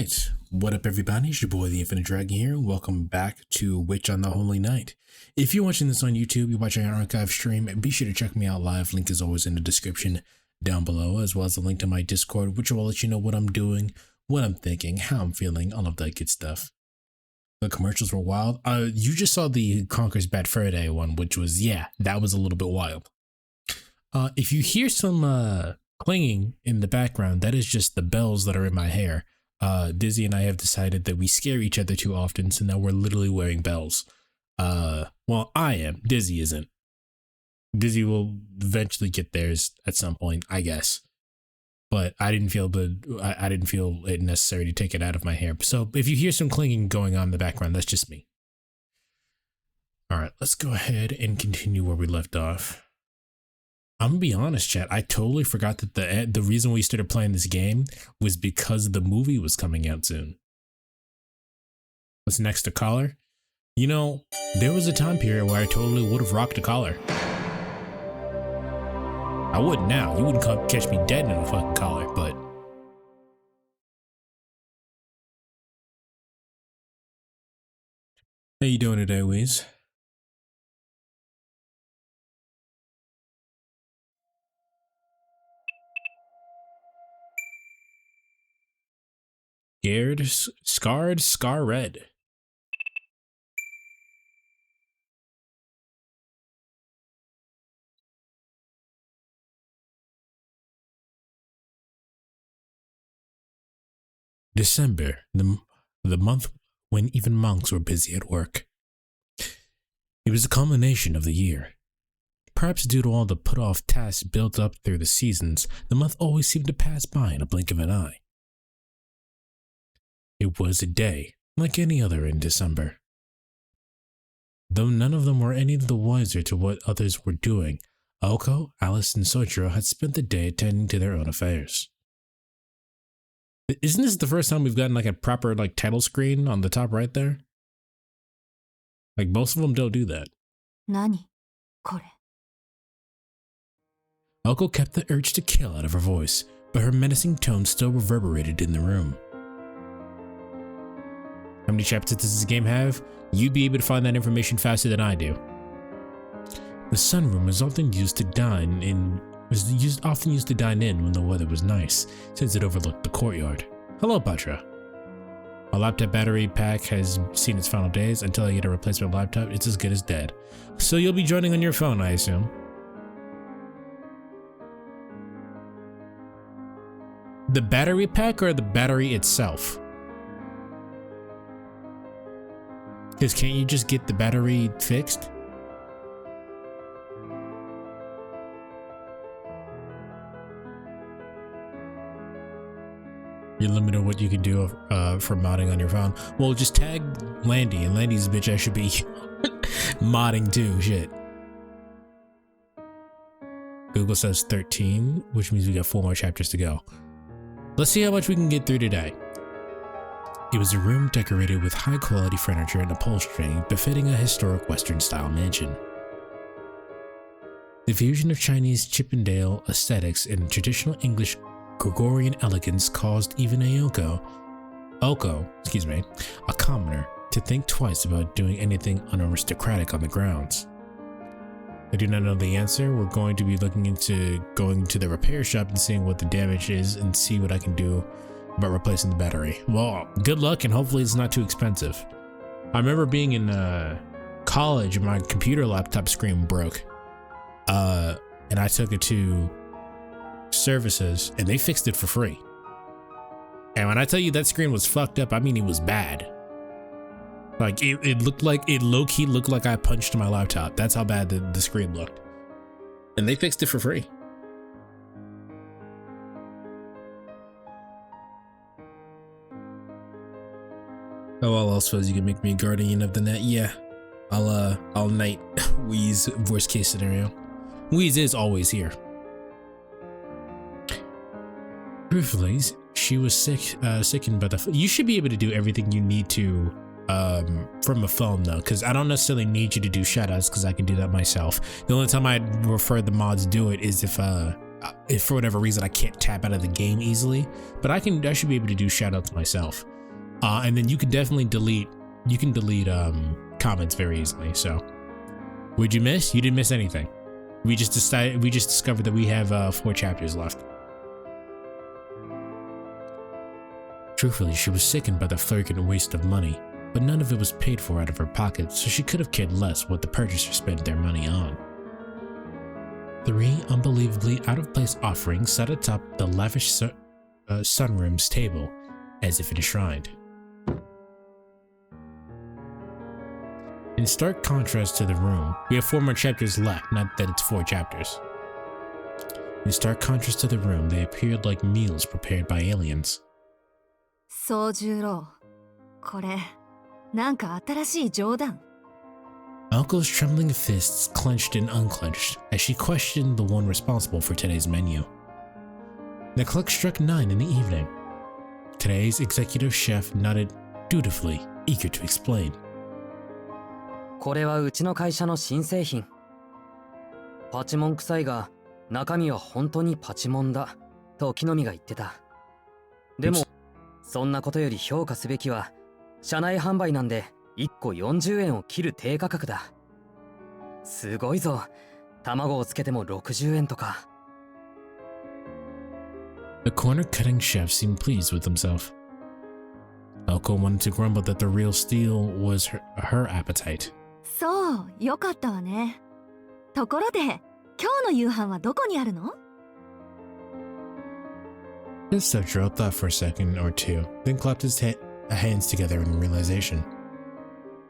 Alright, what up everybody, it's your boy the Infinite Dragon here. Welcome back to Witch on the Holy Night. If you're watching this on YouTube, you're watching an archive stream, be sure to check me out live. Link is always in the description down below, as well as the link to my Discord, which will let you know what I'm doing, what I'm thinking, how I'm feeling, all of that good stuff. The commercials were wild. You just saw the Conker's Bad Fur Day one, which was, yeah, that was a little bit wild. If you hear some clinging in the background, that is just the bells that are in my hair. Dizzy and I have decided that we scare each other too often, so now we're literally wearing bells. Well, I am. Dizzy isn't. Dizzy will eventually get theirs at some point, I guess. But I didn't feel I didn't feel it necessary to take it out of my hair. So if you hear some clinging going on in the background, that's just me. All right, let's go ahead and continue where we left off. I'm gonna be honest, chat. I totally forgot that the reason we started playing this game was because the movie was coming out soon. What's next, a collar? You know, there was a time period where I totally would have rocked a collar. I wouldn't now. You wouldn't catch me dead in a fucking collar, but how you doing today, Weez? Scared, scar red. December, the month when even monks were busy at work. It was the culmination of the year. Perhaps due to all the put-off tasks built up through the seasons, the month always seemed to pass by in a blink of an eye. It was a day, like any other in December. Though none of them were any the wiser to what others were doing, Aoko, Alice, and Soichiro had spent the day attending to their own affairs. Isn't this the first time we've gotten like a proper like title screen on the top right there? Like most of them don't do that. Nani? Kore. Aoko kept the urge to kill out of her voice, but her menacing tone still reverberated in the room. How many chapters does this game have? You'd be able to find that information faster than I do. The sunroom was often used to dine in when the weather was nice, since it overlooked the courtyard. Hello, Patra. My laptop battery pack has seen its final days. Until I get a replacement laptop, it's as good as dead. So you'll be joining on your phone, I assume. The battery pack or the battery itself? Because can't you just get the battery fixed? You're limited what you can do for modding on your phone. Well, just tag Landy, and Landy's bitch I should be modding too, shit. Google says 13, which means we got 4 more chapters to go. Let's see how much we can get through today. It was a room decorated with high-quality furniture and upholstery befitting a historic Western-style mansion. The fusion of Chinese Chippendale aesthetics and traditional English Gregorian elegance caused even Aoko, a commoner, to think twice about doing anything unaristocratic on the grounds. I do not know the answer. We're going to be looking into going to the repair shop and seeing what the damage is and see what I can do about replacing the battery. Well, good luck and hopefully it's not too expensive. I remember being in college and my computer laptop screen broke. And I took it to services and they fixed it for free. And when I tell you that screen was fucked up, I mean it was bad. Like it looked like, it low-key looked like I punched my laptop. That's how bad the screen looked. And they fixed it for free. Oh, well, I suppose you can make me a guardian of the net. Yeah, I'll knight Wheeze, worst case scenario. Wheeze is always here. Truthfully, she was sickened by the. You should be able to do everything you need to from a phone though, because I don't necessarily need you to do shoutouts because I can do that myself. The only time I refer the mods do it is if for whatever reason I can't tap out of the game easily, but I should be able to do shoutouts myself. And then you can definitely delete comments very easily. So what'd you miss? You didn't miss anything. We just discovered that we have 4 chapters left. Truthfully, she was sickened by the flagrant waste of money, but none of it was paid for out of her pocket, so she could have cared less what the purchaser spent their money on. 3 unbelievably out-of-place offerings sat atop the lavish sunroom's table, as if enshrined. In stark contrast to the room, we have 4 more chapters left, not that it's 4 chapters. In stark contrast to the room, they appeared like meals prepared by aliens. 宗十郎、これ、なんか新しい冗談。Alko's trembling fists clenched and unclenched as she questioned the one responsible for today's menu. The clock struck 9 in the evening. Today's executive chef nodded dutifully, eager to explain. これはうちの会社の新製品。パチモン臭いが、中身は本当にパチモンだ、と木の実が言ってた。でも、そんなことより評価すべきは、社内販売なんで1個40円を切る低価格だ。すごいぞ。卵をつけても60円とか。The corner-cutting chef seemed pleased with himself. Alko wanted to grumble that the real steal was her appetite. そう、よかったわね。ところで、今日の夕飯はどこにあるの？ Sojiro thought for a second or two, then clapped his hands together in realization.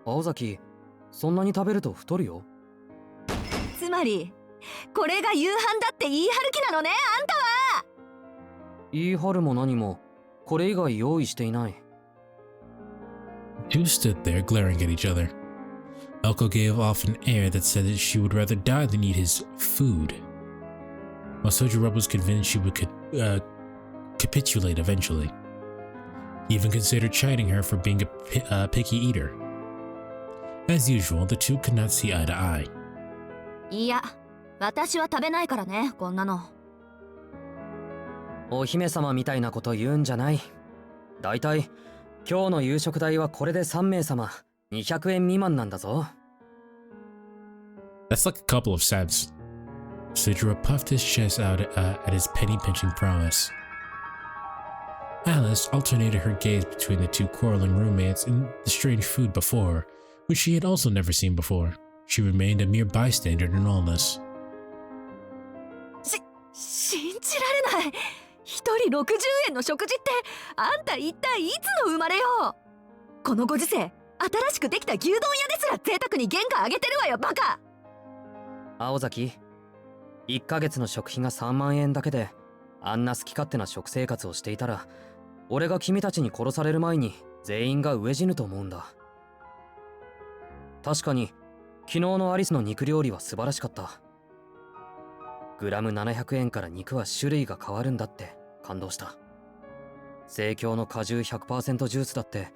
青崎、そんなに食べると太るよ。つまり、これが夕飯だって言い張る気なのね、あんたは！言い張るも何も、これ以外用意していない。The two stood there glaring at each other. Alko gave off an air that said that she would rather die than eat his food, while Sojiro was convinced she would capitulate eventually. He even considered chiding her for being a picky eater. As usual, the two could not see eye to eye. いや、私は食べないからね、こんなの。お姫様みたいなこと言うんじゃない。だいたい、今日の夕食代はこれで3名様、200円未満なんだぞ。That's like a couple of cents. Sojiro puffed his chest out at his penny-pinching prowess. Alice alternated her gaze between the two quarreling roommates and the strange food before her, which she had also never seen before. She remained a mere bystander in all this. 信じられない。一人60円の食事って、あんた一体いつの生まれよ。このご時世、新しくできた牛丼屋ですら贅沢に原価上げてるわよ、バカ。青崎、1ヶ月の食費が3万円だけで、あんな好き勝手な食生活をしていたら、俺が君たちに殺される前に全員が飢え死ぬと思うんだ。確かに、昨日のアリスの肉料理は素晴らしかった。グラム700円から肉は種類が変わるんだって感動した。生協の果汁 100% ジュースだって、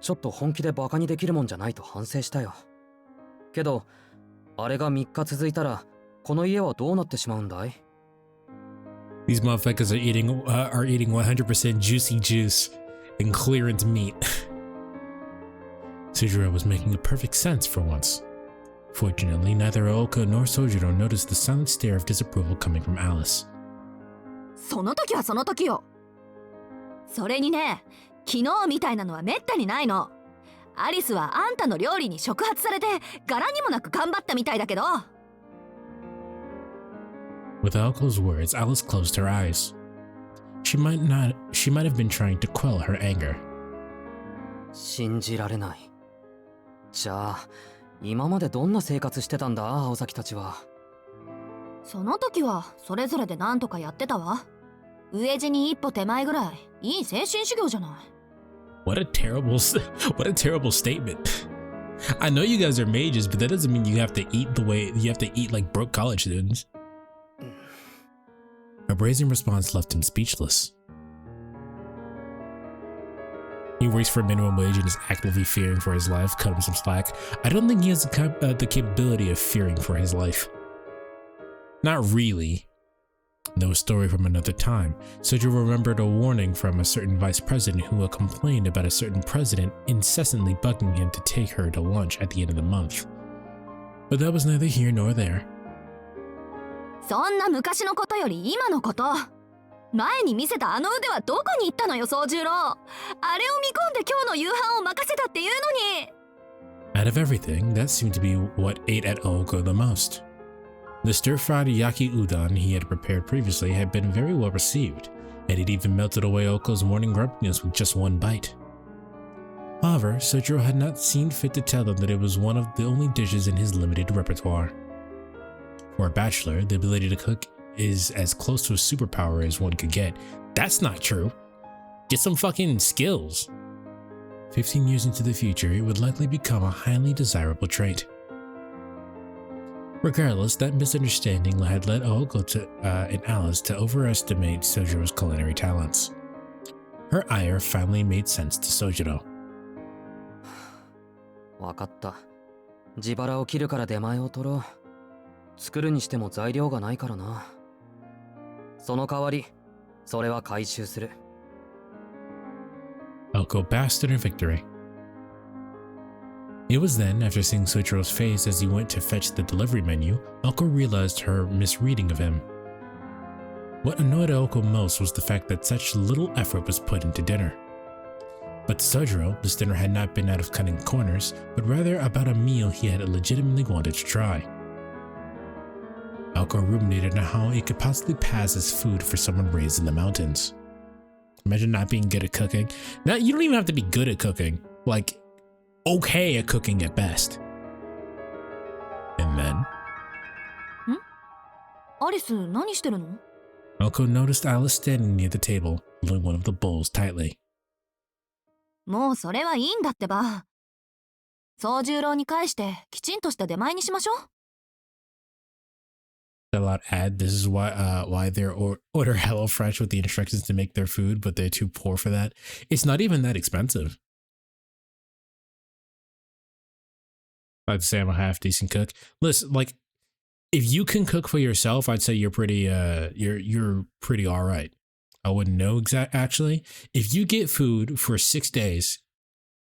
ちょっと本気でバカにできるもんじゃないと反省したよ。けど、あれが3日続いたら、この家はどうなってしまうんだい？ These motherfuckers are eating 100% juicy juice and clearance meat. Sojiro was making a perfect sense for once. Fortunately, neither Aoka nor Sojiro noticed the silent stare of disapproval coming from Alice. その時はその時よ。それにね、昨日みたいなのはめったにないの。アリスはあんたの料理に触発されて柄にもなく頑張ったみたいだけど。With Aoko's words, Alice closed her eyes. She might have been trying to quell her anger. 信じられない。じゃあ、今までどんな生活してたんだ、青崎たちは。その時はそれぞれで何とかやってたわ。飢え死に一歩手前ぐらい、いい精神修行じゃない。What a terrible statement. I know you guys are mages, but that doesn't mean you have to eat like broke college students. Her brazen response left him speechless. He works for minimum wage and is actively fearing for his life. Cut him some slack. I don't think he has the capability of fearing for his life. Not really. No story from another time. Sojiro remembered a warning from a certain vice president who had complained about a certain president incessantly bugging him to take her to lunch at the end of the month. But that was neither here nor there. そんな昔のことより今のこと。前に見せたあの腕はどこに行ったのよ、宗十郎。あれを見込んで今日の夕飯を任せたっていうのに。Out of everything, that seemed to be what ate at Oko the most. The stir-fried yaki udon he had prepared previously had been very well received, and it even melted away Oko's morning grumpiness with just one bite. However, Sojiro had not seen fit to tell them that it was one of the only dishes in his limited repertoire. For a bachelor, the ability to cook is as close to a superpower as one could get. That's not true. Get some fucking skills. 15 years into the future, it would likely become a highly desirable trait. Regardless, that misunderstanding had led Oko and Alice to overestimate Sojiro's culinary talents. Her ire finally made sense to Sojiro. わかった。自腹を切るから出前を取ろう。作るにしても材料がないからな。その代わり、それは回収する。Oko basked in her victory. It was then, after seeing Sojiro's face as he went to fetch the delivery menu, Oko realized her misreading of him. What annoyed Oko most was the fact that such little effort was put into dinner. But to Sojiro, this dinner had not been out of cutting corners, but rather about a meal he had legitimately wanted to try. Oko ruminated on how it could possibly pass as food for someone raised in the mountains. Imagine not being good at cooking. Now, you don't even have to be good at cooking. Like, okay at cooking at best. And then... アリス、何してるの? Oko noticed Alice standing near the table, holding one of the bowls tightly. もうそれはいいんだってば。宗十郎に返してきちんとした出前にしましょう。About ad, this is why they're order HelloFresh with the instructions to make their food, but they're too poor for that. It's not even that expensive. I'd say I'm a half decent cook. Listen, like, if you can cook for yourself, I'd say you're pretty you're pretty all right. I wouldn't know actually. If you get food for 6 days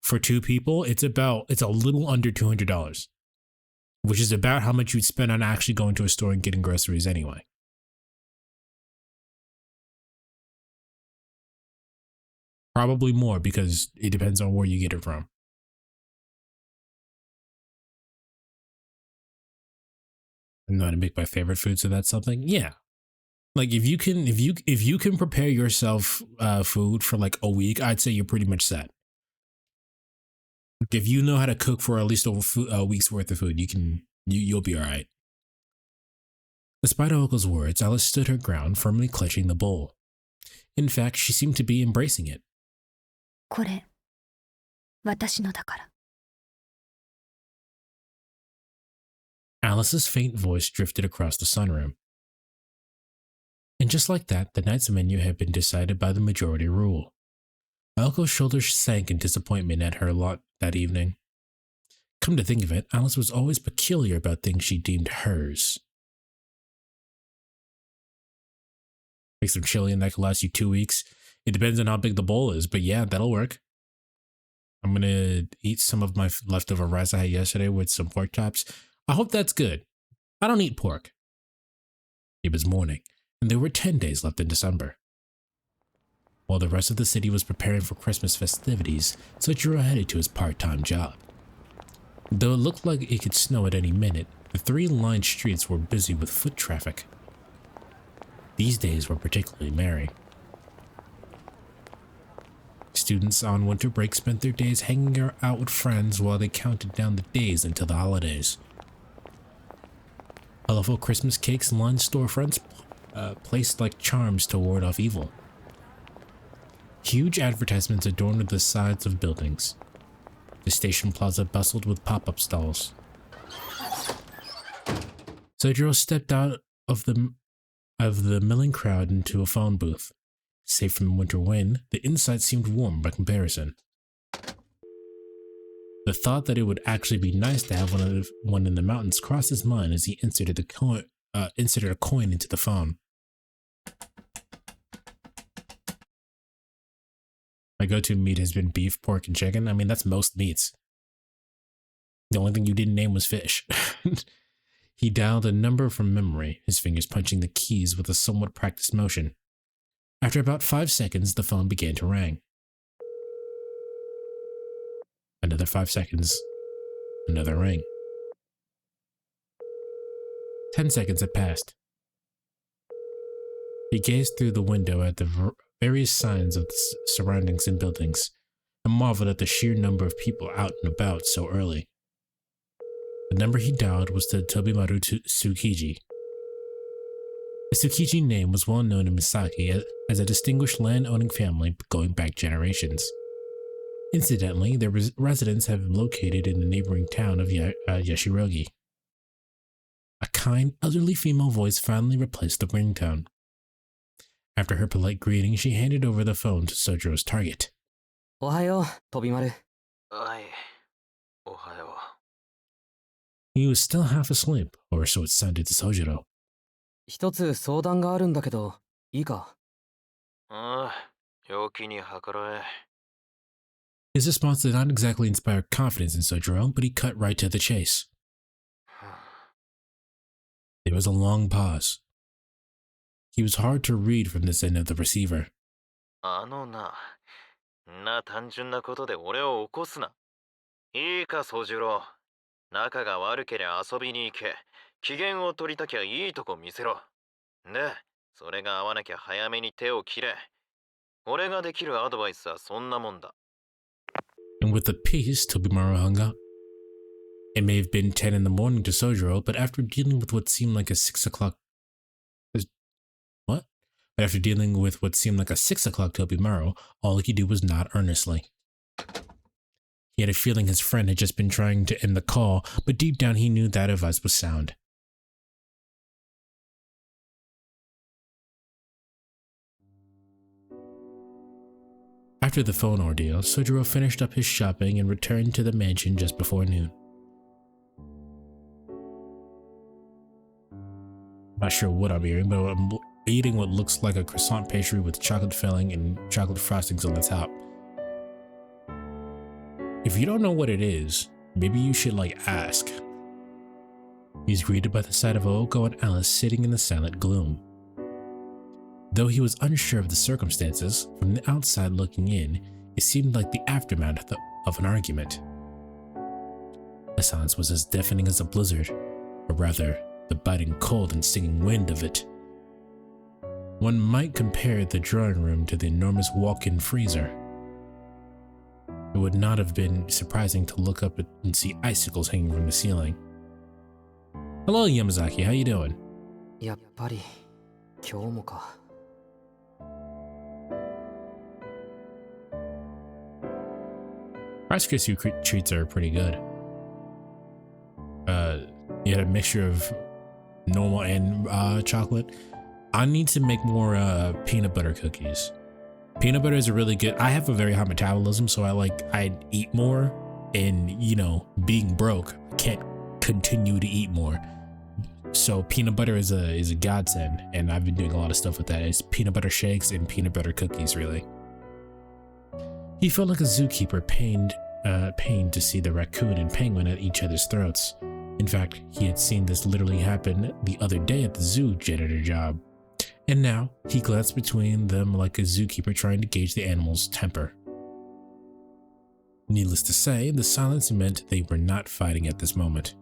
for 2 people, it's a little under $200, which is about how much you'd spend on actually going to a store and getting groceries anyway. Probably more because it depends on where you get it from. I'm not to make my favorite food, so that's something. Yeah. Like if you can prepare yourself food for like a week, I'd say you're pretty much set. If you know how to cook for at least a week's worth of food, you'll be all right. Despite Oko's words, Alice stood her ground, firmly clutching the bowl. In fact, she seemed to be embracing it. これ、私のだから。Alice's faint voice drifted across the sunroom. And just like that, the night's menu had been decided by the majority rule. Oko's shoulders sank in disappointment at her lot that evening. Come to think of it, Alice was always peculiar about things she deemed hers. Make some chili and that could last you 2 weeks. It depends on how big the bowl is, but yeah, that'll work. I'm gonna eat some of my leftover rice I had yesterday with some pork chops. I hope that's good. I don't eat pork. It was morning, and there were 10 days left in December. While the rest of the city was preparing for Christmas festivities, Sojiro headed to his part-time job. Though it looked like it could snow at any minute, the 3-lined streets were busy with foot traffic. These days were particularly merry. Students on winter break spent their days hanging out with friends while they counted down the days until the holidays. Colorful Christmas cakes lined storefronts, placed like charms to ward off evil. Huge advertisements adorned the sides of buildings. The station plaza bustled with pop-up stalls. Sojiro stepped out of the milling crowd into a phone booth. Safe from the winter wind, the inside seemed warm by comparison. The thought that it would actually be nice to have one in the mountains crossed his mind as he inserted a coin into the phone. My go-to meat has been beef, pork, and chicken. I mean, that's most meats. The only thing you didn't name was fish. He dialed a number from memory, his fingers punching the keys with a somewhat practiced motion. After about 5 seconds, the phone began to ring. Another 5 seconds. Another ring. 10 seconds had passed. He gazed through the window at the various signs of the surroundings and buildings, and marveled at the sheer number of people out and about so early. The number he dialed was the 𝘉𝘢𝘥𝘥𝘪𝘦𝘴. The Tsukiji name was well known in Misaki as a distinguished land-owning family going back generations. Incidentally, their residents have located in the neighboring town of Yashirogi. A kind, elderly female voice finally replaced the ringtone. After her polite greeting, she handed over the phone to Sojiro's target. おはよう、𝘉𝘢 はい、おはよ He was still half asleep, or so it sounded to Sojiro. 一つ相談があるんだけど、いいか？う。ああ、陽気に計らえ。His response did not exactly inspire confidence in Sojiro, but he cut right to the chase. There was a long pause. He was hard to read from this end of the receiver. 単純なことで俺を起こすな。いいか、宗次郎。仲が悪けりゃ遊びに行け。機嫌を取りたきゃいいとこ見せろ。で、それが合わなきゃ早めに手を切れ。俺ができるアドバイスはそんなもんだ。And with the peace, 𝘉𝘢 hung up. It may have been 10 in the morning to Sojiro, but after dealing with what seemed like a 6 o'clock... What? But after dealing with what seemed like a 6 o'clock 𝘉𝘢, all he could do was nod earnestly. He had a feeling his friend had just been trying to end the call, but deep down he knew that advice was sound. After the phone ordeal, Sojiro finished up his shopping and returned to the mansion just before noon. Not sure what I'm eating, but I'm eating what looks like a croissant pastry with chocolate filling and chocolate frostings on the top. If you don't know what it is, maybe you should ask. He's greeted by the sight of Ooko and Alice sitting in the silent gloom. Though he was unsure of the circumstances, from the outside looking in, it seemed like the aftermath of an argument. The silence was as deafening as a blizzard, or rather, the biting cold and stinging wind of it. One might compare the drawing room to the enormous walk-in freezer. It would not have been surprising to look up and see icicles hanging from the ceiling. Hello, Yamazaki, how you doing? やっぱり、今日もか。Rice Krispie treats are pretty good. You had a mixture of normal and chocolate. I need to make more peanut butter cookies. Peanut butter is a really good. I have a very high metabolism, so I eat more, and being broke, I can't continue to eat more. So peanut butter is a godsend, and I've been doing a lot of stuff with that. It's peanut butter shakes and peanut butter cookies, really. He felt like a zookeeper pained to see the raccoon and penguin at each other's throats. In fact, he had seen this literally happen the other day at the zoo janitor job. And now, he glanced between them like a zookeeper trying to gauge the animal's temper. Needless to say, the silence meant they were not fighting at this moment.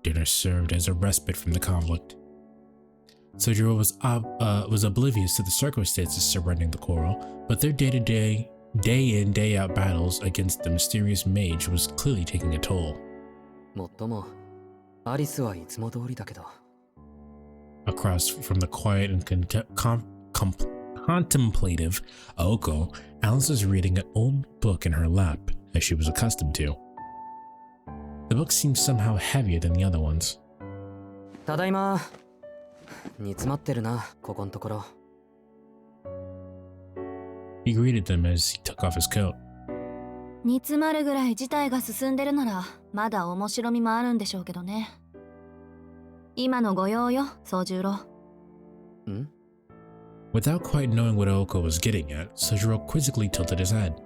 Dinner served as a respite from the conflict. Sojiro was oblivious to the circumstances surrounding the quarrel, but their day in, day out battles against the mysterious mage was clearly taking a toll. もっとも、アリスはいつも通りだけど。Across from the quiet and contemplative Aoko, Alice was reading an old book in her lap, as she was accustomed to. The book seemed somehow heavier than the other ones. ただいま。煮詰まってるな、ここんところ。He greeted them as he took off his coat. 煮詰まるぐらい事態が進んでるならまだ面白みもあるんでしょうけどね。今のご用よ、宗十郎。ん？ Without quite knowing what Aoko was getting at, Sojiro quizzically tilted his head.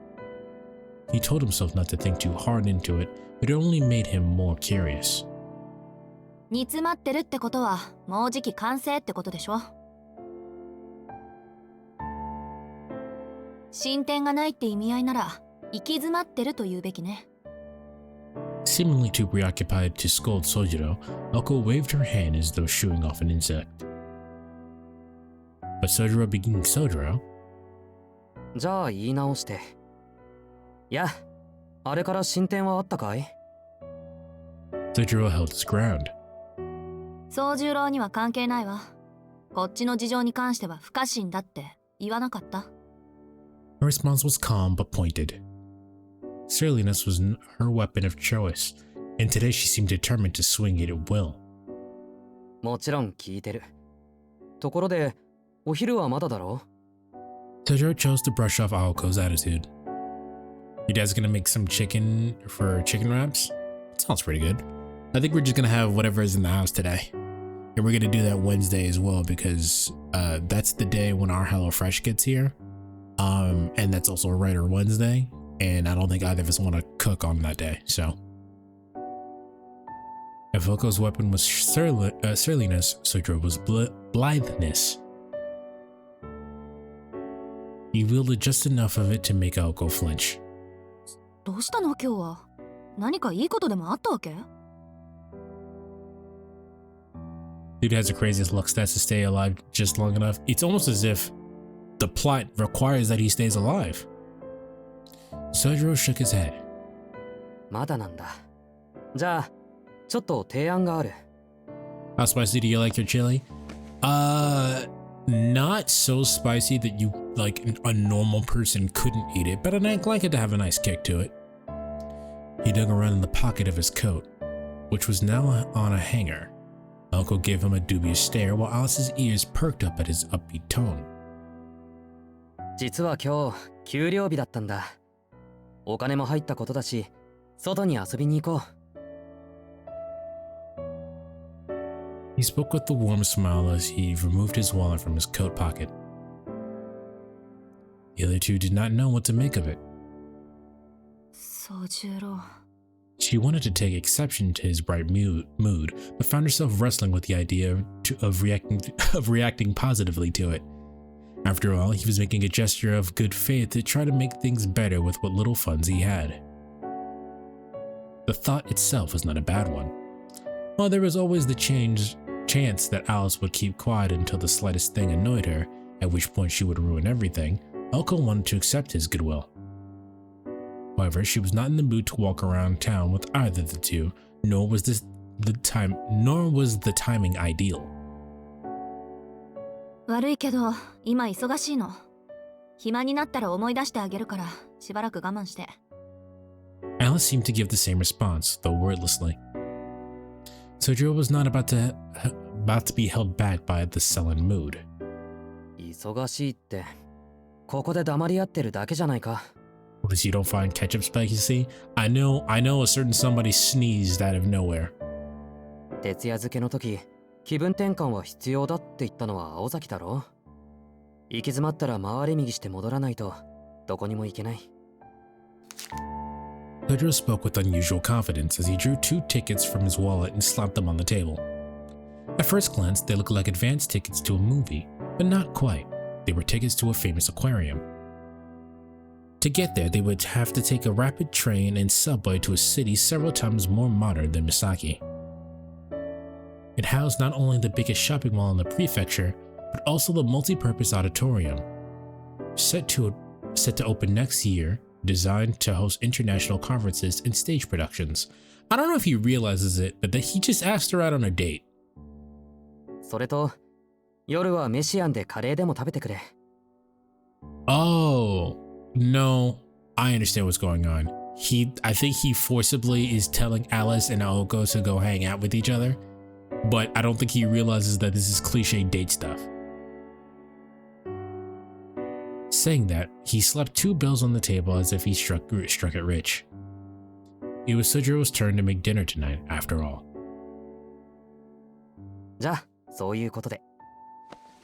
He told himself not to think too hard into it, but it only made him more curious. 煮詰まってるってことはもうじき完成ってことでしょ。進展がないって意味合いなら行き詰まってると言うべきね。Seemingly too preoccupied to scold Sojiro, Aoko waved her hand as though shooing off an insect. But Sojiro being Sojiro, じゃあ言い直して。いや、あれから進展はあったかい？ Sojiro held his ground. 宗十郎には関係ないわ。こっちの事情に関しては不可侵だって言わなかった？ Her response was calm but pointed. Surliness was her weapon of choice, and today she seemed determined to swing it at will. もちろん聞いてる。ところで、お昼はまだだろSojiro chose to brush off Aoko's attitude. Your dad's gonna make some chicken for chicken wraps? Sounds pretty good. I think we're just gonna have whatever is in the house today. And we're gonna do that Wednesday as well because that's the day when our HelloFresh gets here. And that's also a Writer Wednesday. And I don't think either of us want to cook on that day, so. If Aoko's weapon was surliness, Sojiro was blitheness. He wielded just enough of it to make Aoko flinch. どうしたの今日は？何かいいことでもあったわけ？ Dude has the craziest luck stats to stay alive just long enough. It's almost as if the plot requires that he stays alive. Sojiro shook his head. まだなんだ。じゃあ、ちょっと提案がある。How spicy do you like your chili? Not so spicy that you, like, a normal person couldn't eat it, but I'd like it to have a nice kick to it. He dug around in the pocket of his coat, which was now on a hanger. Aoko gave him a dubious stare while Alice's ears perked up at his upbeat tone. 実は今日、給料日だったんだ。お金も入ったことだし、外に遊びに行こう。He spoke with a warm smile as he removed his wallet from his coat pocket. The other two did not know what to make of it. 宗十郎。 She wanted to take exception to his bright mood, but found herself wrestling with the idea of reacting positively to it. After all, he was making a gesture of good faith to try to make things better with what little funds he had. The thought itself was not a bad one. While there was always the chance that Alice would keep quiet until the slightest thing annoyed her, at which point she would ruin everything, Aoko wanted to accept his goodwill. However, she was not in the mood to walk around town with either of the two, nor was the timing ideal. 悪いけど今忙しいの。暇になったら思い出してあげるからしばらく我慢して。 Alice seemed to give the same response, though wordlessly. Sojiro was not about to be held back by the sullen mood. 忙しいって、ここで黙り合ってるだけじゃないか。Because you don't find ketchup spicy? I know a certain somebody sneezed out of nowhere. 徹夜漬けの時、気分転換は必要だって言ったのは青崎だろ。行き詰まったら回れ右して戻らないとどこにも行けない。Pedro spoke with unusual confidence as he drew 2 tickets from his wallet and slapped them on the table. At first glance, they looked like advance tickets to a movie, but not quite. They were tickets to a famous aquarium. To get there, they would have to take a rapid train and subway to a city several times more modern than Misaki. It housed not only the biggest shopping mall in the prefecture, but also the multi-purpose auditorium. Set to open next year, designed to host international conferences and stage productions. I don't know if he realizes it, but that he just asked her out on a date. それと、夜はメシアンでカレーでも食べてくれ。Oh, no, I understand what's going on. I think he forcibly is telling Alice and Aoko to go hang out with each other, but I don't think he realizes that this is cliche date stuff. Saying that, he slapped 2 bills on the table as if he struck it rich. It was Sojiro's turn to make dinner tonight, after all. じゃあ、そういうことで。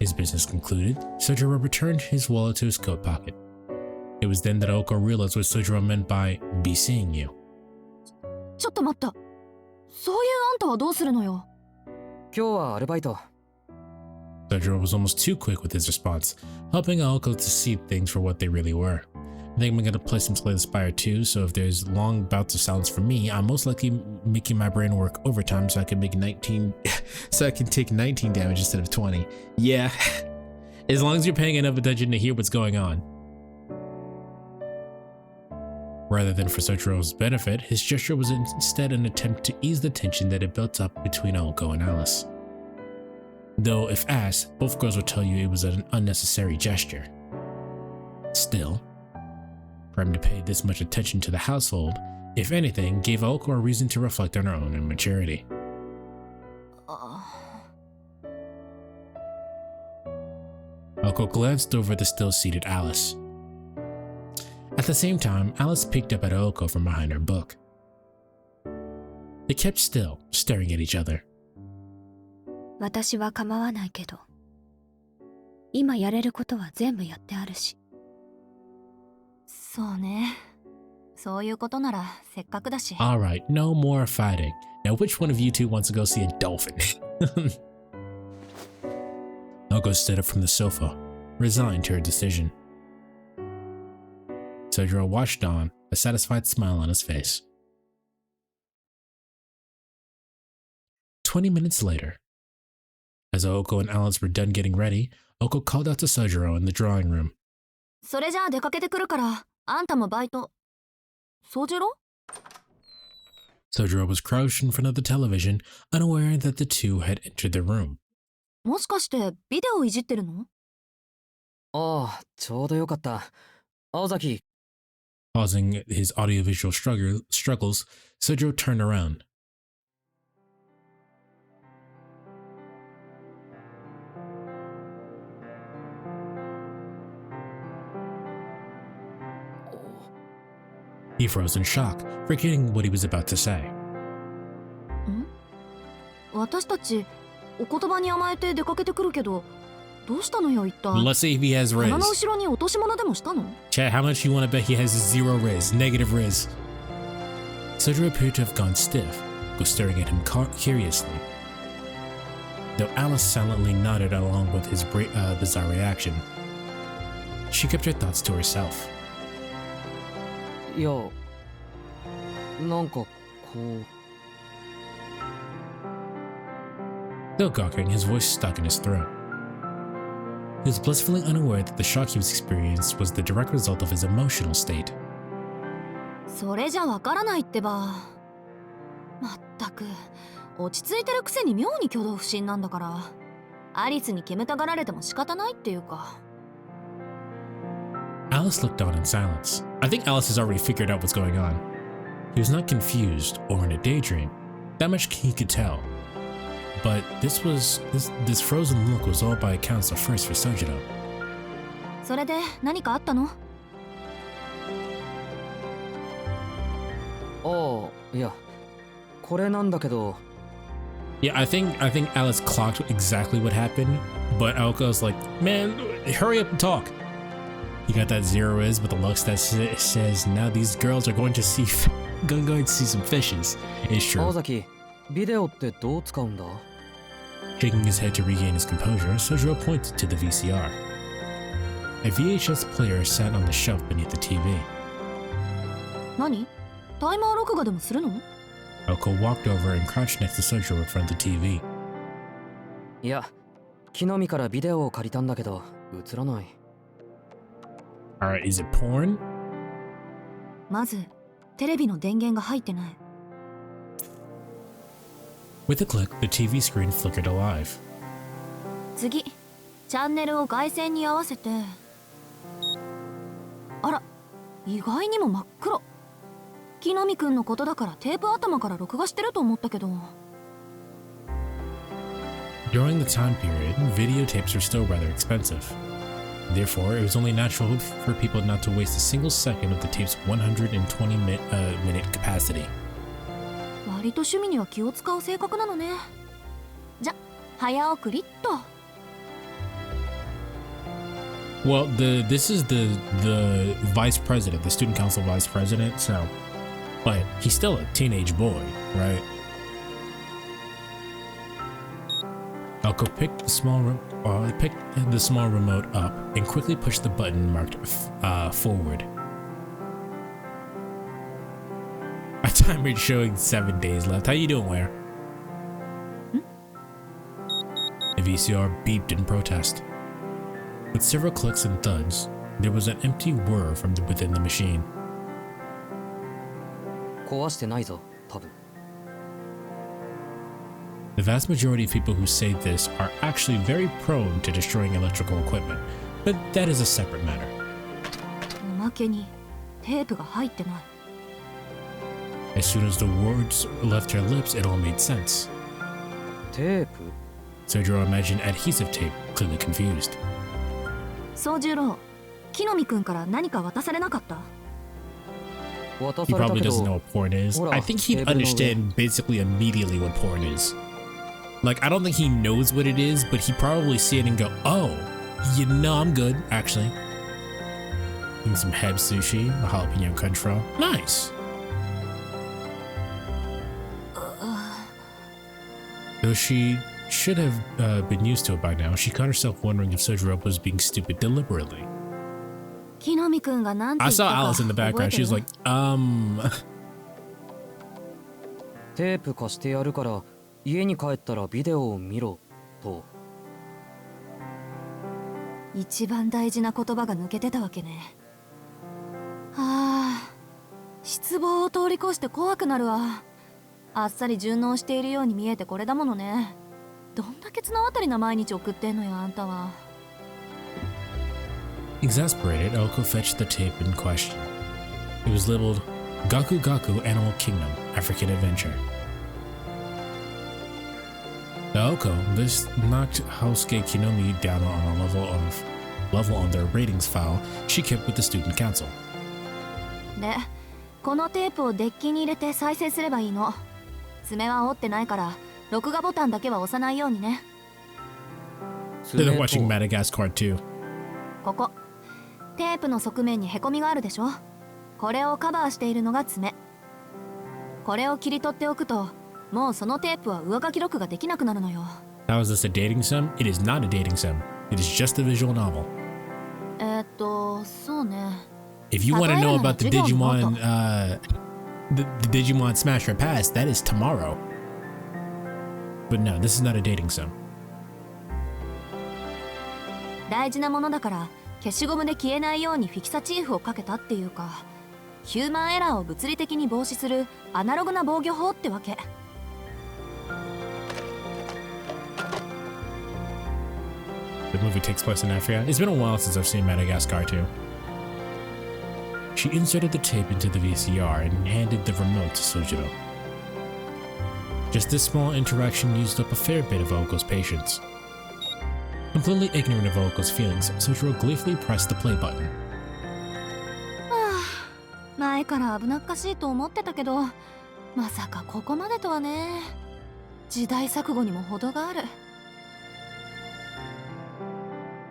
His business concluded, Sojiro returned his wallet to his coat pocket. It was then that Aoko realized what Sojiro meant by be seeing you. ちょっと待った。そういうあんたはどうするのよ。今日はアルバイト。Sojiro was almost too quick with his response, helping Aoko to see things for what they really were. I think I'm gonna play some Slay the Spire too, so if there's long bouts of silence for me, I'm most likely making my brain work overtime so I can make 19 so I can take 19 damage instead of 20. Yeah. As long as you're paying enough attention to hear what's going on. Rather than for Sojiro's benefit, his gesture was instead an attempt to ease the tension that had built up between Aoko and Alice. Though, if asked, both girls would tell you it was an unnecessary gesture. Still, for him to pay this much attention to the household, if anything, gave Aoko a reason to reflect on her own immaturity. Aoko glanced over the still-seated Alice. At the same time, Alice peeked up at Aoko from behind her book. They kept still, staring at each other. 私は構わないけど、今やれることは全部やってあるし。そうね。そういうことならせっかくだし。Alright, no more fighting. Now which one of you two wants to go see a dolphin? Aoko stood up from the sofa, resigned to her decision. Sojiro watched on, a satisfied smile on his face. 20 minutes later, as Aoko and Alice were done getting ready, Aoko called out to Sojiro in the drawing room. それじゃあ出かけてくるから、あんたもバイト。Sojiro? Sojiro was crouched in front of the television, unaware that the two had entered the room. もしかしてビデオいじってるの？ああ、ちょうどよかった。青崎。Pausing his audiovisual struggles, Sojiro turned around. He froze in shock, forgetting what he was about to say. ん？私たちお言葉に甘えて出かけてくるけど、どうしたのよ一体。 Let's see if he has 鼻の Riz. 後ろに落とし物でもしたの？ Chat, how much you want to bet he has zero Riz, negative Riz? Sojiro appeared to have gone stiff, was staring at him curiously. Though Alice silently nodded along with his bizarre reaction, she kept her thoughts to herself. いや、なんかこう。Still gawking, his voice stuck in his throat. He was blissfully unaware that the shock he was experiencing was the direct result of his emotional state. それじゃわからないってば。まったく、落ち着いてるくせに妙に挙動不審なんだから。アリスに煙たがられても仕方ないっていうか。Alice looked on in silence. I think Alice has already figured out what's going on. He was not confused or in a daydream. That much he could tell. But this frozen look was all by accounts a first for Sojiro. それで何かあったの？ああ、いや、これなんだけど。Yeah, I think Alice clocked exactly what happened, but Aoko's like, man, hurry up and talk. He got that zero is, but the looks that says now these girls are going to see some fishes. It's true. 青崎、ビデオってどう使うんだ？ Shaking his head to regain his composure, Sojiro pointed to the VCR. A VHS player sat on the shelf beneath the TV. 何？タイマー録画でもするの？ Aoko walked over and crouched next to Sojiro in front of the TV. いや、木の実からビデオを借りたんだけど、映らない。Alright, is it porn? まず、テレビの電源が入ってない。With a click, the TV screen flickered alive. 次、チャンネルを外線に合わせて。あら、意外にも真っ黒。木の実くんのことだからテープ頭から録画してると思ったけど。During the time period, videotapes were still rather expensive. Therefore, it was only natural for people not to waste a single second of the tape's 120-minute capacity. 割と趣味には気を使う性格なのね。じゃ、早送りっと。Well, this is the vice president, the student council vice president. So, but he's still a teenage boy, right? Elko picked the small remote up and quickly pushed the button marked forward. A timer showing 7 days left. How you doing, Where? The VCR beeped in protest. With several clicks and thuds, there was an empty whir from within the machine. 壊してないぞ、多分。 The vast majority of people who say this are actually very prone to destroying electrical equipment, but that is a separate matter. おまけにテープが入ってない。 As soon as the words left her lips, it all made sense. テープ Sojiro imagined adhesive tape, clearly confused. 宗十郎、木の実くんから何か渡されなかった？ 渡 He された probably け doesn't know ど、 what porn is. ほら、 I think he'd テーブルの上。 understand basically immediately what porn is. Like, I don't think he knows what it is, but he'd probably see it and go, oh, you know, I'm good, actually. Eating some heb sushi, a jalapeno crunch roll. Nice. Though she should have been used to it by now, she caught herself wondering if Sojiro was being stupid deliberately. 木の実くんが何て I 言った saw か Alice in the 覚え background. て She る？ was like, テープ貸してやるから家に帰ったらビデオを見ろと。一番大事な言葉が抜けてたわけね。はあ、失望を通り越して怖くなるわ。あっさり順応しているように見えてこれだものね。どんだけ綱渡りな毎日送ってんのよ、あんたは。Exasperated, Elko fetched the tape in question. It was labeled Gaku Gaku Animal Kingdom African Adventure. To Elko, this knocked Housuke Kinomi down on a level on their ratings file she kept with the student council. で、このテープをデッキに入れて再生すればいいの。爪は折ってないから、録画ボタンだけは押さないようにね。They're watching Madagascar too. ここ、テープの側面にへこみがあるでしょ。これをカバーしているのが爪。これを切り取っておくと、もうそのテープは上書き録ができなくなるのよ。How is this a dating sim? It is not a dating sim. It is just a visual novel. そうね。If you want to know about the Digimon, the Digimon Smash or Pass, that is tomorrow. But no, this is not a dating sim. 大事なものだから消しゴムで消えないようにフィキサチーフをかけたっていうか、ヒューマンエラーを物理的に防止するアナログな防御法ってわけ。The movie takes place in Africa. It's been a while since I've seen Madagascar too. She inserted the tape into the VCR and handed the remote to Sojiro. Just this small interaction used up a fair bit of Oko's patience. Completely ignorant of Oko's feelings, Sojiro gleefully pressed the play button. 前から危なっかしいと思ってたけど、まさかここまでとはね。時代錯誤にも程がある。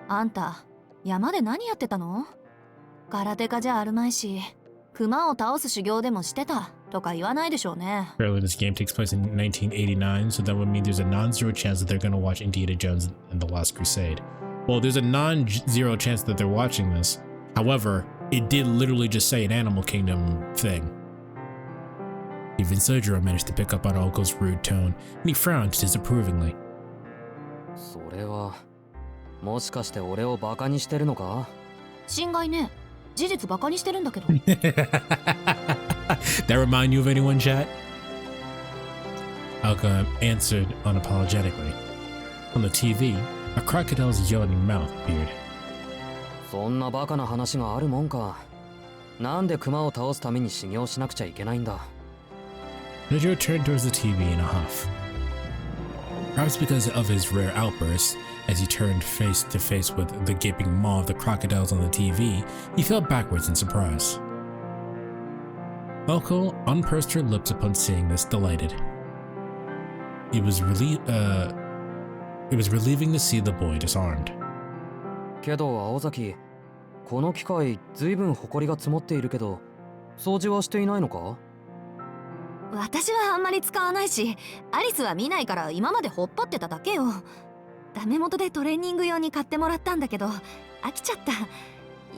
あんた、山で何やってたの？空手家じゃあるまいし、熊を倒す修行でもしてたとか言わないでしょうね。 Apparently this game takes place in 1989, so that would mean there's a non-zero chance that they're going to watch Indiana Jones and the Last Crusade. Well, there's a non-zero chance that they're watching this. However, it did literally just say an Animal Kingdom thing. Even Sojiro managed to pick up on Oko's rude tone, and he frowned disapprovingly. それはもしかして俺をバカにしてるのか？心外ね。事実バカにしてるんだけど。That remind you of anyone, chat? Alka answered unapologetically. On the TV, a crocodile's yawning mouth appeared. そんなバカな話があるもんか。なんで熊を倒すために修行しなくちゃいけないんだ。Sojiro turned towards the TV in a huff. Perhaps because of his rare outbursts, as he turned face to face with the gaping maw of the crocodiles on the TV, he fell backwards in surprise. Elko unpursed her lips upon seeing this, delighted. It was relieving to see the boy disarmed. けど青崎、この機械ずいぶん埃が積もっているけど、掃除はしていないのか？私はあんまり使わないし、アリスは見ないから今までほっぽってただけよ。ダメ元でトレーニング用に買ってもらったんだけど飽きちゃった。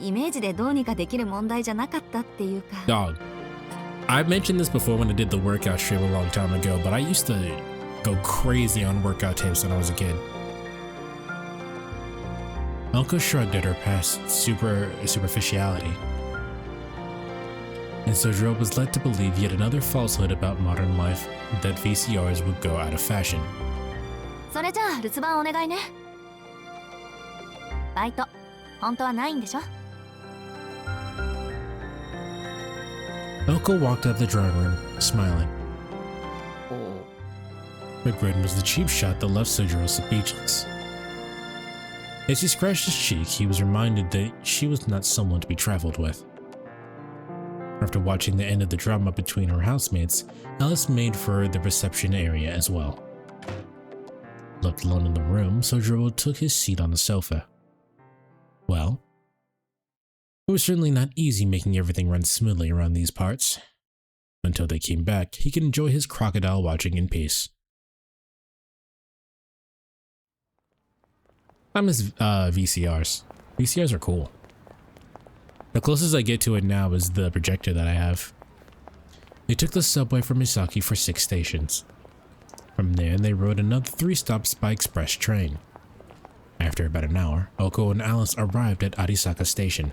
イメージでどうにかできる問題じゃなかったっていうか。 Dog, I mentioned this before when I did the workout stream a long time ago, but I used to go crazy on workout tapes when I was a kid. Uncle shrugged at her past superficiality, and Sojiro was led to believe yet another falsehood about modern life, that VCRs would go out of fashion. それじゃあ留守番お願いね。バイト本当はないんでしょ？ Elko walked out of the drawing room, smiling. Her grin was the cheap shot that left Sojiro speechless. As he scratched his cheek, he was reminded that she was not someone to be trifled with. After watching the end of the drama between her housemates, Alice made for the reception area as well. Left alone in the room, Sojiro took his seat on the sofa. Well, it was certainly not easy making everything run smoothly around these parts. Until they came back, he could enjoy his crocodile watching in peace. I miss VCRs. VCRs are cool. The closest I get to it now is the projector that I have. They took the subway from Misaki for 6 stations. From there, they rode another 3 stops by express train. After about an hour, Oko and Alice arrived at Arisaka Station.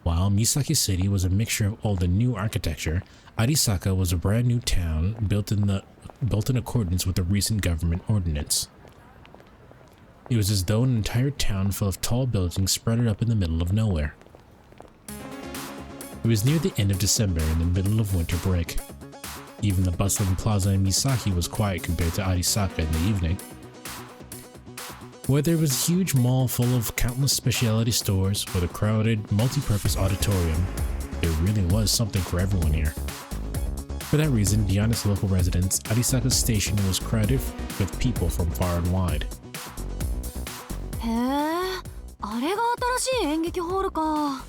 While Misaki City was a mixture of old and new architecture, Arisaka was a brand new town built in accordance with a recent government ordinance. It was as though an entire town full of tall buildings spread up in the middle of nowhere. It was near the end of December in the middle of winter break. Even the bustling plaza in Misaki was quiet compared to Arisaka in the evening. Whether it was a huge mall full of countless specialty stores or the crowded, multi-purpose auditorium, there really was something for everyone here. For that reason, beyond its local residents, Arisaka Station was crowded with people from far and wide. へえ、あれが新しい演劇ホールか。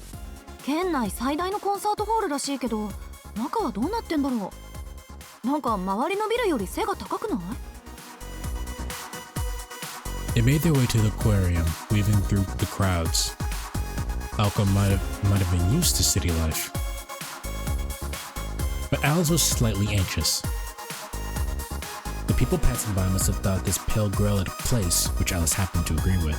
県内最大のコンサートホールらしいけど、中はどうなってんだろう。なんか周りのビルより背が高くない？ They made their way to the aquarium, weaving through the crowds. Alco might have been used to city life, but Alice was slightly anxious. The people passing by must have thought this pale girl had a place, which Alice happened to agree with.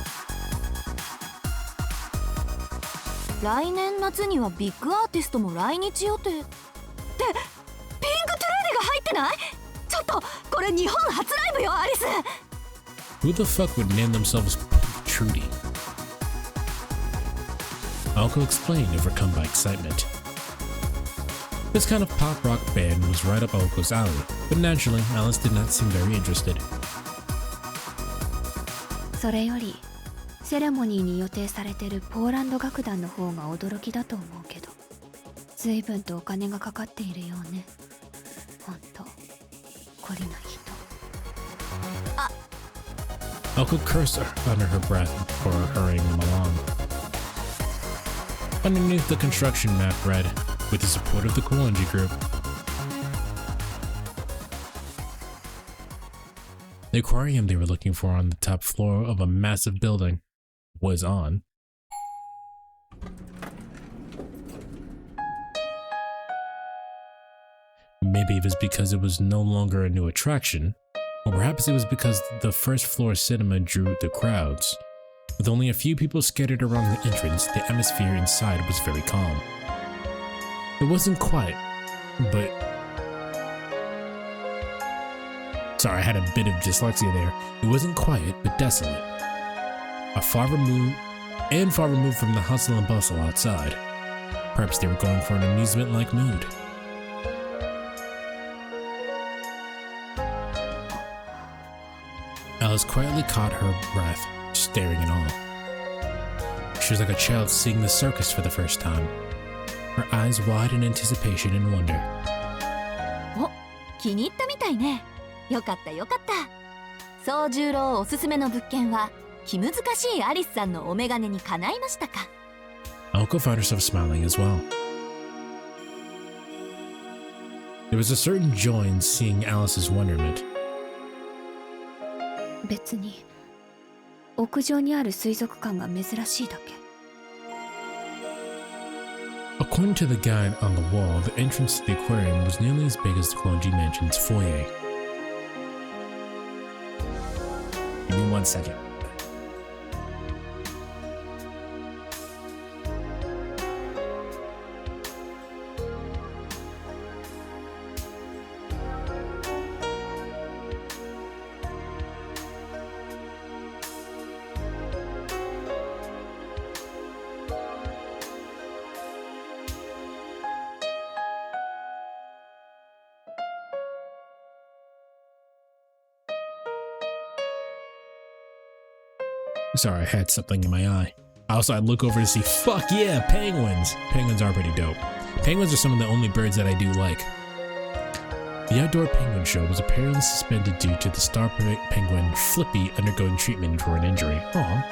来年夏にはビッグアーティストも来日予定。って、ピンクトゥルーデが入ってない？ちょっとこれ日本初ライブよ、アリス。 Who the fuck would name themselves Pink Trudy? Alco explained, overcome by excitement. This kind of pop rock band was right up Alco's alley, but naturally, Alice did not seem very interested. それよりセレモニーに予定されてるポーランド楽団の方が驚きだと思うけど、随分とお金がかかっているようね。ほんと懲りない人。 Alco cursed under her breath before hurrying them along. Underneath the construction map read, with the support of the Koonji group. The aquarium they were looking for on the top floor of a massive building was on. Maybe it was because it was no longer a new attraction, or perhaps it was because the first floor cinema drew the crowds. With only a few people scattered around the entrance, the atmosphere inside was very calm. It wasn't quiet, but... Sorry, I had a bit of dyslexia there. It wasn't quiet, but desolate. Far removed from the hustle and bustle outside. Perhaps they were going for an amusement-like mood. Alice quietly caught her breath, staring in awe. She was like a child seeing the circus for the first time, her eyes wide in anticipation and wonder. お、気に入ったみたいね。よかったよかった。宗十郎おすすめの物件は気難しいアリスさんのお眼鏡にかないましたか。 Aoko found herself smiling as well. There was a certain joy in seeing Alice's wonderment. 別に屋上にある水族館が珍しいだけ。 According to the guide on the wall, the entrance to the aquarium was nearly as big as the Konji Mansion's foyer. Give me 1 second. Sorry, I had something in my eye. Also, I look over to see, fuck yeah, penguins! Penguins are pretty dope. Penguins are some of the only birds that I do like. The outdoor penguin show was apparently suspended due to the star penguin Flippy undergoing treatment for an injury. Aw.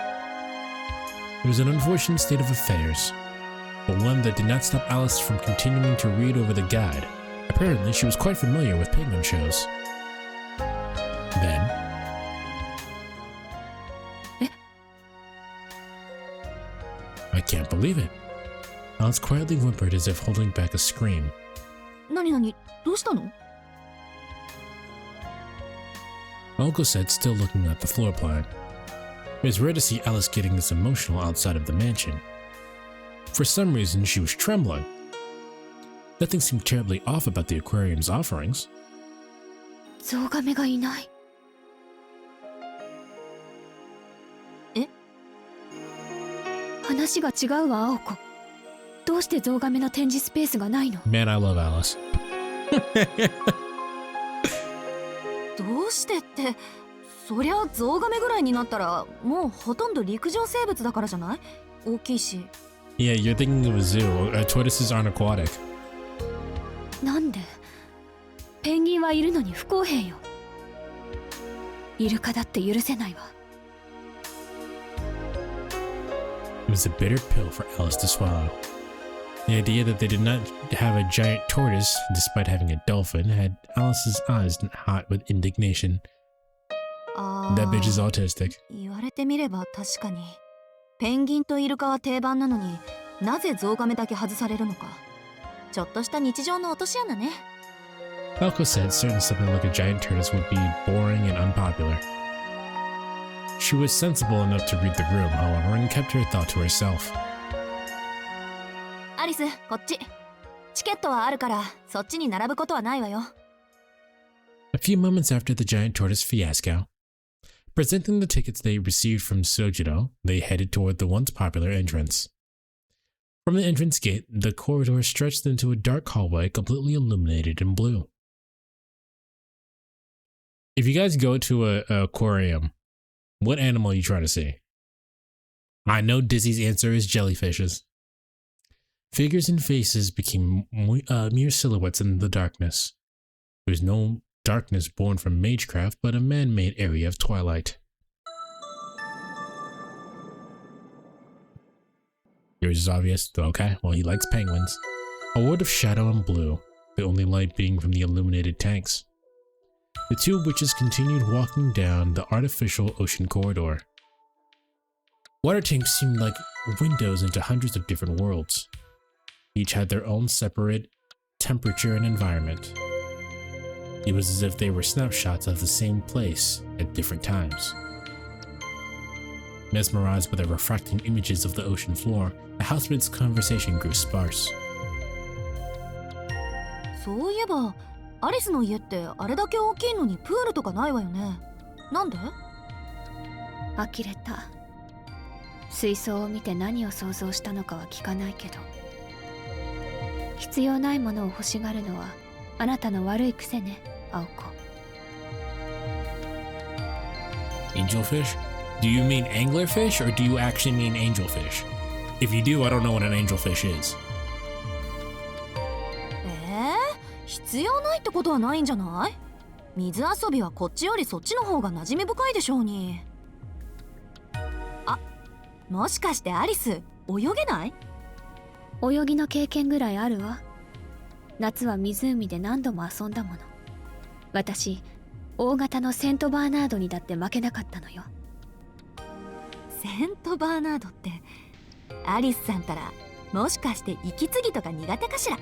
It was an unfortunate state of affairs, but one that did not stop Alice from continuing to read over the guide. Apparently, she was quite familiar with penguin shows. Then, I can't believe it. Alice quietly whimpered as if holding back a scream. 何々、どうしたの？ Aoko said, still looking at the floor plan. It was rare to see Alice getting this emotional outside of the mansion. For some reason, she was trembling. Nothing seemed terribly off about the aquarium's offerings. ゾウガメがいない。え？話が違うわ、青子。どうしてゾウガメの展示スペースがないの？ Man, I love Alice. どうしてって、そりゃゾウガメぐらいになったらもうほとんど陸上生物だからじゃない？大きいし。Yeah, you're thinking of a zoo. Tortoises aren't aquatic. なんで？ペンギンはいるのに不公平よ。イルカだって許せないわ。It was a bitter pill for Alice to swallow. The idea that they did not have a giant tortoise, despite having a dolphin, had Alice's eyes hot with indignation. That bitch is autistic. 言われてみれば確かに。ペンギンとイルカは定番なのになぜゾウガメだけ外されるのか。ちょっとした日常の落とし穴ね。Falco said certain something like a giant tortoise would be boring and unpopular. She was sensible enough to read the room, however, and kept her thought to herself. アリス、こっち。チケットはあるからそっちに並ぶことはないわよ。A few moments after the giant tortoise fiasco, presenting the tickets they received from Sojiro, they headed toward the once popular entrance. From the entrance gate, the corridor stretched into a dark hallway completely illuminated in blue. If you guys go to an aquarium, what animal are you trying to see? I know Dizzy's answer is jellyfishes. Figures and faces became mere silhouettes in the darkness. There was no darkness born from magecraft, but a man-made area of twilight. Yours is obvious, okay? Well, he likes penguins. A world of shadow and blue, the only light being from the illuminated tanks. The two witches continued walking down the artificial ocean corridor. Water tanks seemed like windows into hundreds of different worlds. Each had their own separate temperature and environment. It was as if they were snapshots of the same place at different times. Mesmerized by the refracting images of the ocean floor, the housemaid's conversation grew sparse. そういえば、アリスの家ってあれだけ大きいのにプールとかないわよね。なんで？呆れた。水槽を見て何を想像したのかは聞かないけど。必要ないものを欲しがるのはあなたの悪い癖ね、青子。Angelfish? Do you mean anglerfish or do you actually mean angelfish? If you do, I don't know what an angelfish is. 必要ないってことはないんじゃない？水遊びはこっちよりそっちの方が馴染み深いでしょうに。もしかしてアリス泳げない？泳ぎの経験ぐらいあるわ。夏は湖で何度も遊んだもの。私、大型のセントバーナードにだって負けなかったのよ。セントバーナードってアリスさんたらもしかして息継ぎとか苦手かしら？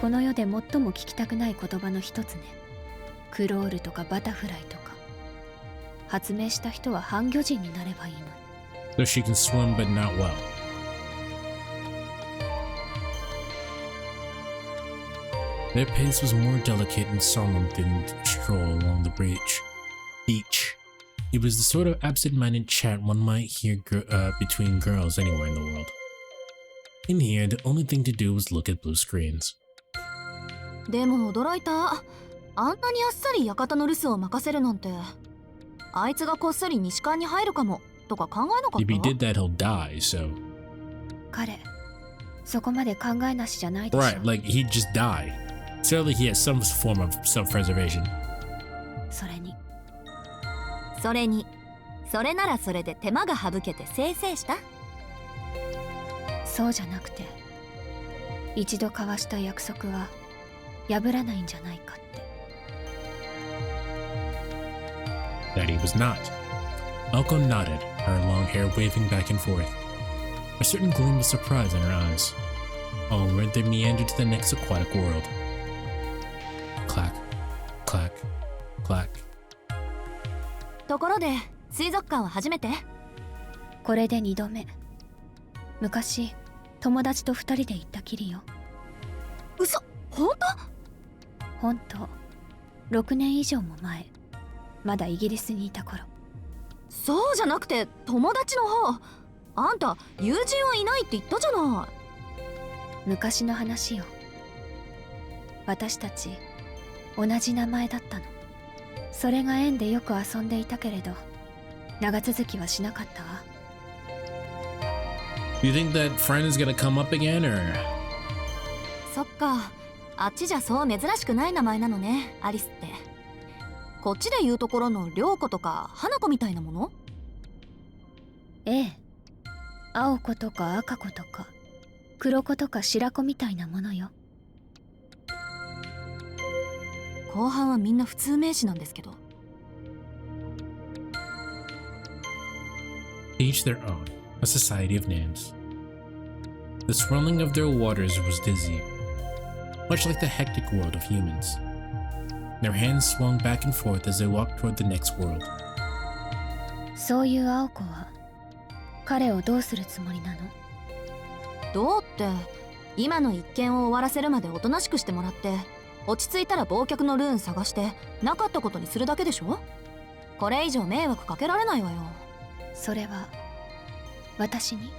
この世で最も聞きたくない言葉の一つね。クロールとかバタフライとか。発明した人は半魚人になればいいのに。So she can swim but not well. Their pace was more delicate and solemn than a stroll along the beach. It was the sort of absent-minded chat one might hear between girls anywhere in the world. In here, the only thing to do was look at blue screens. でも驚いた。あんなにあっさり館の留守を任せるなんて。あいつがこっそり西館に入るかもとか考えなかっ If he た？ did that, he'll die, so... 彼、そこまで考えなしじゃないでしょ。Right, like, he'd just die. Certainly he has some form of self-preservation. それに、それならそれで手間が省けてせいせいした？そうじゃなくて、一度交わした約束は破らないんじゃないかって。That he was not. Alko nodded, her long hair waving back and forth. A certain gleam of surprise in her eyes. Onward they meandered to the next aquatic world. Clack, clack, clack. ところで水族館は初めて？これで2度目。昔、友達と2人で行ったきりよ。嘘、本ほんと、6年以上も前。まだイギリスにいた頃。当？そうじゃなくて友達の方。あんた友人はいないって言ったじゃない。昔の話よ。私たち同じ名前だったの。それが縁でよく遊んでいたけれど、長続きはしなかったわ。You think that friend is gonna come up again, or...? そっか、あっちじゃそう珍しくない名前なのね、アリスって。こっちで言うところの涼子とか花子みたいなもの？ええ、青子とか赤子とか黒子とか白子みたいなものよ。後半はみんな普通名詞なんですけど。Each their own, a society of names. The swirling of their waters was dizzy, much like the hectic world of humans. Their hands swung back and forth as they walked toward the next world. そういう青子は彼をどうするつもりなの？どうって、今の一件を終わらせるまでおとなしくしてもらって、落ち着いたら忘却のルーン探してなかったことにするだけでしょ？これ以上迷惑かけられないわよ。それは私に？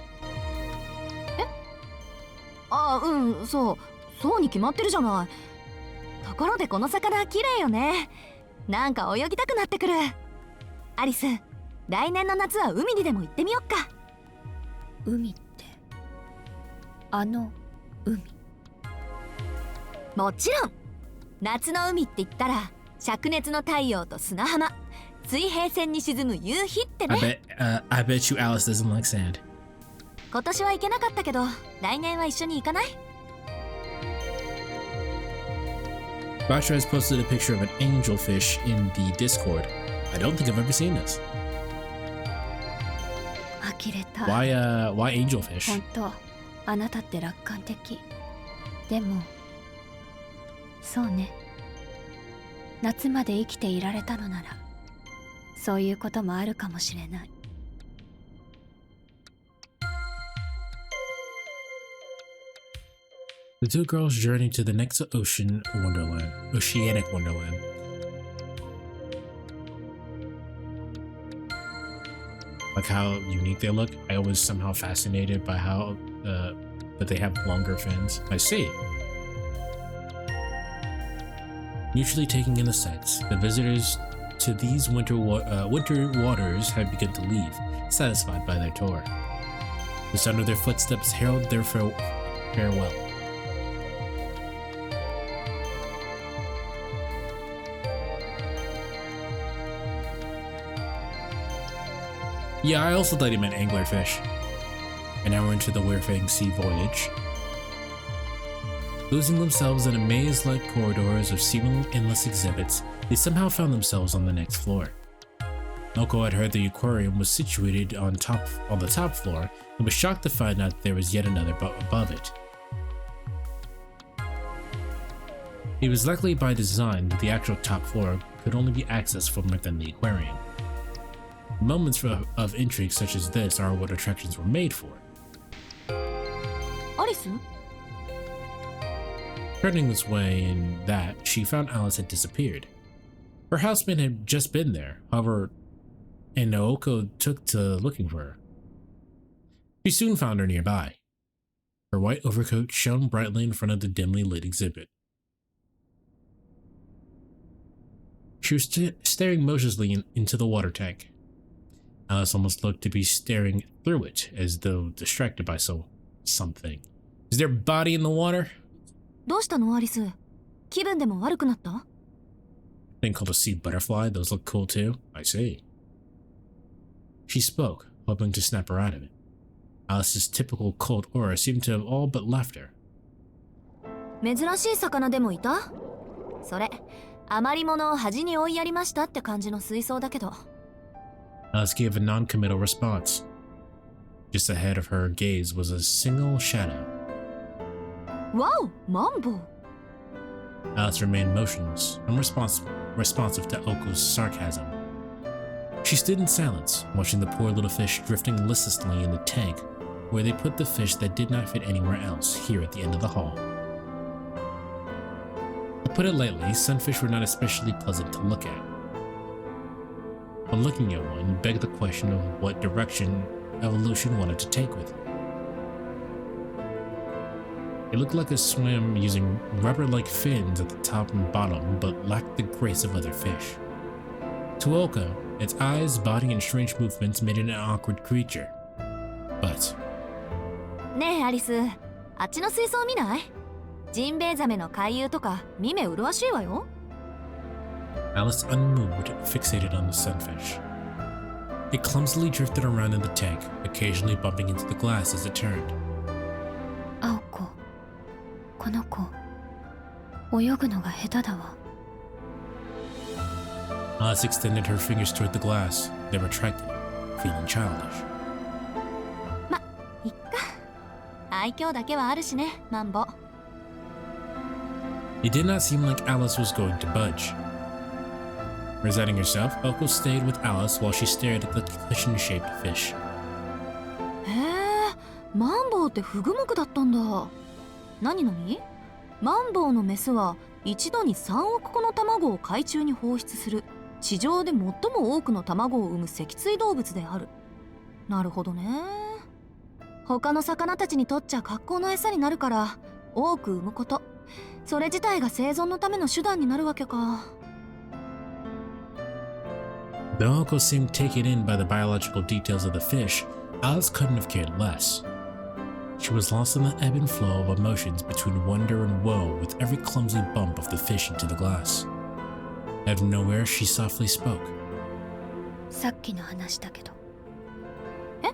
あ、うん、そうに決まってるじゃない。ところでこの魚綺麗よね。なんか泳ぎたくなってくる。アリス、来年の夏は海にでも行ってみよっか。海ってあの海？もちろん。夏の海って言ったら灼熱の太陽と砂浜、水平線に沈む夕日ってね。I bet you Alice doesn't like sand. 今年は行けなかったけど、来年は一緒に行かない？ Basha has posted a picture of an angelfish in the Discord. I don't think I've ever seen this. 呆れた。Why angelfish? 本当、あなたって楽観的。でもそうね、夏まで生きていられたのならそういうこともあるかもしれない。The two girls journey to the next oceanic wonderland. Like how unique they look. I was somehow fascinated by how that they have longer fins. I see. Mutually taking in the sights, the visitors to these winter waters had begun to leave, satisfied by their tour. The sound of their footsteps heralded their farewell. Yeah, I also thought he meant anglerfish. And now we're into the Weirfang Sea voyage. Losing themselves in a maze-like corridors of seemingly endless exhibits, they somehow found themselves on the next floor. Oko had heard the aquarium was situated on the top floor and was shocked to find out there was yet another above it. It was likely by design that the actual top floor could only be accessed from within the aquarium. Moments of intrigue such as this are what attractions were made for. アリス？ Turning this way and that, she found Alice had disappeared. Her housemate had just been there, however, and Naoko took to looking for her. She soon found her nearby. Her white overcoat shone brightly in front of the dimly lit exhibit. She was staring motionlessly into the water tank. Alice almost looked to be staring through it, as though distracted by something. Is there a body in the water? どうしたのアリス？気分でも悪くなった？ Thing called a sea butterfly, those look cool too. I see. She spoke, hoping to snap her out of it. Alice's typical cold aura seemed to have all but left her. 珍しい魚でもいた？それ、余り物を端に追いやりましたって感じの水槽だけど。 Alice gave a non-committal response. Just ahead of her gaze was a single shadow. わお、マンボウ。 Alice remained motionless, responsive to Oko's sarcasm. She stood in silence, watching the poor little fish drifting listlessly in the tank, where they put the fish that did not fit anywhere else, here at the end of the hall. To put it lightly, sunfish were not especially pleasant to look at. But looking at one begged the question of what direction evolution wanted to take with it. It looked like it swam using rubber-like fins at the top and bottom, but lacked the grace of other fish. To Oko, its eyes, body, and strange movements made it an awkward creature. But... ねえアリス、あっちの水槽見ない？ジンベエザメの回遊とか見目麗しいわよ。 Alice, unmoved, fixated on the sunfish. It clumsily drifted around in the tank, occasionally bumping into the glass as it turned. 青子、この子、泳ぐのが下手だわ。 Alice extended her fingers toward the glass, then retracted it, feeling childish. ま、いっか。愛嬌だけはあるしね、マンボ。 It did not seem like Alice was going to budge. Resigning herself, Oko stayed with Alice while she stared at the cushion-shaped fish. へえ、マンボウってフグ目だったんだ。何々？マンボウのメスは一度に3億個の卵を海中に放出する地上で最も多くの卵を産む脊椎動物である。なるほどね。他の魚たちにとっちゃ格好の餌になるから多く産むこと、それ自体が生存のための手段になるわけか。 Though Oko seemed taken in by the biological details of the fish, Alice couldn't have cared less. She was lost in the ebb and flow of emotions between wonder and woe with every clumsy bump of the fish into the glass. Out of nowhere, she softly spoke. さっきの話だけど。え？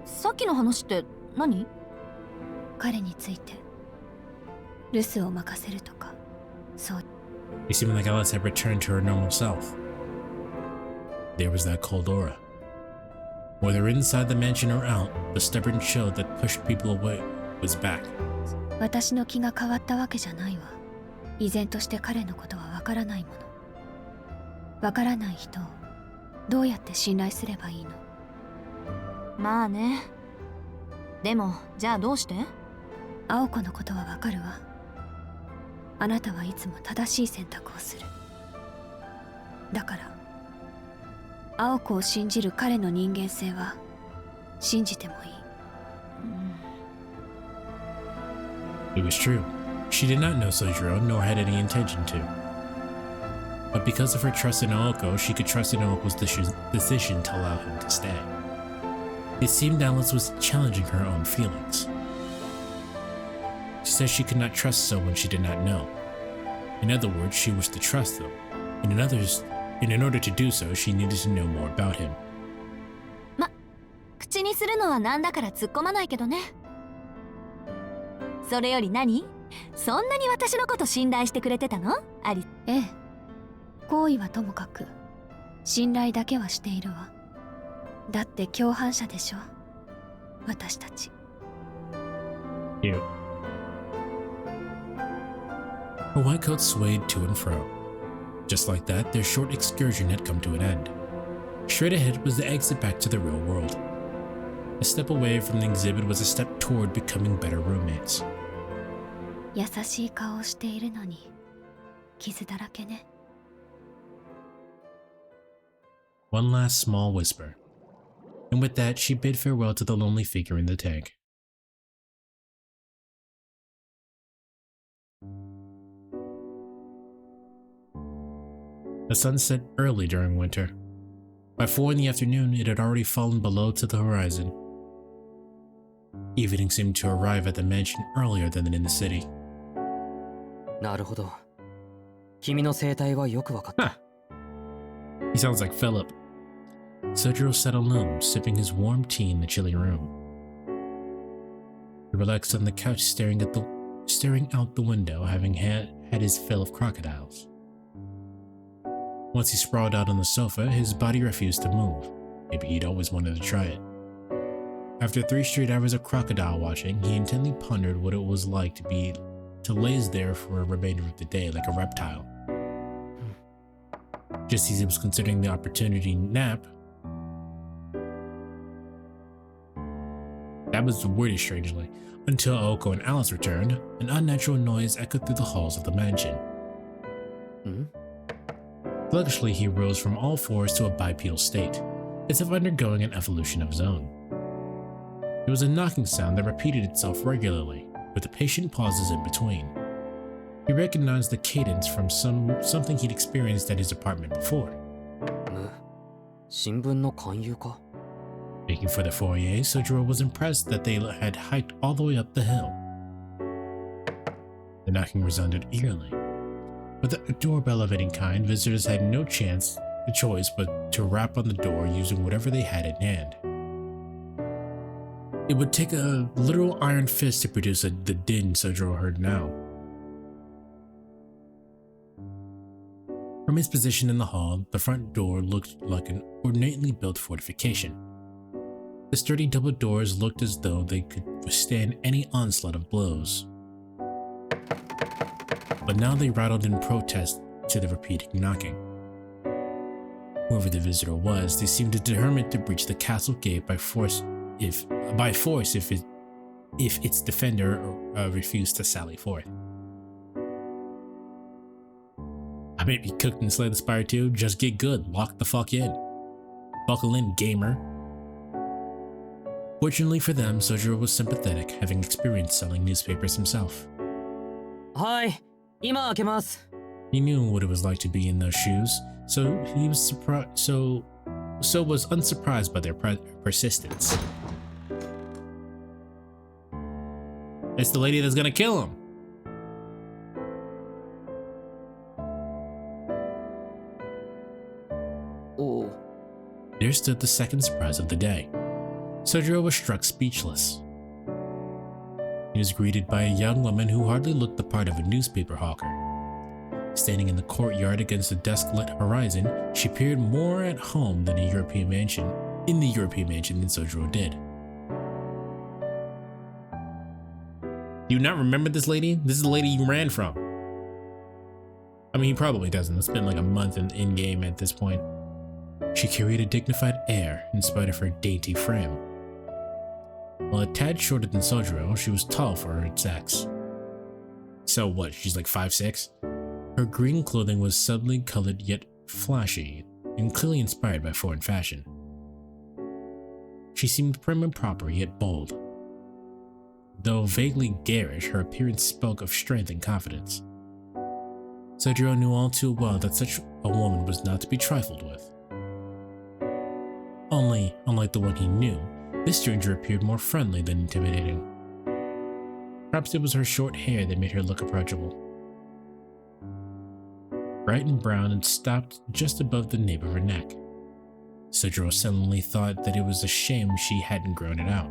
さっきの話って何？彼について留守を任せるとか、そう。 It seemed like Alice had returned to her normal self. There was that cold aura. Whether inside the mansion or out, the stubborn chill that pushed people away was back. 私の気が変わったわけじゃないわ。依然として彼のことはわからないもの。わからない人をどうやって信頼すればいいの？まあね。でもじゃあどうして？青子のことはわかるわ。あなたはいつも正しい選択をする。だから青子を信じる彼の人間性は信じてもいい。It was true. She did not know Sojiro, nor had any intention to. But because of her trust in Aoko, she could trust in Aoko's decision to allow him to stay. It seemed Alice was challenging her own feelings. She said she could not trust someone she did not know. In other words, she wished to trust them. And in order to do so, she needed to know more about him. するのはなんだから突っ込まないけどね。それより何？そんなに私のこと信頼してくれてたの？アリ。ええ、行為はともかく信頼だけはしているわ。だって共犯者でしょ、私たち。Cute. Her white coat swayed to and fro. Just like that, their short excursion had come to an end. Straight ahead was the exit back to the real world. A step away from the exhibit was a step toward becoming better roommates. 優しい顔をしているのに傷だらけね。One last small whisper. And with that, she bid farewell to the lonely figure in the tank. The sun set early during winter. By 4 in the afternoon, it had already fallen below to the horizon. Evening seemed to arrive at the mansion earlier than in the city. なるほど。君の生態はよくわかった。He sounds like Philip. Sojiro sat alone, sipping his warm tea in the chilly room. He relaxed on the couch, staring out the window, having had his fill of crocodiles. Once he sprawled out on the sofa, his body refused to move. Maybe he'd always wanted to try it. After 3 straight hours of crocodile watching, he intently pondered what it was like to laze there for a remainder of the day like a reptile. Just as he was considering the opportunity nap, that was worded strangely, until Aoko and Alice returned, an unnatural noise echoed through the halls of the mansion. Sluggishly, he rose from all fours to a bipedal state, as if undergoing an evolution of his own. There was a knocking sound that repeated itself regularly, with the patient pauses in between. He recognized the cadence from something he'd experienced at his apartment before. 新聞の勧誘か? Making for the foyer, Sojiro was impressed that they had hiked all the way up the hill. The knocking resounded eerily. With a doorbell of any kind, visitors had no choice but to rap on the door using whatever they had in hand. It would take a literal iron fist to produce the din Sojiro heard now. From his position in the hall, the front door looked like an ornately built fortification. The sturdy double doors looked as though they could withstand any onslaught of blows. But now they rattled in protest to the repeating knocking. Whoever the visitor was, they seemed determined to breach the castle gate by force if its defender refused to sally forth. I may be cooked and Slay the Spire too. Just get good. Lock the fuck in. Buckle in, gamer. Fortunately for them, Sojiro was sympathetic, having experienced selling newspapers himself. はい、今開けます。 He knew what it was like to be in those shoes, so he was was unsurprised by their persistence. It's the lady that's gonna kill him. Oh. There stood the second surprise of the day. Sojiro was struck speechless. He was greeted by a young woman who hardly looked the part of a newspaper hawker. Standing in the courtyard against the dusk-lit horizon, she appeared more at home in the European mansion than Sojiro did. Do you not remember this lady? This is the lady you ran from. I mean, he probably doesn't. It's been like a month in-game at this point. She carried a dignified air in spite of her dainty frame. While a tad shorter than Sojiro, she was tall for her sex. So what, she's like 5'6"? Her green clothing was subtly colored yet flashy, and clearly inspired by foreign fashion. She seemed prim and proper yet bold. Though vaguely garish, her appearance spoke of strength and confidence. Sojiro knew all too well that such a woman was not to be trifled with. Only, unlike the one he knew, this stranger appeared more friendly than intimidating. Perhaps it was her short hair that made her look approachable. Bright and brown and stopped just above the nape of her neck. Sojiro suddenly thought that it was a shame she hadn't grown it out.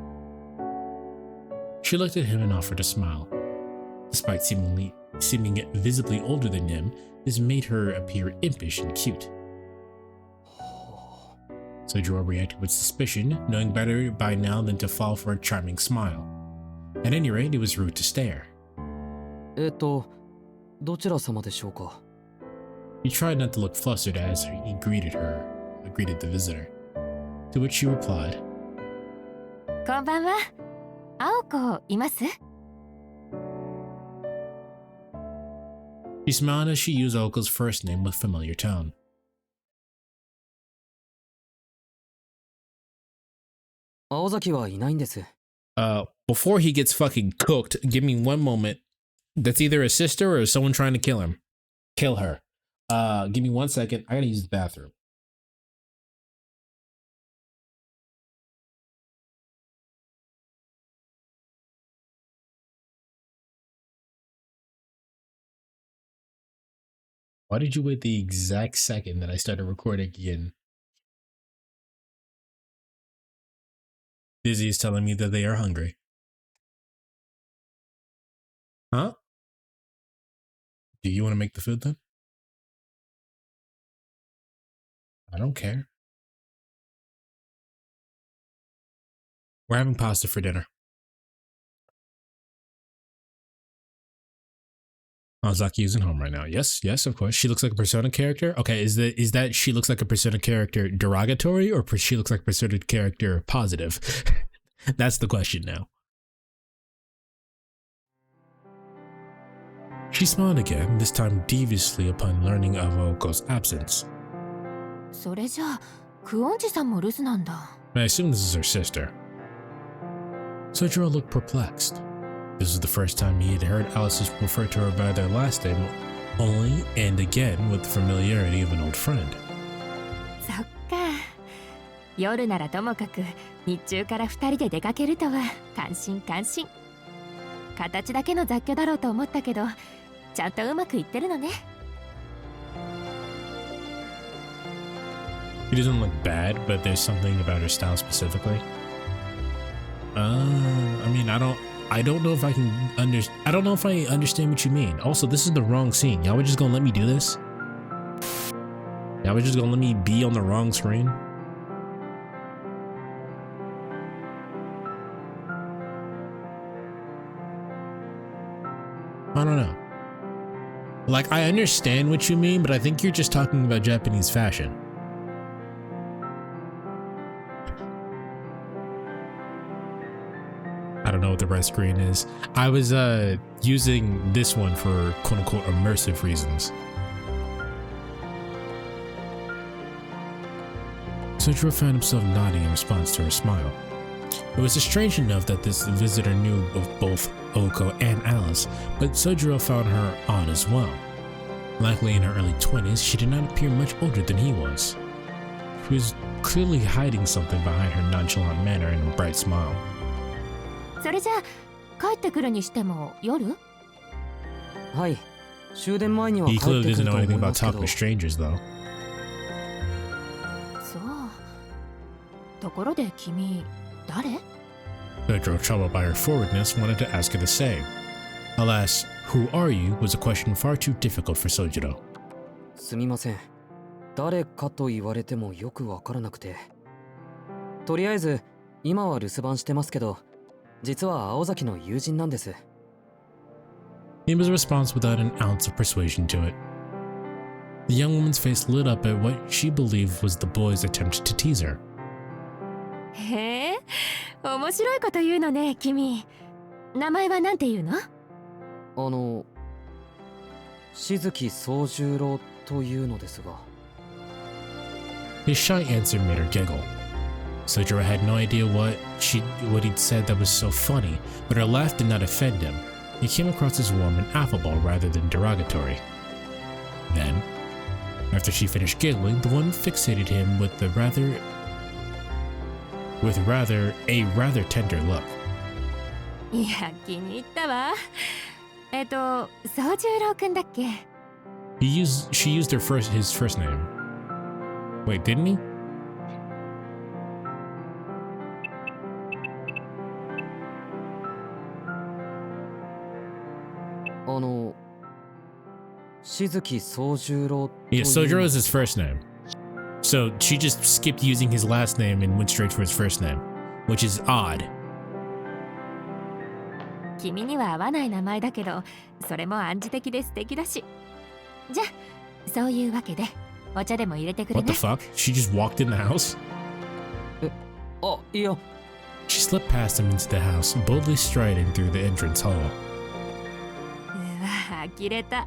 She looked at him and offered a smile. Despite seeming visibly older than him, this made her appear impish and cute. Sojiro reacted with suspicion, knowing better by now than to fall for a charming smile. At any rate, it was rude to stare. どちら様でしょうか? He tried not to look flustered as he greeted the visitor. To which she replied, こんばんは。青子います？ She smiled as she used Oko's first name with familiar tone. 青崎はいないんです。 Before he gets fucking cooked, give me one moment. That's either a sister or someone trying to kill him. Kill her. Give me 1 second. I gotta use the bathroom. Why did you wait the exact second that I started recording again? Dizzy is telling me that they are hungry. Huh? Do you want to make the food then? I don't care. We're having pasta for dinner. Zaki isn't home right now. Yes, of course. She looks like a Persona character. Okay, is that she looks like a Persona character derogatory or she looks like a Persona character positive? That's the question now. She smiled again, this time deviously upon learning of Oko's absence. それじゃあ、クオンジさんも留守なんだ。I assume this is her sister. Sojiro looked perplexed. This was the first time he had heard Alice refer to her by their last name, only and again with the familiarity of an old friend. そっか。夜ならともかく日中から2人で出かけるとは感心感心。形だけの雑居だろうと思ったけど、ちゃんとうまくいってるのね。He doesn't look bad, but there's something about her style specifically. I mean, I don't know if I can I don't know if I understand what you mean. Also, this is the wrong scene. Y'all were just gonna let me do this? Y'all were just gonna let me be on the wrong screen? I don't know. Like, I understand what you mean, but I think you're just talking about Japanese fashion. I don't know what the right screen is. I was using this one for quote-unquote immersive reasons. Sojiro found himself nodding in response to her smile. It was strange enough that this visitor knew of both Oko and Alice, but Sojiro found her odd as well. Likely in her early 20s, she did not appear much older than he was. She was clearly hiding something behind her nonchalant manner and bright smile. それじゃあ、帰ってくるにしても夜？はい。終電前には帰 He ってく clearly る doesn't と know 思い anything ま about すけ talking ど。 to strangers, though. そう。ところで君、誰？ Pedro, troubled by her forwardness, wanted to ask her the same. Alas, who are you was a question far too difficult for Sojiro. すみません。誰かと言われてもよくわからなくて。とりあえず、今は留守番してますけど、実は青崎の友人なんです。He was a response without an ounce of persuasion to it. The young woman's face lit up at what she believed was the boy's attempt to tease her. へえ、面白いこと言うのね、君。名前はなんて言うの？静木宗十郎というのですが。His shy answer made her giggle. Sojiro had no idea what he'd said that was so funny, but her laugh did not offend him. It came across as warm and affable rather than derogatory. Then, after she finished giggling, the one fixated him with a rather tender look. いや、気に入ったわ。宗十郎くんだっけ？ She used his first name. Wait, didn't he? 静木宗十郎 Yeah, Sojiro is his first name. So she just skipped using his last name and went straight for his first name, which is odd. 君には合わない名前だけど、それも暗示的で素敵だし。じゃあ、そういうわけで、お茶でも入れてくれ What ね。 the fuck? She just walked in the house? あ、いや She slipped past him into the house, boldly striding through the entrance hall. うわ、呆れた。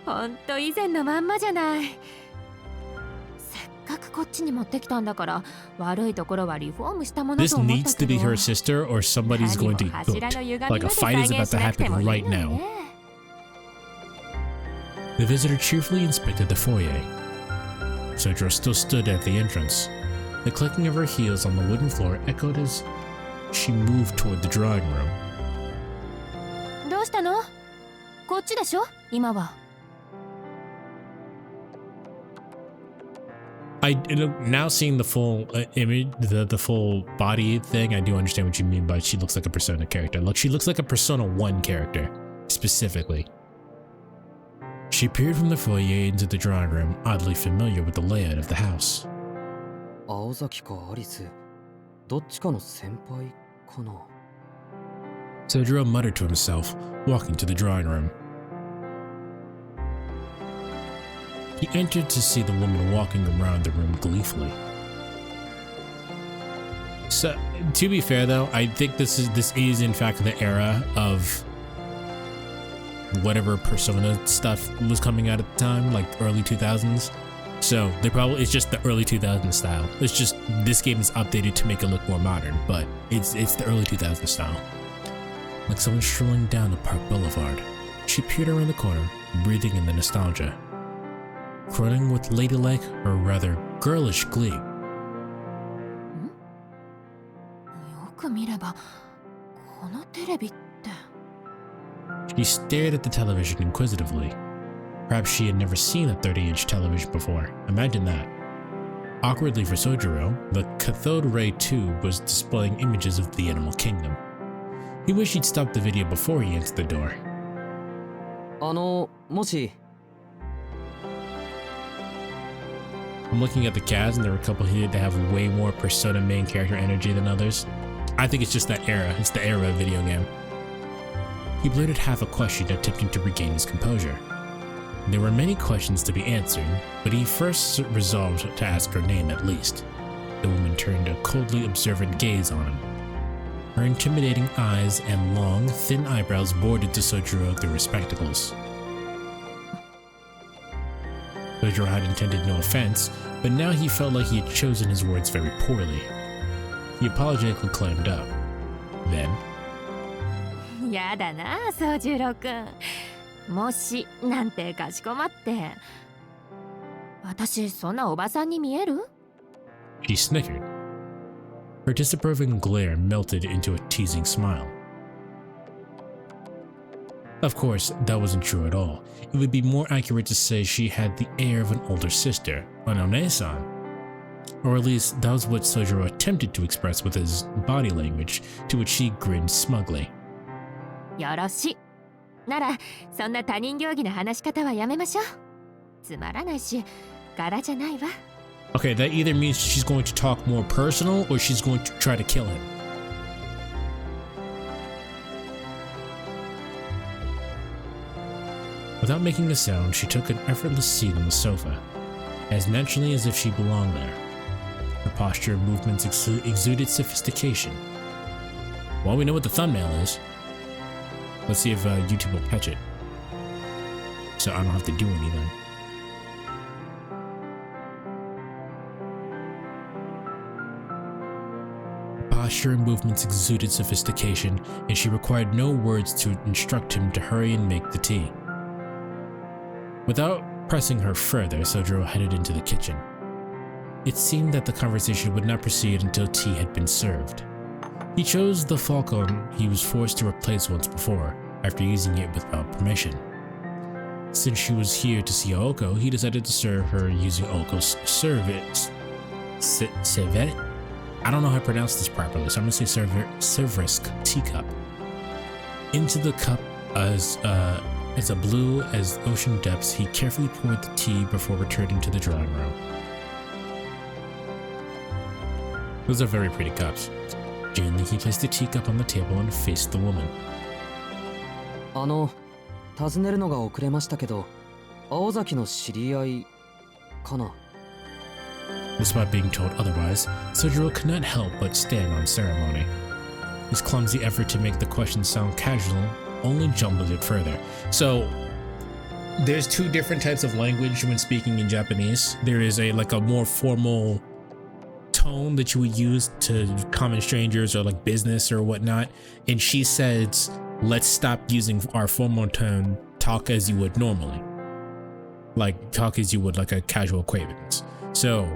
ほんと以前のまんまじゃない。せっかくこっちに持ってきたんだから、悪いところはリフォームしたもの This と思っ needs た to け be ど。 her sister or somebody's going to get booked. Like a fight is about to happen right now. The visitor cheerfully inspected the foyer. Sojiro still stood at the entrance. The clicking of her heels on the wooden floor echoed as she moved toward the drawing room. どうしたの？こっちでしょ？今は。Now seeing the full image, the full body thing, I do understand what you mean by she looks like a Persona character. Look, she looks like a Persona 1 character, specifically. She peered from the foyer into the drawing room, oddly familiar with the layout of the house. 青崎かアリスどっちかの先輩かな Sojiro muttered to himself, walking to the drawing room. He entered to see the woman walking around the room gleefully. So, to be fair though, I think this is in fact the era of whatever Persona stuff was coming out at the time, like early 2000s. So it's just the early 2000s style. It's just this game is updated to make it look more modern, but it's the early 2000s style. Like someone strolling down the park boulevard, she peered around the corner, breathing in the nostalgia. Crooning with ladylike, or rather girlish glee. よく見れば、このテレビって。She stared at the television inquisitively. Perhaps she had never seen a 30-inch television before. Imagine that. Awkwardly for Sojiro, the cathode ray tube was displaying images of the animal kingdom. He wished he'd stopped the video before he entered the door. もし I'm looking at the cast, and there are a couple here that have way more Persona main character energy than others. I think it's just that era. It's the era of video game. He blurted half a question, attempting to regain his composure. There were many questions to be answered, but he first resolved to ask her name at least. The woman turned a coldly observant gaze on him. Her intimidating eyes and long, thin eyebrows bored into Sojiro through her spectacles. Sojiro had intended no offense, but now he felt like he had chosen his words very poorly. He apologetically climbed up. Then, やだな、宗十郎くん。もしなんてかしこまって。私そんなおばさんに見える？ she snickered. Her disapproving glare melted into a teasing smile. Of course, that wasn't true at all. It would be more accurate to say she had the air of an older sister, an one-san. Or at least that was what Sojiro attempted to express with his body language, to which she grinned smugly. よろしい。なら、そんな他人行儀な話し方はやめましょう。つまらないし、柄じゃないわ。 Okay, that either means she's going to talk more personal or she's going to try to kill him. Without making a sound, she took an effortless seat on the sofa, as naturally as if she belonged there. Her posture and movements exuded sophistication. Well, we know what the thumbnail is. Let's see if YouTube will catch it, so I don't have to do anything. Posture and movements exuded sophistication, and she required no words to instruct him to hurry and make the tea. Without pressing her further, Sojiro headed into the kitchen. It seemed that the conversation would not proceed until tea had been served. He chose the falcon he was forced to replace once before, after using it without permission. Since she was here to see Oko, he decided to serve her using Oko's service. Civet? I don't know how to pronounce this properly, so I'm gonna say Servisk teacup. Into the cup as as blue as ocean depths, he carefully poured the tea before returning to the drawing room. Those are very pretty cups. Gently, he placed the teacup on the table and faced the woman. 尋ねるのが遅れましたけど、青崎の知り合いかな。Despite being told otherwise, Sojiro could not help but stand on ceremony. His clumsy effort to make the question sound casual only jumbled it further. So, there's two different types of language when speaking in Japanese. There is a more formal tone that you would use to common strangers or like business or whatnot, and she says, let's stop using our formal tone, talk as you would normally, like talk as you would like a casual acquaintance. So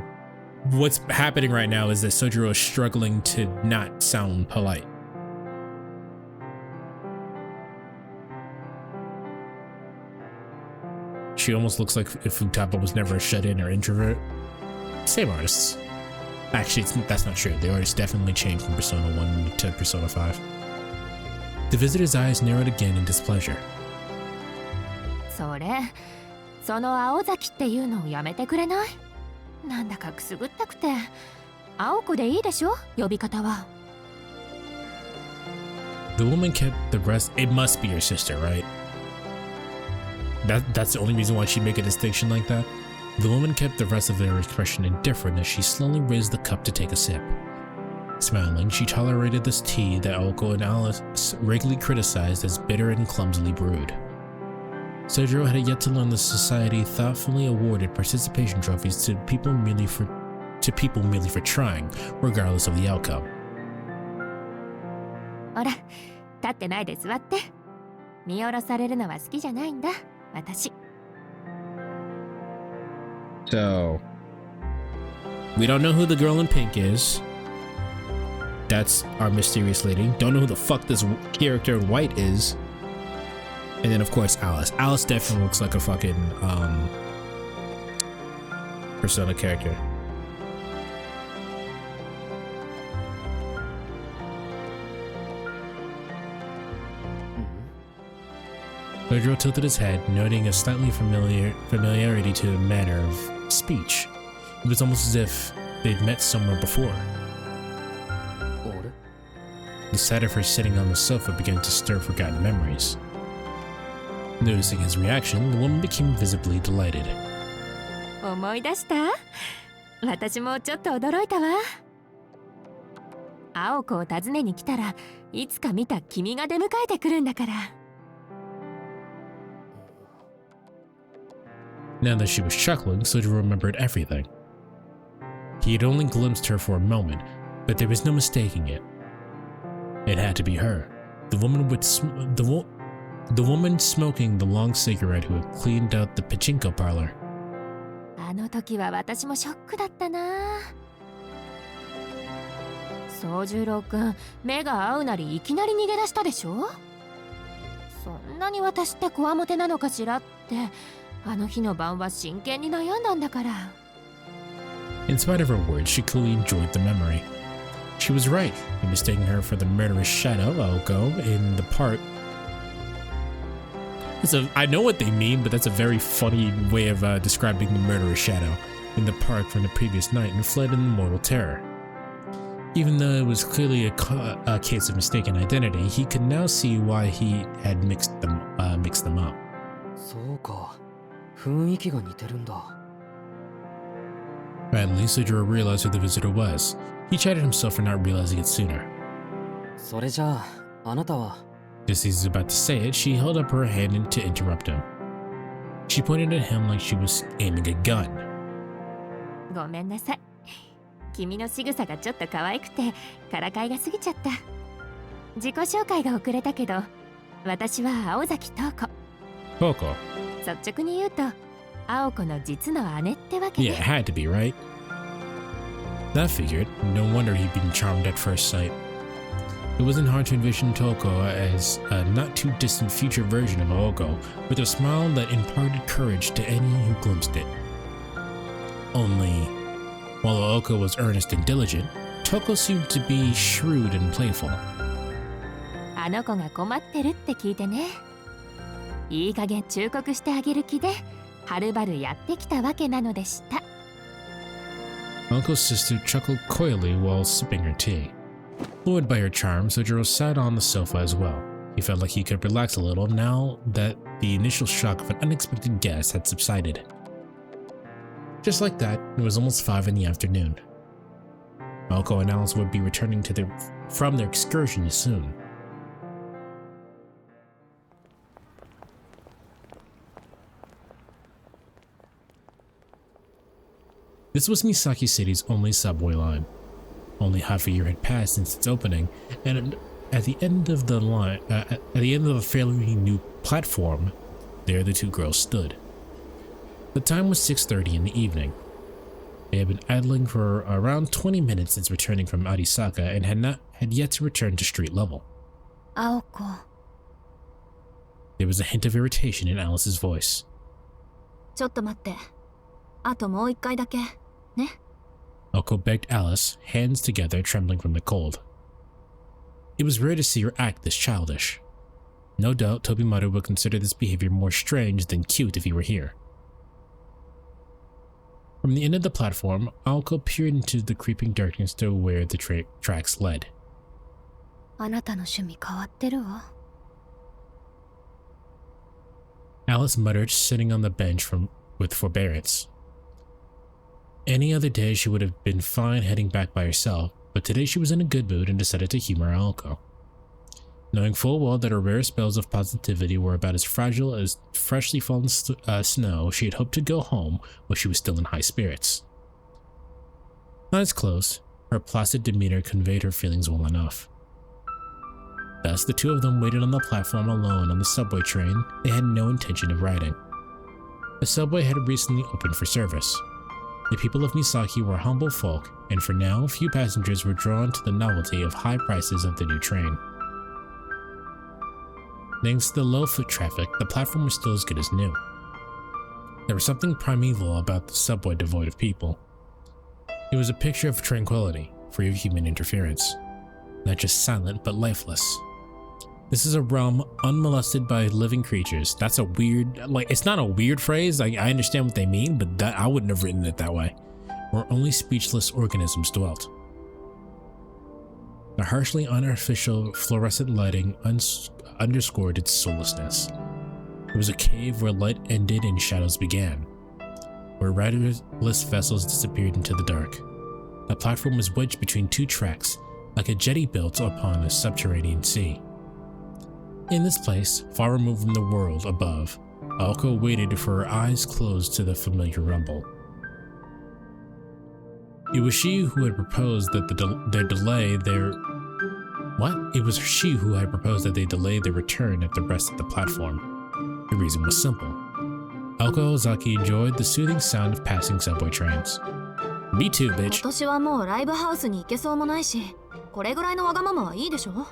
what's happening right now is that Sojiro is struggling to not sound polite. She almost looks like if Futaba was never a shut-in or introvert. Same artists. Actually, that's not true. The artist definitely changed from Persona 1 to Persona 5. The visitor's eyes narrowed again in displeasure. その青崎っていうのをやめてくれない？なんだかくすぐったくて。青子でいいでしょ？呼び方は。The woman kept the rest. It must be your sister, right? That's the only reason why she'd make a distinction like that. The woman kept the rest of their expression indifferent as she slowly raised the cup to take a sip. Smiling, she tolerated this tea that Aoko and Alice regularly criticized as bitter and clumsily brewed. Sojiro had yet to learn the society thoughtfully awarded participation trophies to people merely for trying, regardless of the outcome. ほら、立ってないで座って。見下ろされるのは好きじゃないんだ、私。So, we don't know who the girl in pink is. That's our mysterious lady. Don't know who the fuck this character in white is. And then of course Alice. Alice definitely looks like a fucking Persona character. Sojiro tilted his head, noting a slightly familiarity to the manner of speech. It was almost as if they'd met somewhere before. The sight of her sitting on the sofa began to stir forgotten memories. Noticing his reaction, the woman became visibly delighted. 思い出した？私もちょっと驚いたわ。青子を訪ねに来たらいつか見た君が出迎えてくるんだから。Now that she was chuckling, Sojiro remembered everything. He had only glimpsed her for a moment, but there was no mistaking it. It had to be her, the woman smoking the long cigarette who had cleaned out the pachinko parlor. あの時は私もショックだったな。宗十郎くん、目が合うなりいきなり逃げ出したでしょ？そんなに私ってこわもてなのかしらって、あの日の晩は真剣に悩んだんだから。In spite of her words, she clearly enjoyed the memory. She was right in mistaking her for the murderous shadow Aoko in the park. I know what they mean, but that's a very funny way of describing the murderous shadow in the park from the previous night and fled in mortal terror. Even though it was clearly a case of mistaken identity, he could now see why he had mixed them up. そうか、雰囲気が似てるんだ。Finally, Sojiro realized who the visitor was. He chided himself for not realizing it sooner. それじゃあ、あなたは。 Just as he was about to say it, she held up her hand to interrupt him. She pointed at him like she was aiming a gun. ごめんなさい。君の仕草がちょっと可愛くてからかいが過ぎちゃった。自己紹介が遅れたけど、私は青崎瞳子。Coco. 率直に言うと、青子の実の姉ってわけね。Yeah, it had to be, right? That figured. No wonder he'd been charmed at first sight. It wasn't hard to envision Toko as a not-too-distant future version of Aoko, with a smile that imparted courage to any who glimpsed it. Only, while Aoko was earnest and diligent, Toko seemed to be shrewd and playful. あの子が困ってるって聞いてね。いい加減忠告してあげる気ではるばるやってきたわけなのでした。 Uncle's sister chuckled coyly while sipping her tea. Lured by her charm, Sojiro sat on the sofa as well. He felt like he could relax a little now that the initial shock of an unexpected guest had subsided. Just like that, it was almost 5 in the afternoon. Aoko and Alice would be returning from their excursion soon. This was Misaki City's only subway line. Only half a year had passed since its opening, and at the end of the line, at the end of a fairly new platform, there the two girls stood. The time was 6:30 in the evening. They had been idling for around 20 minutes since returning from Arisaka and had yet to return to street level. 青子、 There was a hint of irritation in Alice's voice. ちょっと待って。あともう一回だけ。ね。Oko begged Alice, hands together, trembling from the cold. It was rare to see her act this childish. No doubt Tobimaru would consider this behavior more strange than cute if he were here. From the end of the platform, Aoko peered into the creeping darkness to where the tracks led. あなたの趣味変わってるわ。 Alice muttered, sitting on the bench with forbearance. Any other day she would have been fine heading back by herself, but today she was in a good mood and decided to humor Aoko. Knowing full well that her rare spells of positivity were about as fragile as freshly fallen snow, she had hoped to go home while she was still in high spirits. Eyes closed, her placid demeanor conveyed her feelings well enough. Thus, the two of them waited on the platform alone on the subway train they had no intention of riding. The subway had recently opened for service. The people of Misaki were humble folk, and for now, few passengers were drawn to the novelty of high prices of the new train. Thanks to the low foot traffic, the platform was still as good as new. There was something primeval about the subway devoid of people. It was a picture of tranquility, free of human interference. Not just silent, but lifeless. This is a realm unmolested by living creatures. That's a weird, it's not a weird phrase. I understand what they mean, but I wouldn't have written it that way. Where only speechless organisms dwelt. The harshly unartificial fluorescent lighting underscored its soullessness. It was a cave where light ended and shadows began, where riderless vessels disappeared into the dark. The platform was wedged between two tracks, like a jetty built upon a subterranean sea. In this place, far removed from the world above, Aoko waited for her eyes closed to the familiar rumble. It was she who had proposed that It was she who had proposed that they delay their return at the rest of the platform. The reason was simple. Aoko Ozaki enjoyed the soothing sound of passing subway trains. Me too, bitch. 私はもうライブハウスに行けそうもないし、これぐらいのわがままはいいでしょ。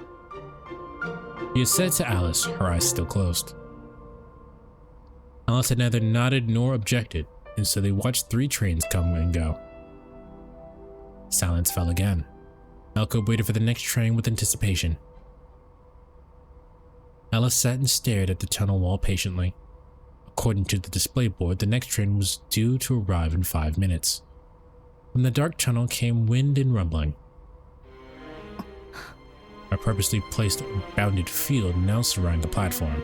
He had said to Alice, her eyes still closed. Alice had neither nodded nor objected, and so they watched 3 trains come and go. Silence fell again. Aoko waited for the next train with anticipation. Alice sat and stared at the tunnel wall patiently. According to the display board, the next train was due to arrive in 5 minutes. From the dark tunnel came wind and rumbling. A purposely placed bounded field now surrounded the platform.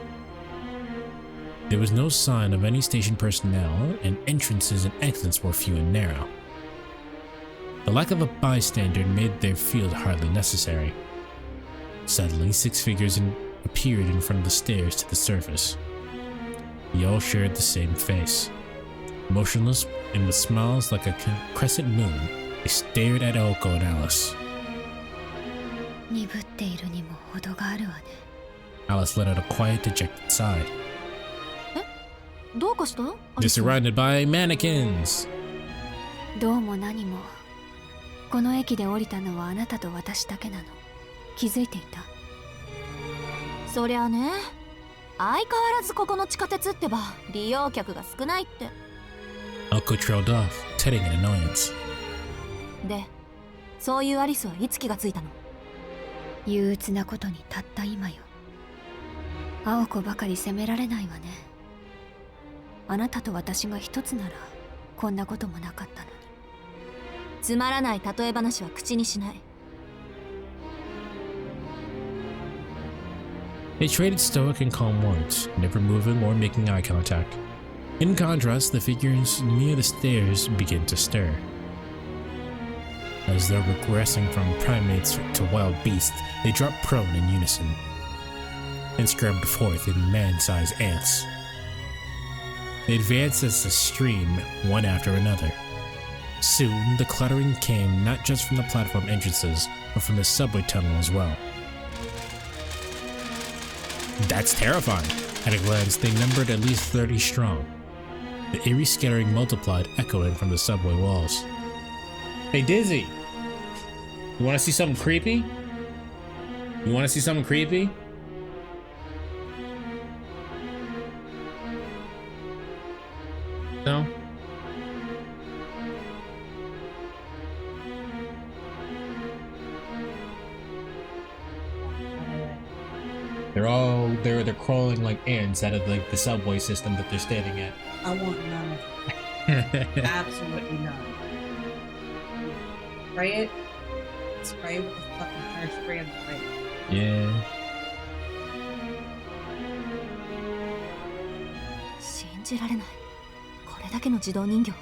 There was no sign of any station personnel, and entrances and exits were few and narrow. The lack of a bystander made their field hardly necessary. Suddenly, 6 figures appeared in front of the stairs to the surface. They all shared the same face. Motionless and with smiles like a crescent moon, they stared at Aoko and Alice. 鈍っているにも程があるわね。 Alice let out a quiet, dejected sigh. どうかした？ They're surrounded by mannequins! どうも何も。この駅で降りたのはあなたと私だけなの。気づいていた？そりゃね。相変わらずここの地下鉄ってば利用客が少ないって。Aoko trailed off, titting in annoyance. で、そういうアリスはいつ気がついたの？憂鬱なことにたった今よ。青子ばかり責められないわね。あなたと私が一つならこんなこともなかったのに。つまらない例え話は口にしない。They traded stoic and calm words, never moving or making eye contact. In contrast, the figures near the stairs begin to stir. As though regressing from primates to wild beasts, they drop prone in unison and scramble forth in man-sized ants. They advance as a stream, one after another. Soon, the cluttering came not just from the platform entrances, but from the subway tunnel as well. That's terrifying. At a glance, they numbered at least 30 strong. The eerie scattering multiplied, echoing from the subway walls. Hey Dizzy! You wanna see something creepy? You wanna see something creepy? No? They're crawling like ants out of like the subway system that they're standing at. I want none of it. Absolutely none. Spray it. Spray it with the fucking hairspray and spray it. Yeah. 信じられない。これだけの自動人形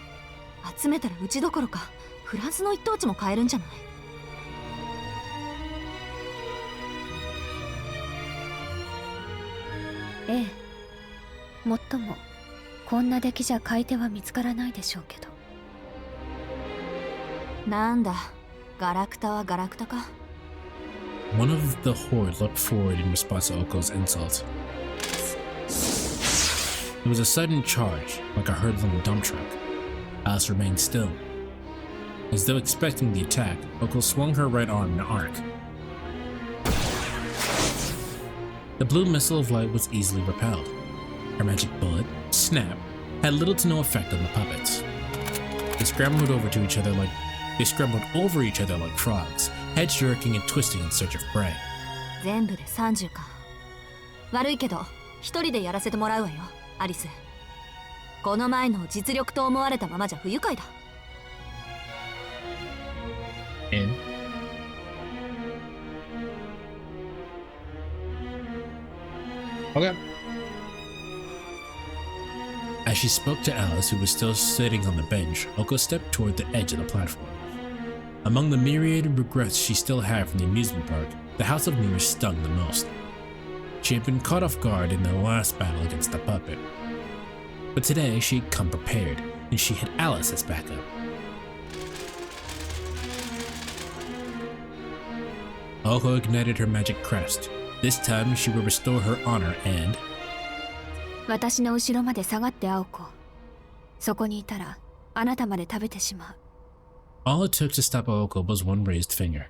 集めたらうちどころかフランスの一等地も買えるんじゃない？ええ。もっともこんな出来じゃ買い手は見つからないでしょうけど。なんだ、ガラクタはガラクタか。One of the horde leapt forward in response to Oko's insult. It was a sudden charge, like a hurtling dump truck. Alice remained still. As though expecting the attack, Oko swung her right arm in an arc. The blue missile of light was easily repelled. Her magic bullet, snap, had little to no effect on the puppets. They scrambled over each other like frogs, heads jerking and twisting in search of prey. 全部で30か。悪いけど一人でやらせてもらうわよ、アリス。この前の実力と思われたままじゃ不愉快だ。In. Okay. As she spoke to Alice, who was still sitting on the bench, Oko stepped toward the edge of the platform. Among the myriad regrets she still had from the amusement park, the House of Mirrors stung the most. She had been caught off guard in the last battle against the puppet. But today she had come prepared, and she had Alice as backup. Oko ignited her magic crest. This time she would restore her honor and... 私の後ろまで下がって青子。そこにいたらあなたまで食べてしまう。All it took to stop Oko was one raised finger.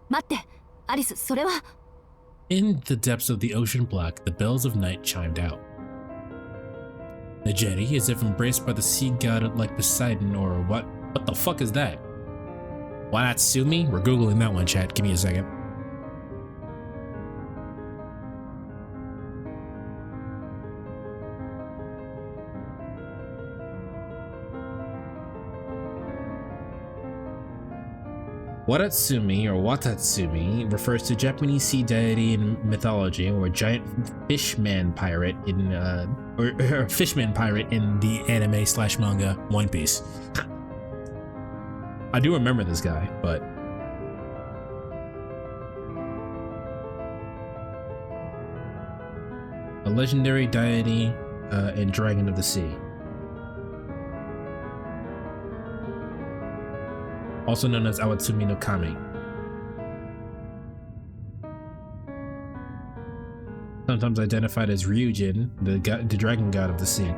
待って、アリス、それは。In the depths of the ocean black, the bells of night chimed out. The jetty, as if embraced by the sea god like Poseidon or what the fuck is that? Why not sue me? We're googling that one, chat. Give me a second. Watatsumi or Watatsumi refers to Japanese sea deity in mythology or a giant fishman pirate in or fishman pirate in the anime/manga One Piece. I do remember this guy, but a legendary deity and dragon of the sea. Also known as Awatsumi no Kami. Sometimes identified as Ryujin, the dragon god of the sea.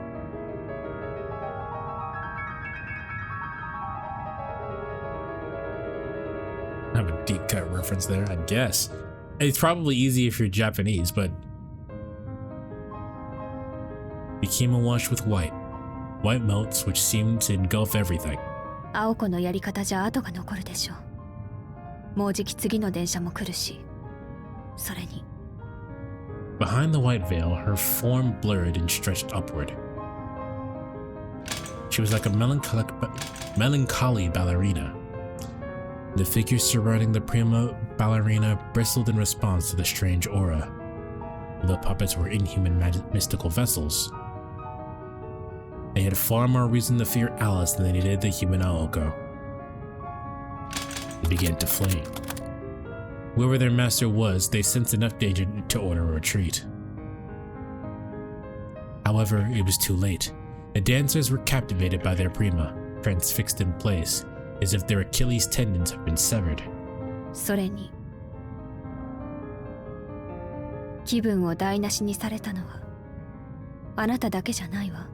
I have a deep cut reference there, I guess. It's probably easy if you're Japanese, but became awash with white motes which seemed to engulf everything. 青子のやり方じゃ跡が残るでしょう。もうじき次の電車も来るし、それに。Behind the white veil, her form blurred and stretched upward. She was like a melancholy ballerina. The figures surrounding the prima ballerina bristled in response to the strange aura. The puppets were inhuman mystical vessels. They had far more reason to fear Alice than they did the human Aoko. They began to flee. Whoever their master was, they sensed enough danger to order a retreat. However, it was too late. The dancers were captivated by their prima, transfixed in place, as if their Achilles tendons had been severed. それに気分を台無しにされたのはあなただけじゃないわ。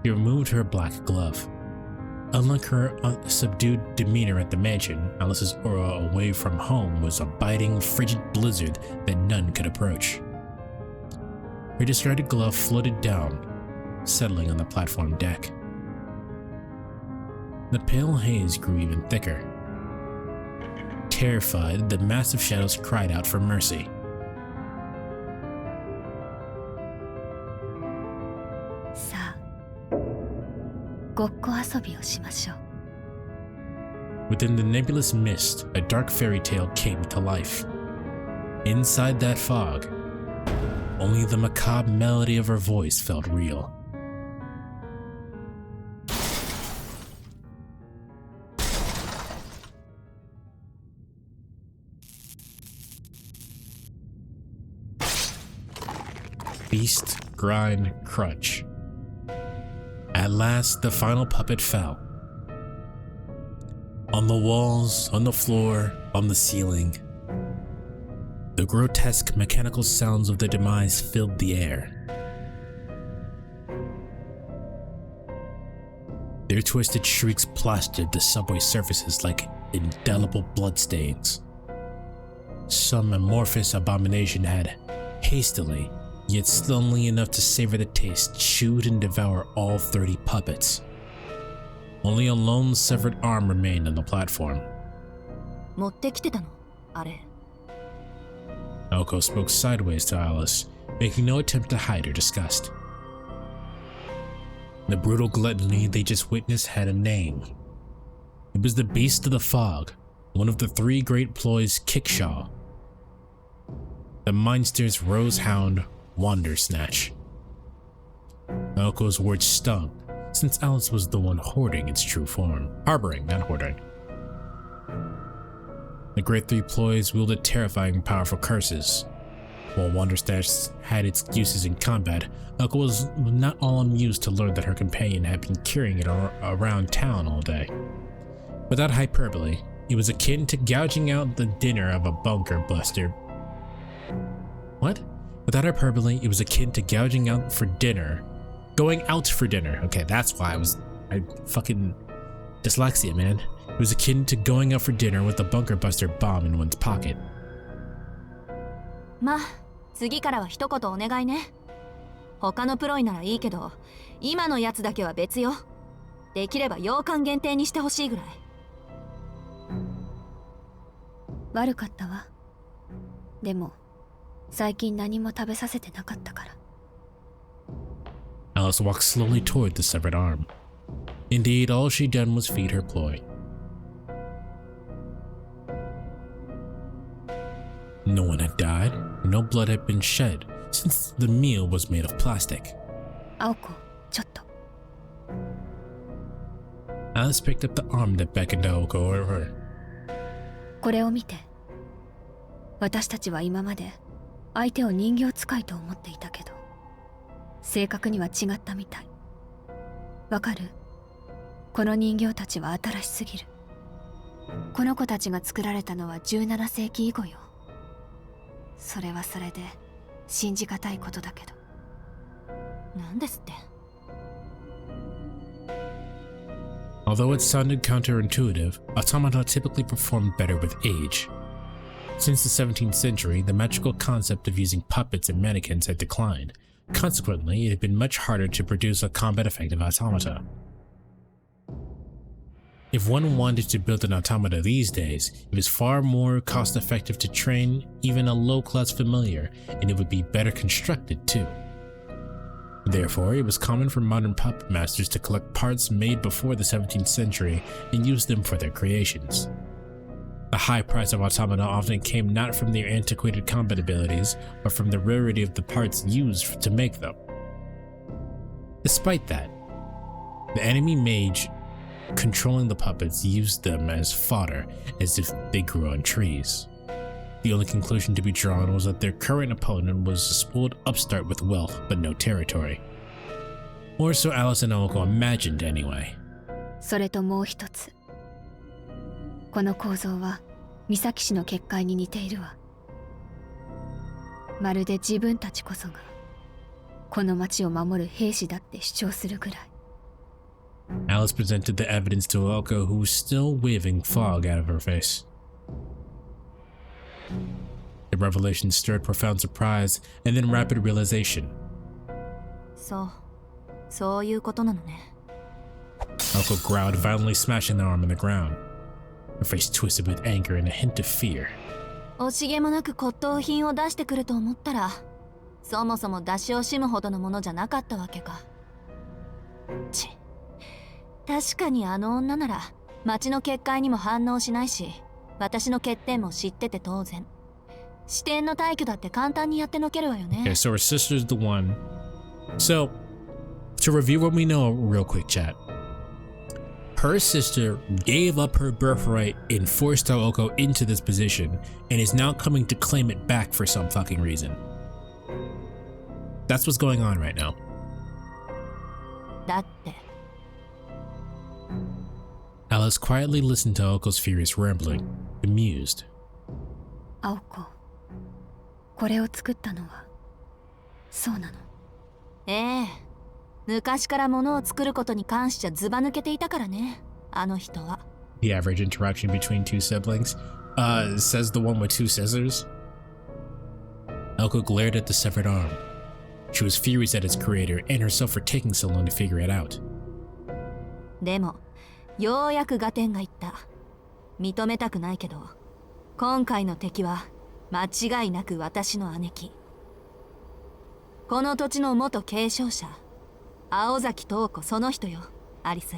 She removed her black glove. Unlike her subdued demeanor at the mansion, Alice's aura away from home was a biting, frigid blizzard that none could approach. Her discarded glove floated down, settling on the platform deck. The pale haze grew even thicker. Terrified, the massive shadows cried out for mercy. さあ、ごっこ遊びをしましょう。Within the nebulous mist, a dark fairy tale came to life. Inside that fog, only the macabre melody of her voice felt real. Feast, grind, crunch. At last, the final puppet fell. On the walls, on the floor, on the ceiling. The grotesque mechanical sounds of the demise filled the air. Their twisted shrieks plastered the subway surfaces like indelible bloodstains. Some amorphous abomination had hastily, yet slowly enough to savor the taste, chewed and devour all 30 puppets. Only a lone severed arm remained on the platform. 持ってきてたのあれ。Aoko spoke sideways to Alice, making no attempt to hide her disgust. The brutal gluttony they just witnessed had a name. It was the Beast of the Fog, one of the three great ploys Kickshaw. The Mindster's Rosehound Wandersnatch. Aoko's words stung, since Alice was the one hoarding its true form. Harboring, not hoarding. The Great Three Ploys wielded terrifying, powerful curses. While Wandersnatch had its uses in combat, Aoko was not all amused to learn that her companion had been carrying it around town all day. Without hyperbole, it was akin to gouging out the dinner of a bunker buster. What? Without hyperbole, it was akin to gouging out for dinner. Going out for dinner. Okay, that's why I fucking dyslexia, man. It was akin to going out for dinner with a bunker buster bomb in one's pocket. まあ、次からは一言お願いね。他のプロイならいいけど、今のやつだけは別よ。できれば洋館限定にしてほしいぐらい。悪かったわ。でも、最近何も食べさせてなかったから。Alice walked slowly toward the severed arm. Indeed, all she'd done was feed her ploy. No one had died, no blood had been shed, since the meal was made of plastic. 青子、ちょっと。Alice picked up the arm that beckoned to Aoko over her. これを見て。私たちは今まで相手を人形使いと思っていたけど、正確には違ったみたい。わかる？この人形たちは新しすぎる。この子たちが作られたのは17世紀以後よ。それはそれで信じがたいことだけど。なんですって。Although it sounded counterintuitive, automata typically performed better with age. Since the 17th century, the magical concept of using puppets and mannequins had declined. Consequently, it had been much harder to produce a combat-effective automata. If one wanted to build an automata these days, it was far more cost effective to train even a low-class familiar, and it would be better constructed too. Therefore, it was common for modern puppet masters to collect parts made before the 17th century and use them for their creations. The high price of automata often came not from their antiquated combat abilities, but from the rarity of the parts used to make them. Despite that, the enemy mage controlling the puppets used them as fodder, as if they grew on trees. The only conclusion to be drawn was that their current opponent was a spoiled upstart with wealth but no territory. Or so Alice and Naoko imagined anyway. それともう一つ。この構造は三崎氏の結界に似ているわ。まるで自分たちこそがこの町を守る兵士だって主張するぐらい。Alice presented the evidence to Aoko, who was still waving fog out of her face. The revelation stirred profound surprise and then rapid realization. そういうことなのね。Aoko growled, violently smashing the arm on the ground. Her face twisted with anger and a hint of fear. 惜しげもなく骨董品を出してくると思ったら、そもそも出し惜しむほどのものじゃなかったわけか。確かにあの女なら町の結界にも反応しないし、私の欠点も知ってて当然。視点の退去だって簡単にやってのけるわよね。Okay, so her sister's the one. So, to review what we know real quick, chat. Her sister gave up her birthright and forced Aoko into this position and is now coming to claim it back for some fucking reason. That's what's going on right now. だって。Alice quietly listened to Aoko's furious rambling, amused. 青子、これを作ったのはそうなの？ええ、昔から物を作ることに関しちゃずば抜けていたからね、あの人は。The average interaction between two siblings, says the one with two scissors. Aoko glared at the severed arm. She was furious at its creator and herself for taking so long to figure it out. でも、ようやく合点がいった。認めたくないけど、今回の敵は間違いなく私の姉貴。この土地の元継承者、青崎東子その人よ、アリス。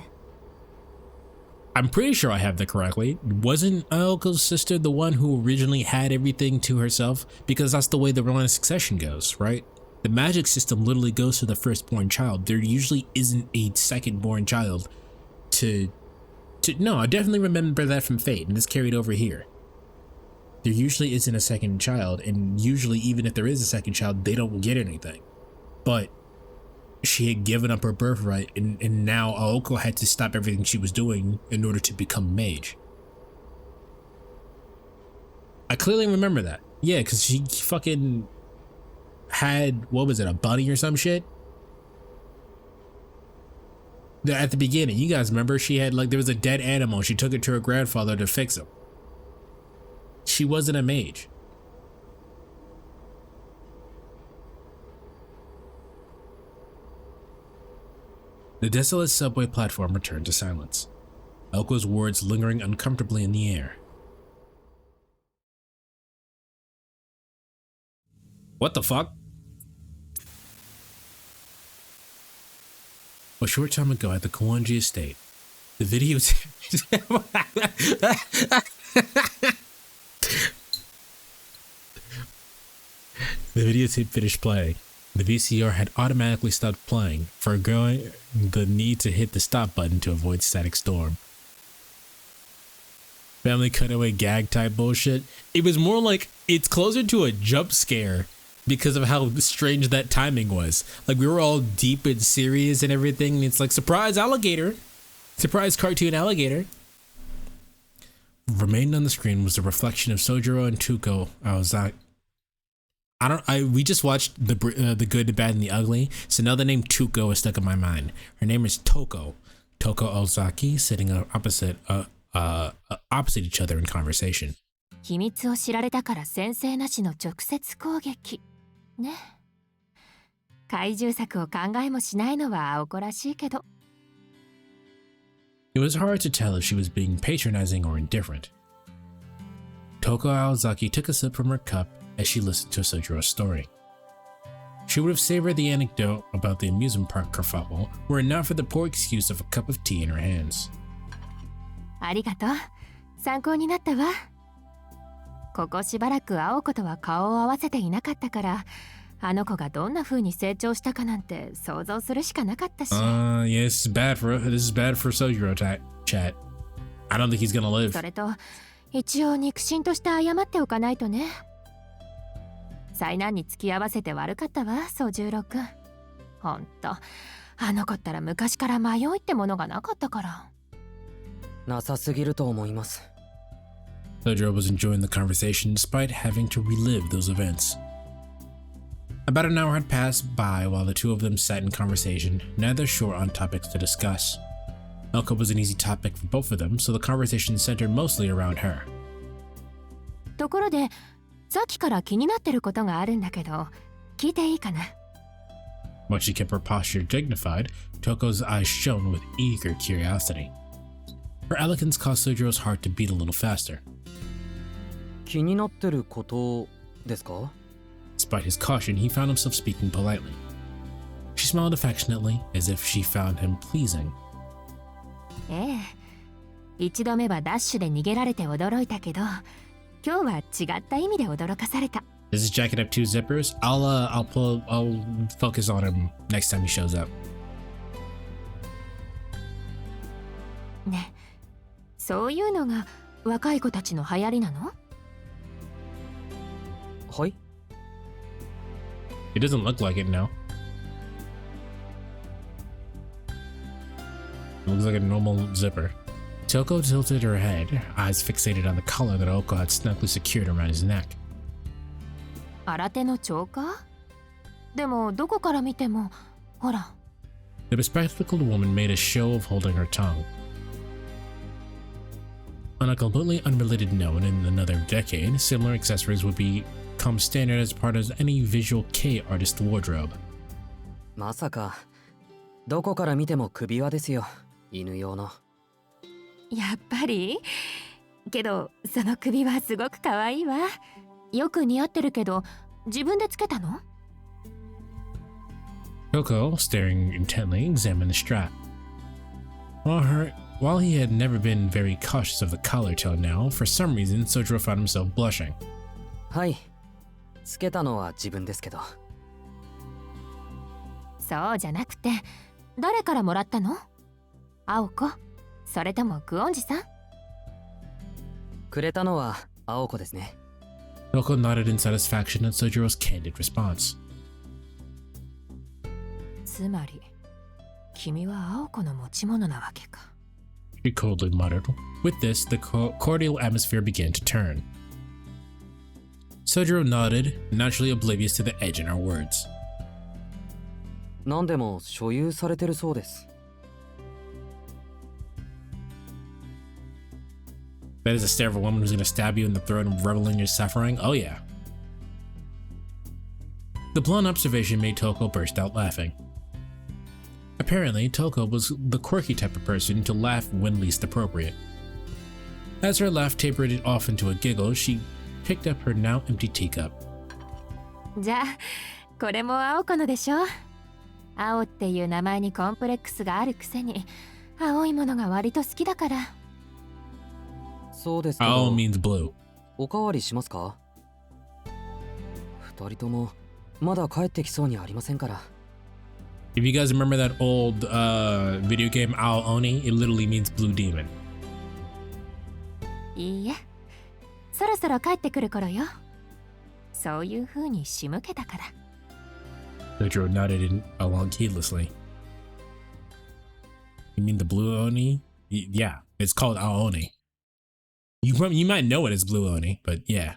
I'm pretty sure I have that correctly. Wasn't Aoko's sister the one who originally had everything to herself? Because that's the way the line of succession goes, right? The magic system literally goes to the firstborn child. There usually isn't a secondborn child no, I definitely remember that from Fate, and this carried over here. There usually isn't a second child, and usually even if there is a second child, they don't get anything. But she had given up her birthright, and now Aoko had to stop everything she was doing in order to become mage. I clearly remember that. Yeah, because she fucking had, what was it, a bunny or some shit? At the beginning, you guys remember she had, like, there was a dead animal. She took it to her grandfather to fix him. She wasn't a mage. The desolate subway platform returned to silence, Aoko's words lingering uncomfortably in the air. What the fuck? A short time ago at the Kawanji estate, the videotape the videotape finished playing. The VCR had automatically stopped playing, forgoing the need to hit the stop button to avoid static storm. Family cutaway gag type bullshit. It was more like, it's closer to a jump scare because of how strange that timing was. Like, we were all deep and serious and everything, and it's like, surprise alligator, surprise cartoon alligator. Remained on the screen was the reflection of Sojiro and Tuko. We just watched the Good, the Bad, and the Ugly, so now the name Tuko is stuck in my mind. Her name is Toko Ozaki, sitting opposite each other in conversation. 秘密を知られたから先制なしの直接攻撃ね。怪獣作を考えもしないのは青子らしいけど。It was hard to tell if she was being patronizing or indifferent. Toko Aozaki took a sip from her cup as she listened to Sojiro's story. She would have savored the anecdote about the amusement park kerfuffle were it not for the poor excuse of a cup of tea in her hands. ありがとう。参考になったわ。ここしばらく青子とは顔を合わせていなかったから、あの子がどんな風に成長したかなんて想像するしかなかったし。Yeah, this is bad for Sojiro chat. I don't think he's gonna live. それと、一応肉親として謝っておかないとね。災難に付き合わせて悪かったわ、宗十郎くん。ほんと、あの子ったら昔から迷いってものがなかったから。なさすぎると思います。Sojiro was enjoying the conversation despite having to relive those events. About an hour had passed by while the two of them sat in conversation, neither short on topics to discuss. Elka was an easy topic for both of them, so the conversation centered mostly around her. ところで、さっきから気になってることがあるんだけど、聞いていいかな？ While she kept her posture dignified, Toko's eyes shone with eager curiosity. Her elegance caused Sojiro's heart to beat a little faster. 気になってることですか？ Despite his caution, he found himself speaking politely. She smiled affectionately, as if she found him pleasing. ええ。一度目はダッシュで逃げられて驚いたけど、今日は違った意味で驚かされた。Does his jacket have two zippers? I'll focus on him next time he shows up. ね、そういうのが若い子たちの流行りなの？はい。It doesn't look like it now. It looks like a normal zipper. Toko tilted her head, eyes fixated on the collar that Oko had snugly secured around his neck. 新手のチョーカー？でもどこから見ても、ほら。The bespectacled woman made a show of holding her tongue. On a completely unrelated note, in another decade, similar accessories would become standard as part of any visual K artist wardrobe. まさか、どこから見ても首輪ですよ、犬用の。やっぱり？けど、その首はすごく可愛いわ。よく似合ってるけど、自分でつけたの？ Toko, staring intently, examined the strap. While he had never been very cautious of the collar till now, for some reason, Sojiro found himself blushing. はい。つけたのは自分ですけど。そうじゃなくて、誰からもらったの？青子？それともクオンジさん？くれたのは青子ですね。Toko nodded in satisfaction at Sojiro's candid response. つまり、君は青子の持ち物なわけか。She coldly muttered. With this, the cordial atmosphere began to turn. Sojiro nodded, naturally oblivious to the edge in her words. 何でも所有されてるそうです。That is a stare of a woman who's going to stab you in the throat and revel in your suffering? Oh yeah. The blunt observation made Toko burst out laughing. Apparently, Toko was the quirky type of person to laugh when least appropriate. As her laugh tapered off into a giggle, she picked up her now empty teacup. じゃあ、これも青子のでしょ？青っていう名前にコンプレックスがあるくせに、青いものが割と好きだから。そうですけど。Ao means blue. おかわりしますか？二人ともまだ帰ってきそうにありませんから。If you guys remember that old video game Ao Oni, it literally means blue demon. いいえ、そろそろ帰ってくる頃よ。そういう風に仕向けたから。Sojiro nodded along heedlessly. You mean the blue Oni? Yeah, it's called Ao Oni. You might know it as blue Oni, but yeah.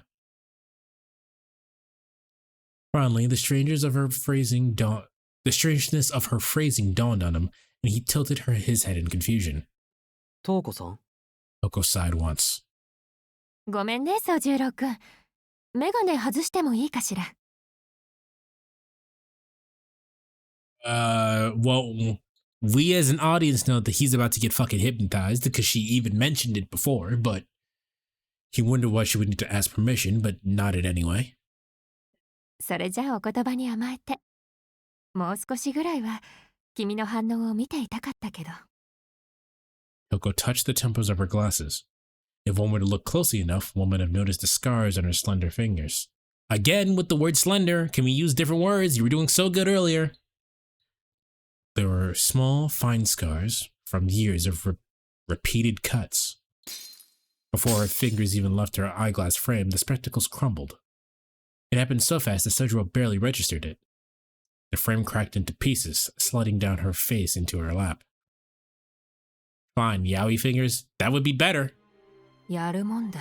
Finally, the strangeness of her phrasing dawned on him, and he tilted his head in confusion. トウコさん？ Toko sighed once. ごめんね、宗十郎くん。メガネ外してもいいかしら。Well, we as an audience know that he's about to get fucking hypnotized because she even mentioned it before, but he wondered why she would need to ask permission, but nodded anyway. それじゃあお言葉に甘えて。もう少しぐらいは君の反応を見ていたかったけど。Toko touched the temples of her glasses. If one were to look closely enough, one might have noticed the scars on her slender fingers. Again, with the word slender, can we use different words? You were doing so good earlier. There were small, fine scars from years of repeated cuts. Before her fingers even left her eyeglass frame, the spectacles crumbled. It happened so fast that Sojiro barely registered it. The frame cracked into pieces, sliding down her face into her lap. Fine, yaoi fingers, that would be better. やるもんだ。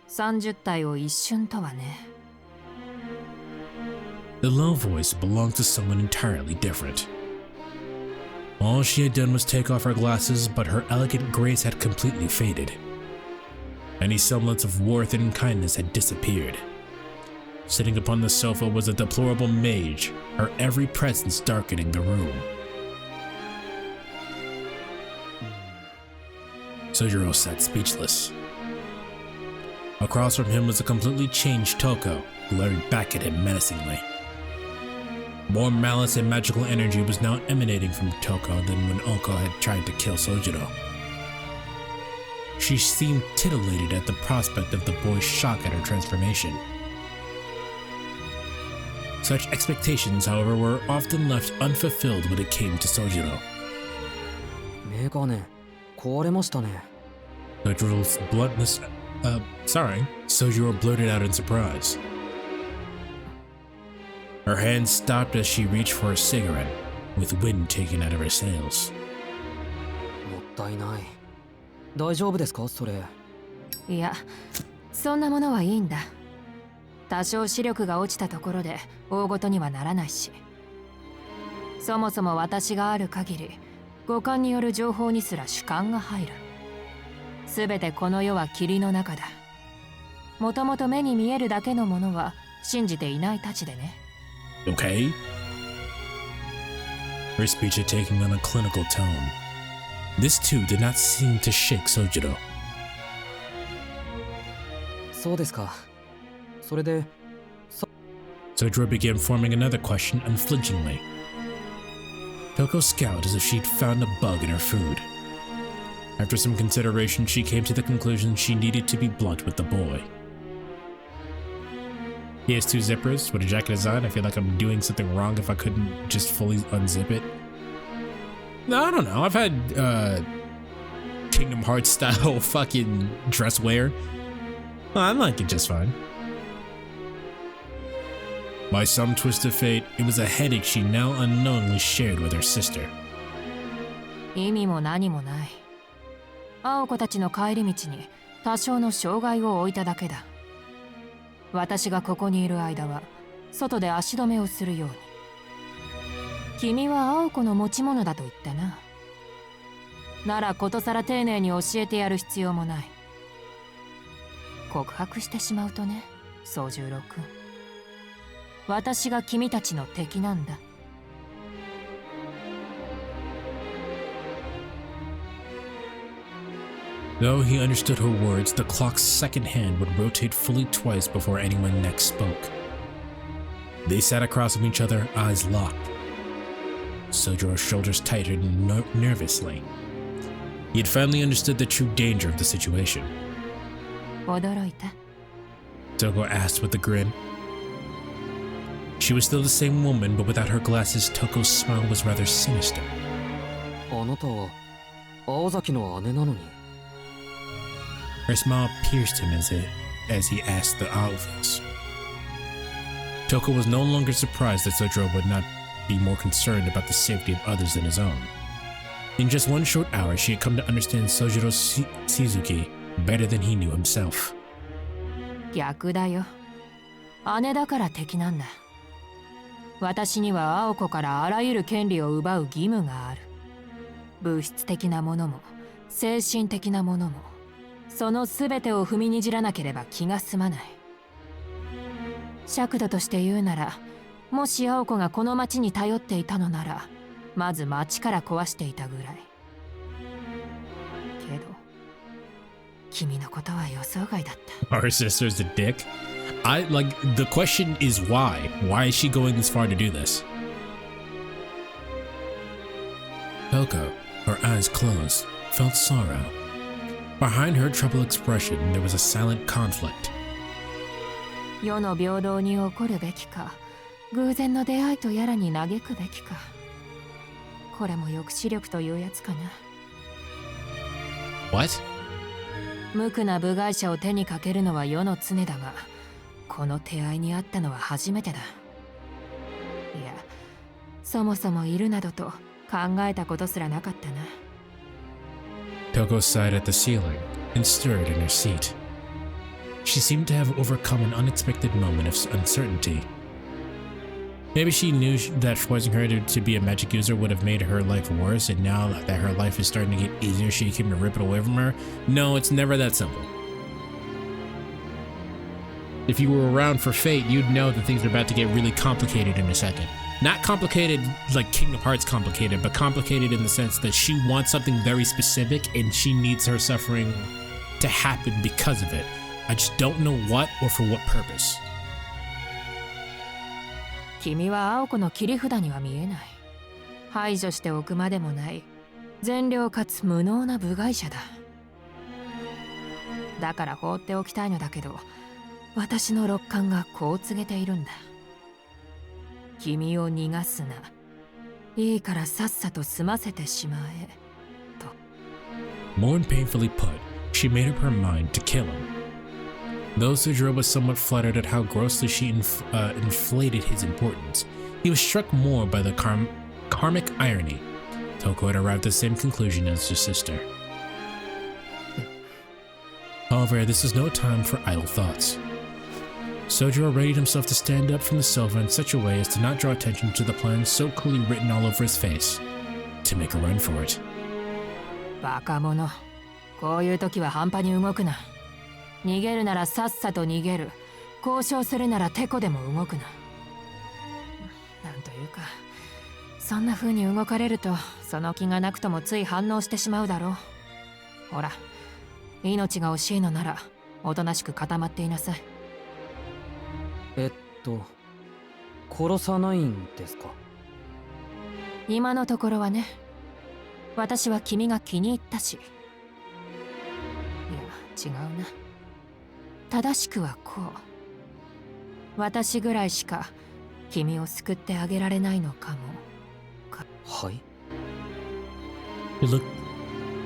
30体を一瞬とはね。The low voice belonged to someone entirely different. All she had done was take off her glasses, but her elegant grace had completely faded. Any semblance of worth and kindness had disappeared. Sitting upon the sofa was a deplorable mage, her every presence darkening the room. Sojiro sat speechless. Across from him was a completely changed Toko, glaring back at him menacingly. More malice and magical energy was now emanating from Toko than when Oko had tried to kill Sojiro. She seemed titillated at the prospect of the boy's shock at her transformation. Such expectations, however, were often left unfulfilled when it came to Sojiro. メガネ壊れましたね。 Sojiro's bluntness. Sojiro blurted out in surprise. Her hand stopped as she reached for a cigarette, with wind taken out of her sails. もったいない。大丈夫ですかそれ。いや、そんなものはいいんだ。多少視力が落ちたところで大ごとにはならないし。そもそも私がある限り、五感による情報にすら主観が入る。すべてこの世は霧の中だ。もともと目に見えるだけのものは信じていないたちでね。Okay? Her speech had taken on a clinical tone. This too did not seem to shake Sojiro. そうですか。それで、Sojiro began forming another question unflinchingly. Toko scowled as if she'd found a bug in her food. After some consideration, she came to the conclusion she needed to be blunt with the boy. He has 2 zippers with a jacket design. I feel like I'm doing something wrong if I couldn't just fully unzip it. No, I don't know. I've had Kingdom Hearts style fucking dress wear. Well, I like it just fine. By some twist of fate, it was a headache she now unknowingly shared with her sister. 意味も何もない。青子たちの帰り道に多少の障害を置いただけだ。私がここにいる間は外で足止めをするように。君は青子の持ち物だと言ったな。ならことさら丁寧に教えてやる必要もない。告白してしまうとね、宗十郎君。私が君たちの敵なんだ。Though he understood her words, the clock's second hand would rotate fully twice before anyone next spoke. They sat across from each other, eyes locked. Sojiro's shoulders tightened nervously. He had finally understood the true danger of the situation. 驚いた？ Toko asked with a grin. She was still the same woman, but without her glasses, Toko's smile was rather sinister. あなたは青崎の姉なのに。Her smile pierced him as he asked the obvious. Toko was no longer surprised that Sojiro would not be more concerned about the safety of others than his own. In just one short hour, she had come to understand Sojiro Shizuki better than he knew himself. 逆だよ。姉だから敵なんだ。私には青子からあらゆる権利を奪う義務がある。物質的なものも精神的なものも、その全てを踏みにじらなければ気が済まない。尺度として言うなら、もし青子がこの町に頼っていたのなら、まず町から壊していたぐらい。けど君のことは予想外だった。 Our sister's a dick. The question is why? Why is she going this far to do this? Toko, her eyes closed, felt sorrow. Behind her troubled expression, there was a silent conflict. 世の平等に起こるべきか、偶然の出会いとやらに嘆くべきか。これも抑止力というやつかな。 What? 無垢な部外者を手にかけるのは世の常だが、この手合いにあったのは初めてだ。いや、そもそもいるなどと考えたことすらなかったな。 Toko sighed at the ceiling and stirred in her seat. She seemed to have overcome an unexpected moment of uncertainty. Maybe she knew that forcing her to be a magic user would have made her life worse, and now that her life is starting to get easier, she came to rip it away from her. No, it's never that simple. If you were around for Fate, you'd know that things are about to get really complicated in a second. Not complicated like Kingdom Hearts complicated, but complicated in the sense that she wants something very specific and she needs her suffering to happen because of it. I just don't know what or for what purpose. 君は青子の切り札には見えない。排除しておくまでもない善良かつ無能な部外者だ。だから放っておきたいのだけど、私の六感がこう告げているんだ。君を逃がすな。いいからさっさと済ませてしまえ。と。More painfully put, she made up her mind to kill him. Though Sujiro was somewhat fluttered at how grossly she inflated his importance, he was struck more by the karmic irony. Toko had arrived at the same conclusion as her sister. However, this was no time for idle thoughts. Sojiro readied himself to stand up from the sofa in such a way as to not draw attention to the plan so clearly written all over his face, to make a run for it. バカ者。こういう時は半端に動くな。逃げるならさっさと逃げる。交渉するならテコでも動くな。なんというか、そんな風に動かれるとその気がなくともつい反応してしまうだろう。ほら、命が惜しいのならおとなしく固まっていなさい。殺さないんですか？今のところはね。私は君が気に入ったし。いや、違うな。正しくはこう。私ぐらいしか君を救ってあげられないのかも。はい。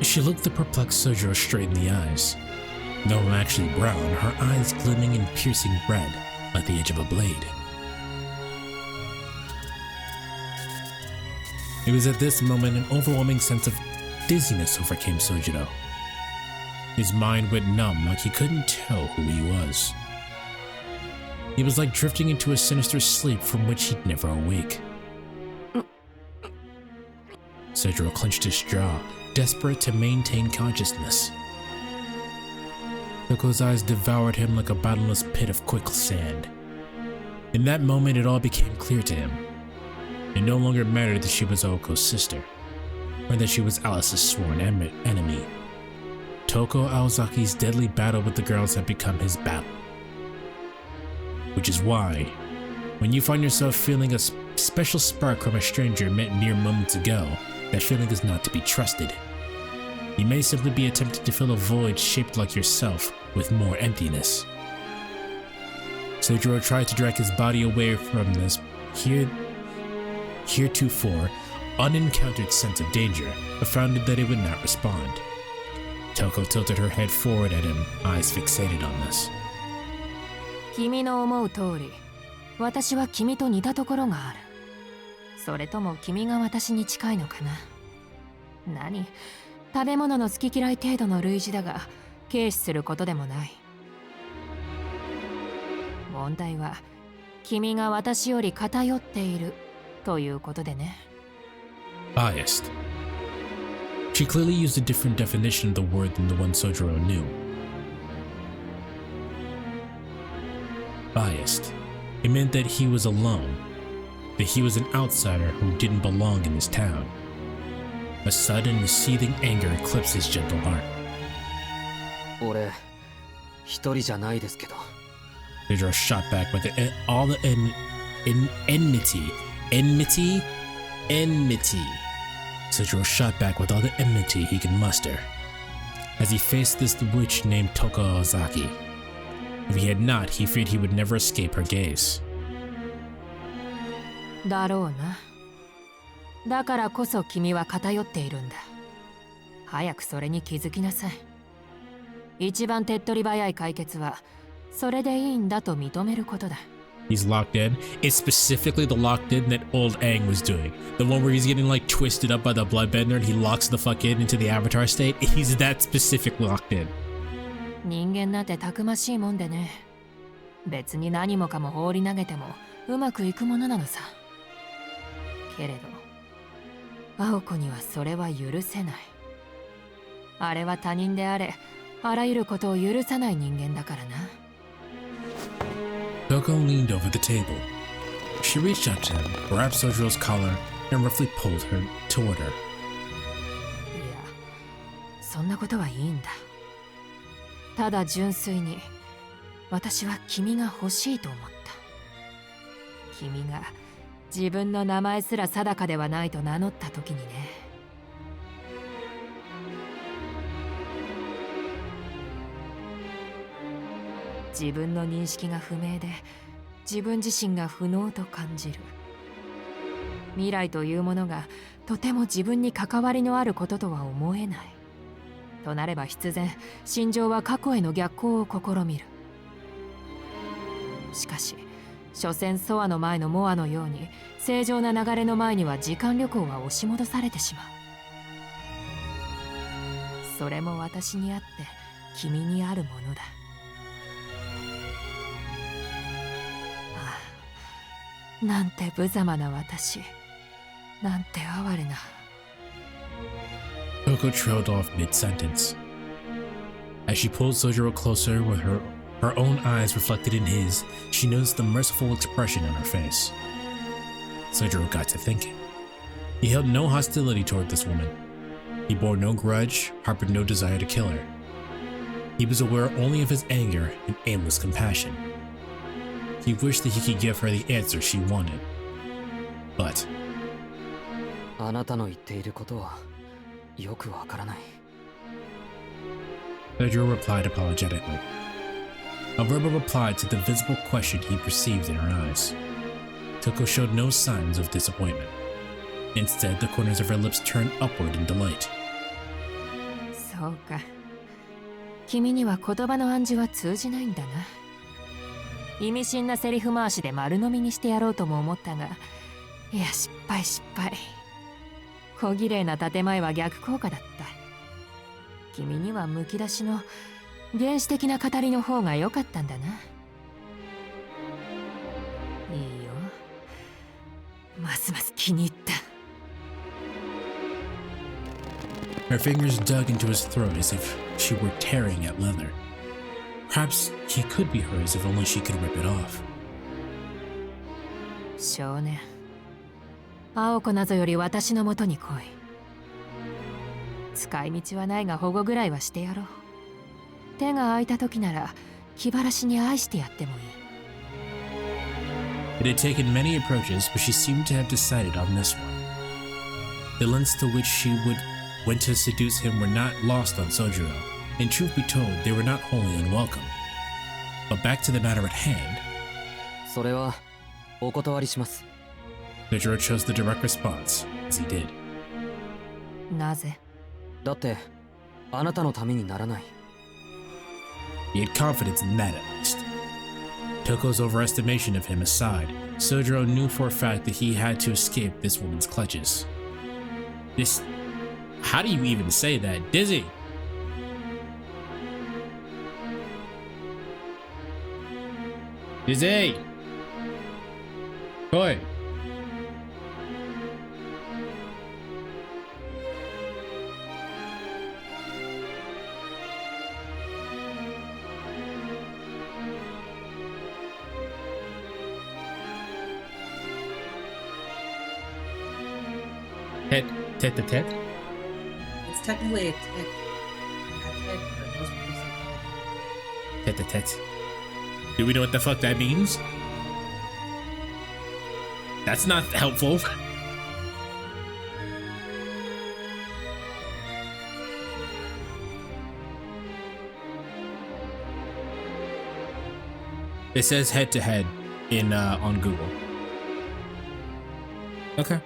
She looked the perplexed Sojiro straight in the eyes. Though actually brown, her eyes gleaming in piercing red, like the edge of a blade. It was at this moment an overwhelming sense of dizziness overcame Sojiro. His mind went numb, like he couldn't tell who he was. He was like drifting into a sinister sleep from which he'd never awake. Sojiro clenched his jaw, desperate to maintain consciousness. Toko's eyes devoured him like a bottomless pit of quicksand. In that moment, it all became clear to him. It no longer mattered that she was Oko's sister, or that she was Alice's sworn enemy. Toko Aozaki's deadly battle with the girls had become his battle. Which is why, when you find yourself feeling a special spark from a stranger met mere moments ago, that feeling is not to be trusted. You may simply be attempting to fill a void shaped like yourself with more emptiness. Sojiro tried to drag his body away from this heretofore unencountered sense of danger, but found that it would not respond. Toko tilted her head forward at him, eyes fixated on this. 君の思う通り、私は君と似たところがある。それとも君が私に近いのかな。何？食べ物の好き嫌い程度の類似だが、軽視することでもない。問題は、君が私より偏っているということでね。Biased. She clearly used a different definition of the word than the one Sojiro knew. Biased. It meant that he was alone. that he was an outsider who didn't belong in his town. A sudden, seething anger eclipsed his gentle heart. 俺一人じゃないですけど。 Sojiro shot back with all the enmity. Sojiro shot back with all the enmity he could muster as he faced this witch named Tokozaki. If he had not, he feared he would never escape her gaze. だろうな。だからこそ君は偏っているんだ。早くそれに気づきなさい。一番手っ取り早い解決はそれでいいんだと認めることだ。He's locked in. It's specifically the locked in that old Aang was doing. The one where he's getting like twisted up by the bloodbender and he locks the fuck in into the avatar state. He's that specific locked in. 人間なんてたくましいもんでね。別に何もかも放り投げてもうまくいくものなのさ。けれど青子にはそれは許せない。あれは他人であれ、あらゆることを許さない人間だからな。Toko leaned over the table. She reached out to him, grabbed Sojiro's collar, and roughly pulled her toward her. いや、そんなことはいいんだ。ただ純粋に私は君が欲しいと思った。君が自分の名前すら定かではないと名乗った時にね。自分の認識が不明で自分自身が不能と感じる。未来というものがとても自分に関わりのあることとは思えない。となれば必然心情は過去への逆行を試みる。しかし所詮ソアの前のモアのように正常な流れの前には時間旅行は押し戻されてしまう。それも私にあって君にあるものだ。ああ、なんて無様な私、なんて哀れな。Toko trailed off mid-sentence. As she pulled Sojiro closer with her own eyes reflected in his, she noticed the merciful expression on her face. Sojiro got to thinking. He held no hostility toward this woman. He bore no grudge, harbored no desire to kill her. He was aware only of his anger and aimless compassion. He wished that he could give her the answer she wanted. But あなたの言っていることはよくわからない。 Sojiro replied apologetically. A verbal reply to the visible question he perceived in her eyes. Toko showed no signs of disappointment. Instead, the corners of her lips turned upward in delight. そうか。君には言葉の暗示は通じないんだな。意味深なセリフ回しで丸飲みにしてやろうとも思ったが、いや失敗。小綺麗な建前は逆効果だった。君にはむき出しの原始的な語りの方が良かったんだな。いいよ。ますます気に入った。Her fingers dug into his throat as if she were tearing at leather. Perhaps he could be hers if only she could rip it off. 少年、青子なぞより私のもとに来い。使い道はないが保護ぐらいはしてやろう。手が空いた時なら気晴らしに愛してやってもいい。It had taken many approaches, but she seemed to have decided on this one. The lengths to which she went to seduce him were not lost on Sojiro, and truth be told, they were not wholly unwelcome. But back to the matter at hand, それはお断りします。 Sojiro chose the direct response, as he did. なぜ？だってあなたのためにならない。 He had confidence in that at least. Toko's overestimation of him aside, Sojiro knew for a fact that he had to escape this woman's clutches. How do you even say that? Dizzy! Dizzy! Boy! Tete-tete? It's technically a tit. But most people say Tete-tete. Do we know what the fuck that means? That's not helpful. It says head to head in on Google. Okay.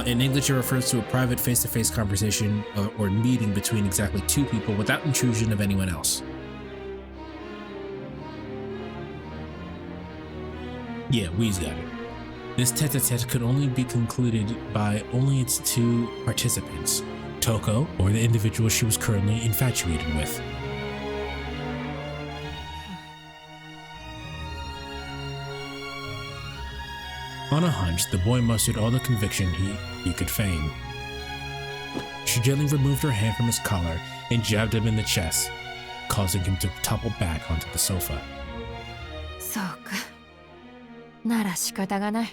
In English, it refers to a private face-to-face conversation or meeting between exactly two people without intrusion of anyone else. Yeah, we's got it. This tete-a-tete could only be concluded by only its two participants, Toko or the individual she was currently infatuated with. On a hunch, the boy mustered all the conviction he could feign. She gently removed her hand from his collar and jabbed him in the chest, causing him to topple back onto the sofa. そうか。なら仕方がない。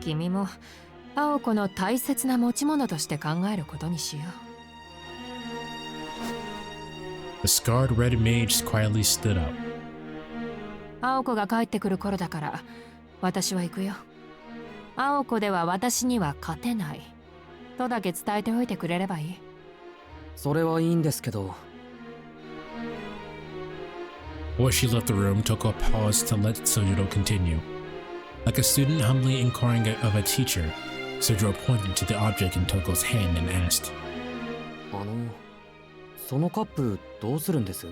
君も青子の大切な持ち物として考えることにしよう。 The scarred red mage quietly stood up. 青子が帰ってくる頃だから、私は行くよ。青子では私には勝てない。とだけ伝えておいてくれればいい。それはいいんですけど。Before she left the room, Toko paused to let Sojiro continue. Like a student humbly inquiring of a teacher, Sojiro pointed to the object in Toko's hand and asked, そのカップどうするんです？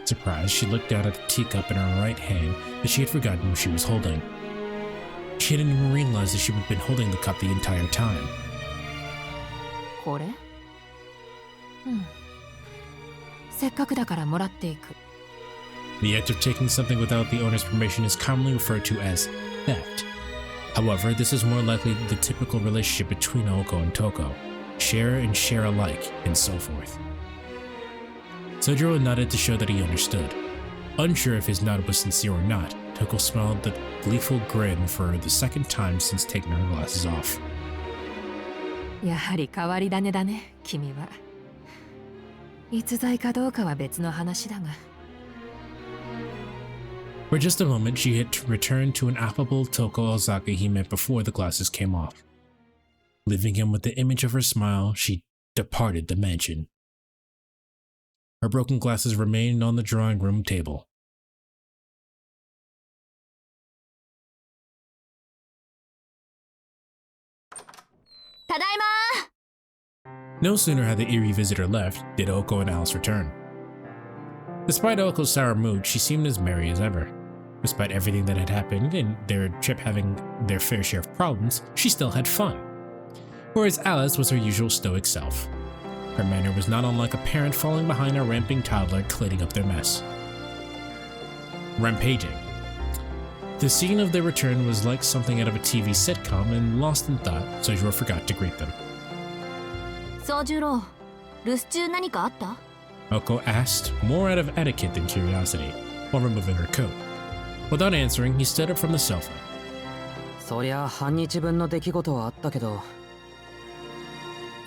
Surprised, she looked down at the teacup in her right hand that she had forgotten what she was holding. She hadn't even realized that she had been holding the cup the entire time. これ？せっかくだからもらっていく。The act of taking something without the owner's permission is commonly referred to as theft. However, this is more likely the typical relationship between Aoko and Toko, share and share alike, and so forth. Sojiro nodded to show that he understood. Unsure if his nod was sincere or not, Toko smiled the gleeful grin for the second time since taking her glasses off. やはり変わり種だね、君は。逸材かどうかは別の話だが。For just a moment, she had returned to an affable Toko Ozaki he met before the glasses came off. Leaving him with the image of her smile, she departed the mansion. Her broken glasses remained on the drawing room table. No sooner had the eerie visitor left, did Oko and Alice return. Despite Oko's sour mood, she seemed as merry as ever. Despite everything that had happened and their trip having their fair share of problems, she still had fun. Whereas Alice was her usual stoic self. Her manner was not unlike a parent falling behind a ramping toddler cleaning up their mess. Rampaging. The scene of their return was like something out of a TV sitcom, and lost in thought, Sojiro forgot to greet them. Sojiro, 留守中何かあった? Oko asked, more out of etiquette than curiosity, while removing her coat. Without answering, he stood up from the sofa. そりゃ半日分の出来事はあったけど、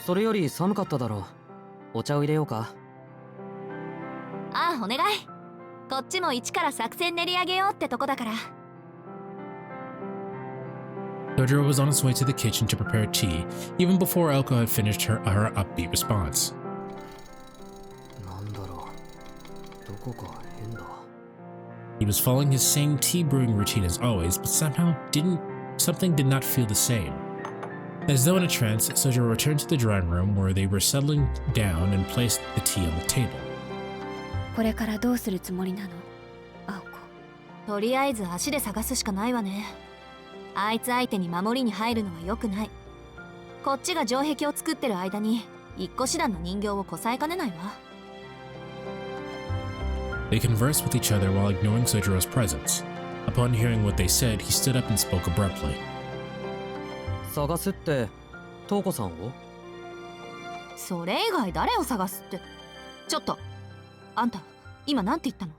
それより寒かっただろう。お茶を入れようか？ああ、お願い。こっちも一から作戦練り上げようってとこだから。Sojiro was on his way to the kitchen to prepare tea, even before Oko had finished her upbeat response. なんだろう。どこか変だ。He was following his same tea brewing routine as always, but something did not feel the same. As though in a trance, Sojiro returned to the drawing room where they were settling down and placed the tea on the table. これからどうするつもりなの、青子。とりあえず足で探すしかないわね。あいつ相手に守りに入るのは良くない。こっちが城壁を作ってる間に一個師団の人形をこさえかねないわ。They conversed with each other while ignoring Sojiro's presence. Upon hearing what they said, he stood up and spoke abruptly. 探すって、トウコさんを？それ以外誰を探すって。ちょっと、あんた、今なんて言ったの？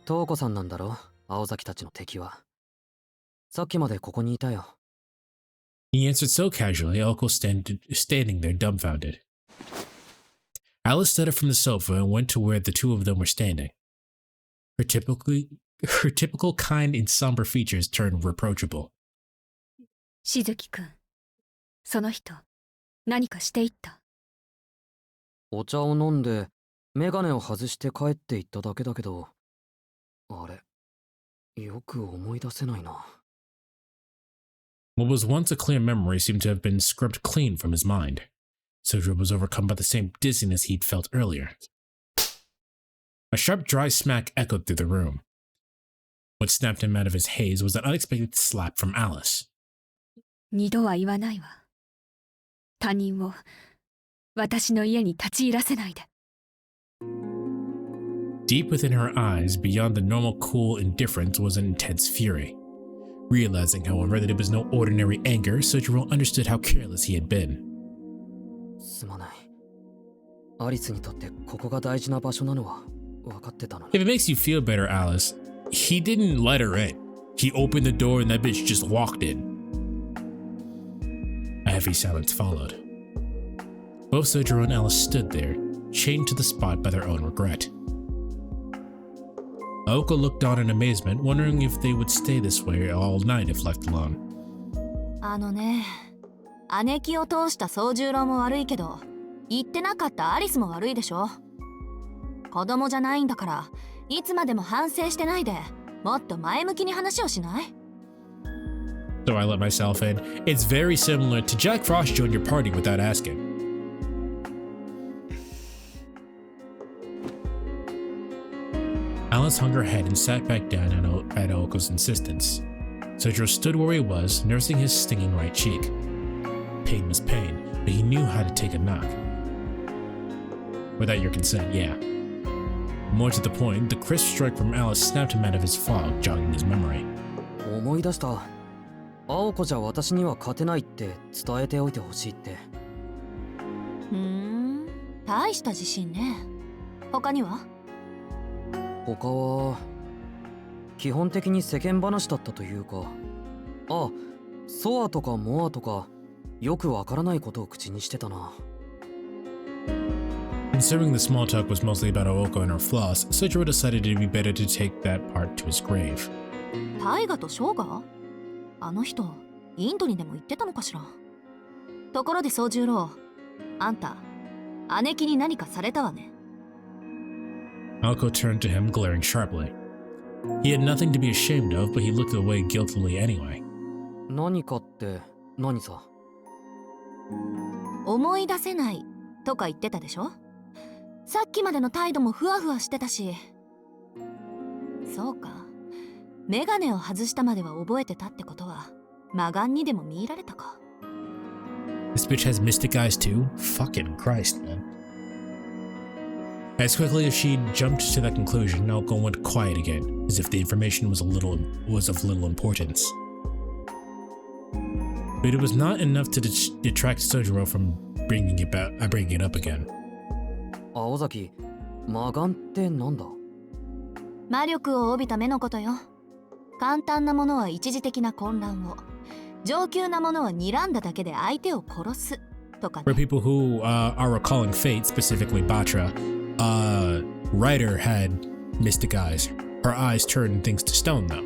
トウコさんなんだろ、青崎たちの敵は。さっきまでここにいたよ。He answered so casually, Elko standing there dumbfounded. Alice stood up from the sofa and went to where the two of them were standing. Her typical kind and somber features turned reproachable. しずきくん、その人、何かしていった？お茶を飲んでメガネを外して帰っていっただけだけど、あれ、よく思い出せないな。What was once a clear memory seemed to have been scrubbed clean from his mind. Sojiro was overcome by the same dizziness he'd felt earlier. A sharp, dry smack echoed through the room. What snapped him out of his haze was an unexpected slap from Alice. 二度は言わないわ。他人を私の家に立ち入らせないで。Deep within her eyes, beyond the normal cool indifference, was an intense fury. Realizing, however, that it was no ordinary anger, Sojiro understood how careless he had been. すまない。アリスにとってここが大事な場所なのは分かってたのに。If it makes you feel better, Alice, he didn't let her in. He opened the door and that bitch just walked in. A heavy silence followed. Both Sojiro and Alice stood there, chained to the spot by their own regret. Aoko looked on in amazement, wondering if they would stay this way all night if left alone. 姉貴を通した宗十郎も悪いけど、言ってなかったアリスも悪いでしょ。子供じゃないんだから、いつまでも反省してないで、もっと前向きに話をしない？ So I let myself in. It's very similar to Jack Frost joined your party without asking. Alice hung her head and sat back down at Aoko's insistence. Sojiro stood where he was, nursing his stinging right cheek. Pain was pain, but he knew how to take a knock. Without your consent, yeah. More to the point, the crisp strike from Alice snapped him out of his fog, jogging his memory. 思い出した。青子じゃ私には勝てないって伝えておいてほしいって。大した自信ね。他には？他は基本的に世間話だったというか、ソアとかモアとかよくわからないことを口にしてたな。Considering the small talk was mostly about Aoko and her flaws, Sojiro decided it'd be better to take that part to his grave. 大河と翔河？あの人、インドにでも行ってたのかしら。ところで宗十郎、あんた、姉貴に何かされたわね。Aoko turned to him, glaring sharply. He had nothing to be ashamed of, but he looked away guiltily anyway. 何かって何さ？思い出せないとか言ってたでしょ？さっきまでの態度もふわふわしてたし。そうか。メガネを外したまでは覚えてたってことは、魔眼にでも見入られたか。This bitch has mystic eyes too? Fucking Christ, man. As quickly as she jumped to that conclusion, Naoko went quiet again, as if the information was of little importance. But it was not enough to detract Sojiro from bringing it up again. 青崎、魔眼ってなんだ？魔力を帯びた目のことよ。簡単なものは一時的な混乱を、上級なものは睨んだだけで相手を殺すとかね。For people who are recalling Fate, specifically Batra, Ryder had mystic eyes. Her eyes turned things to stone, though.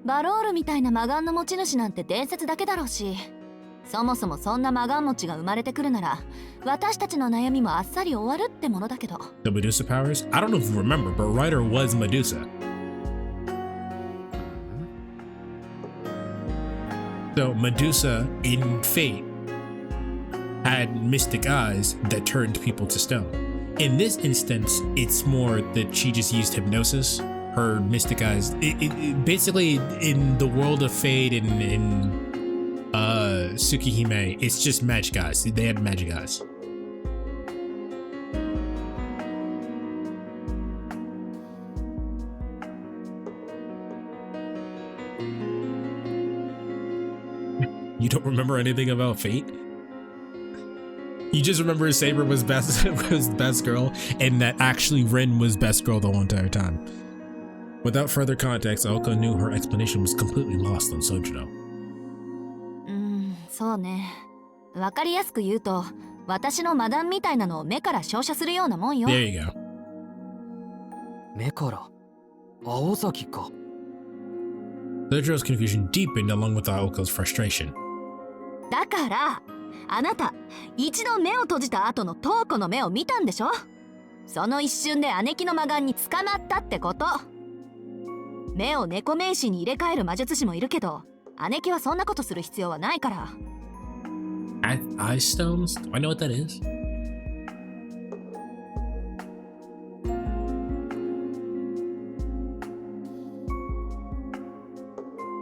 バロールみたいな魔眼の持ち主なんて伝説だけだろうし、そもそもそんな魔眼持ちが生まれてくるなら、私たちの悩みもあっさり終わるってものだけど。The Medusa powers? I don't know if you remember, but Ryder was Medusa. So Medusa in Fate had mystic eyes that turned people to stone. In this instance, it's more that she just used hypnosis. Her mystic eyes, basically in the world of Fate and in Tsukihime, it's just magic eyes. They have magic eyes. You don't remember anything about Fate? You just remember Saber was best girl, and that actually Rin was best girl the whole entire time. Without further context, Aoko knew her explanation was completely lost on Sojiro. そうね。わかりやすく言うと、私のマダンみたいなのを目から照射するようなもんよ。There you go. 目から青崎か。Sojiro's confusion deepened along with Aoko's frustration. だから、あなた、一度目を閉じた後の瞳子の目を見たんでしょ？その一瞬で姉貴の魔眼に捕まったってこと。目を猫名詞に入れ替える魔術師もいるけど、姉貴はそんなことする必要はないから。Eye stones? Do I know what that is?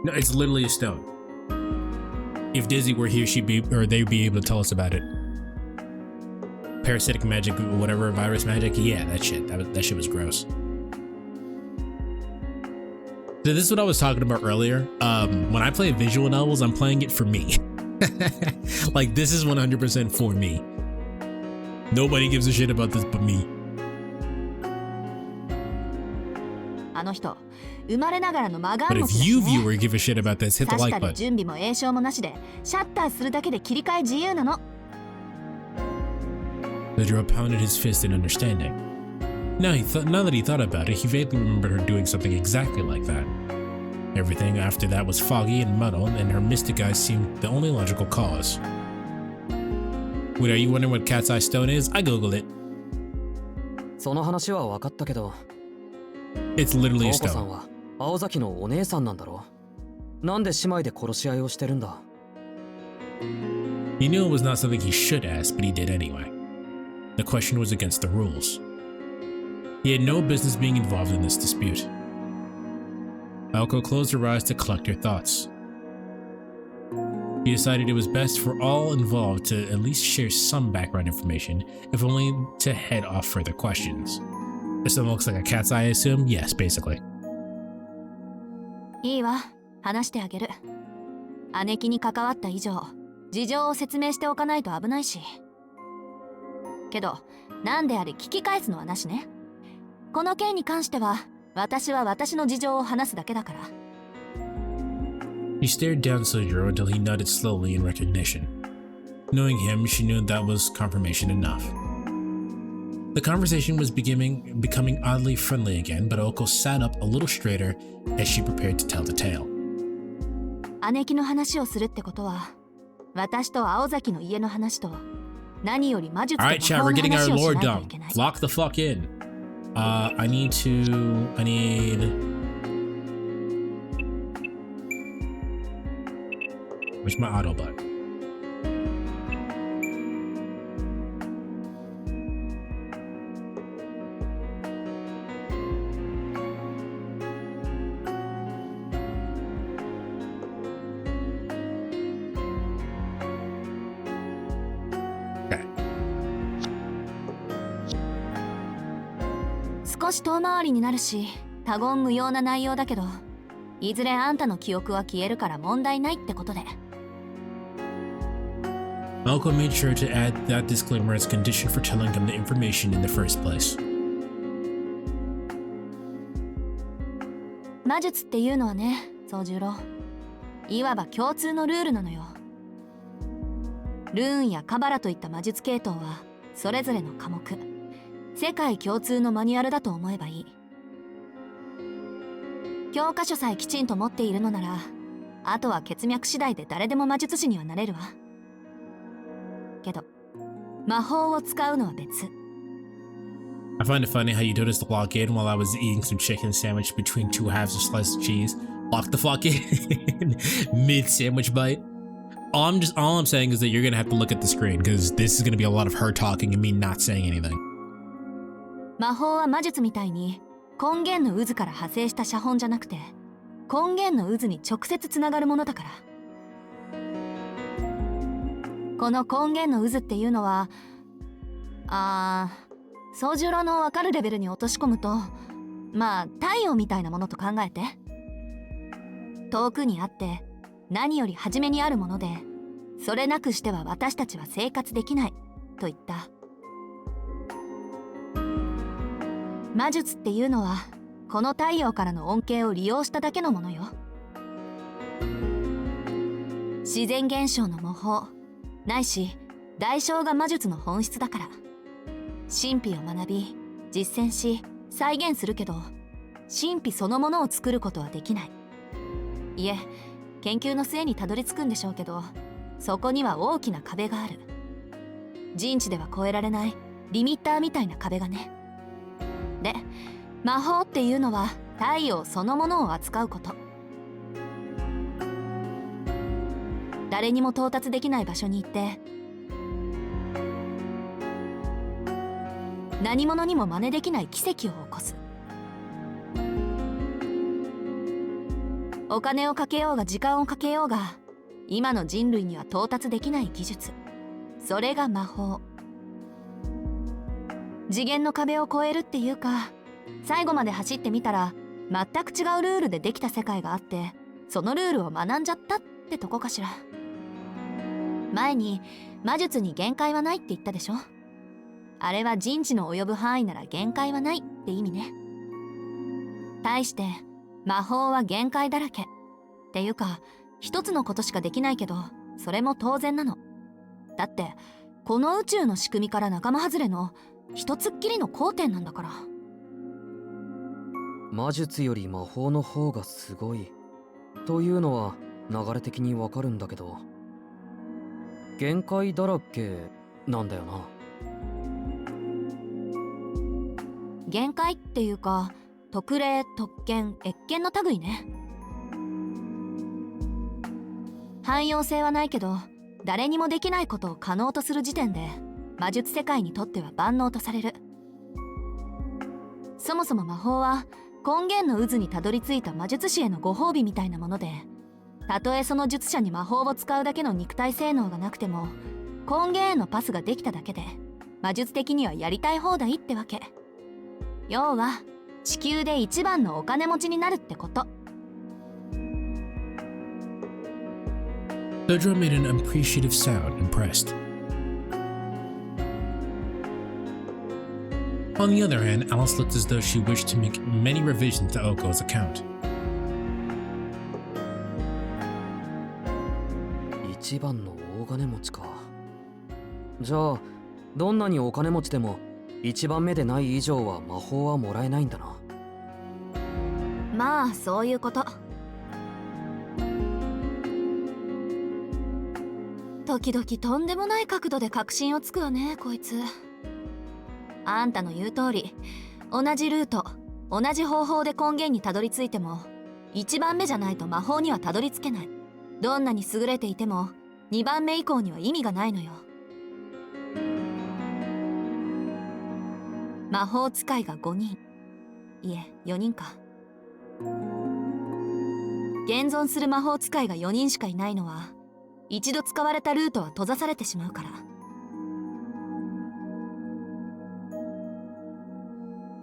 No, it's literally a stone. If Dizzy were here, they'd be able to tell us about it. Parasitic magic, whatever, virus magic. Yeah, that shit. That shit was gross. So this is what I was talking about earlier. When I play visual novels, I'm playing it for me. Like, this is 100% for me. Nobody gives a shit about this but me. あの人、生まれながらの魔眼 But 持 if ちだし you ね。 viewer give a shit about this, hit the 刺し like たり button. 準備も栄唱もなしで、シャッターするだけで切り替え自由なの。Sojiro pounded his fist in understanding. Now that he thought about it, he vaguely remembered her doing something exactly like that. Everything after that was foggy and muddled, and her mystic eyes seemed the only logical cause. Wait, are you wondering what Cat's Eye Stone is? I googled it. その話は分かったけど、 It's literally a 瞳子さん stone. は青崎のお姉さんなんだろ？なんで姉妹で殺し合いをしてるんだ？ He knew it was not something he should ask, but he did anyway. The question was against the rules. He had no business being involved in this dispute. Aoko closed her eyes to collect her thoughts. He decided it was best for all involved to at least share some background information, if only to head off further questions. If someone looks like a cat's eye, I assume? Yes, basically. いいわ、話してあげる。姉貴に関わった以上、事情を説明しておかないと危ないし。けど、なんであれ聞き返すのはなしね。この件に関しては、私は私の事情を話すだけだから。He stared down Sojiro until he nodded slowly in recognition. Knowing him, she knew that was confirmation enough. The conversation was becoming oddly friendly again, but Aoko sat up a little straighter as she prepared to tell the tale. 姉貴の話をするってことは、私と青崎の家の話と、何より魔術と魔 Alright, chat, 法 we're の getting our 話をし lore ないとい dumb. けない。 Lock the fuck in. I need... Where's my auto button? Okay. 少し遠回りになるし、多言無用な内容だけど、いずれあんたの記憶は消えるから問題ないってことで。Malcolm made sure to add that disclaimer as condition for telling him the information in the first place. 魔術っていうのはね、宗十郎、いわば共通のルールなのよ。ルーンやカバラといった魔術系統はそれぞれの科目、世界共通のマニュアルだと思えばいい。教科書さえきちんと持っているのなら、あとは血脈次第で誰でも魔術師にはなれるわ。けど、魔法を使うのは別。I find it funny how you noticed the lock in while I was eating some chicken sandwich between two halves of sliced cheese. Lock the fuck in mid sandwich bite. All I'm saying is that you're gonna have to look at the screen because this is gonna be a lot of her talking and me not saying anything. 魔法は魔術みたいに根源の渦から派生した写本じゃなくて、根源の渦に直接つながるものだから。この根源の渦っていうのは、宗十郎の分かるレベルに落とし込むと、まあ太陽みたいなものと考えて。遠くにあって何より初めにあるもので、それなくしては私たちは生活できないと言った。魔術っていうのはこの太陽からの恩恵を利用しただけのものよ。自然現象の模倣ないし代償が魔術の本質だから。神秘を学び実践し再現するけど、神秘そのものを作ることはできない。いえ、研究の末にたどり着くんでしょうけど、そこには大きな壁がある。人知では越えられないリミッターみたいな壁がね。で、魔法っていうのは太陽そのものを扱うこと。誰にも到達できない場所に行って何者にも真似できない奇跡を起こす。お金をかけようが時間をかけようが今の人類には到達できない技術、それが魔法。次元の壁を越えるっていうか、最後まで走ってみたら全く違うルールでできた世界があって、そのルールを学んじゃったってとこかしら。前に魔術に限界はないって言ったでしょ。あれは人知の及ぶ範囲なら限界はないって意味ね。対して魔法は限界だらけっていうか、一つのことしかできないけど、それも当然なの。だってこの宇宙の仕組みから仲間外れの一つっきりの交点なんだから。魔術より魔法の方がすごいというのは流れ的にわかるんだけど、限界だらけなんだよな。限界っていうか、特例特権越権の類ね。汎用性はないけど、誰にもできないことを可能とする時点で魔術世界にとっては万能とされる。そもそも魔法は根源の渦にたどり着いた魔術師へのご褒美みたいなもので、たとえその術者に魔法を使うだけの肉体性能がなくても根源へのパスができただけで魔術的にはやりたい放題ってわけ。要は地球で一番のお金持ちになるってこと。Dodra made an appreciative sound, impressed. On the other hand, Alice looked as though she wished to make many revisions to Oko's account. 一番の大金持ちか。じゃあどんなにお金持ちでも一番目でない以上は魔法はもらえないんだな。まあそういうこと。時々とんでもない角度で確信をつくわね、こいつ。あんたの言う通り、同じルート同じ方法で根源にたどり着いても1番目じゃないと魔法にはたどり着けない。どんなに優れていても2番目以降には意味がないのよ。魔法使いが5人、いえ4人か。現存する魔法使いが4人しかいないのは、一度使われたルートは閉ざされてしまうから。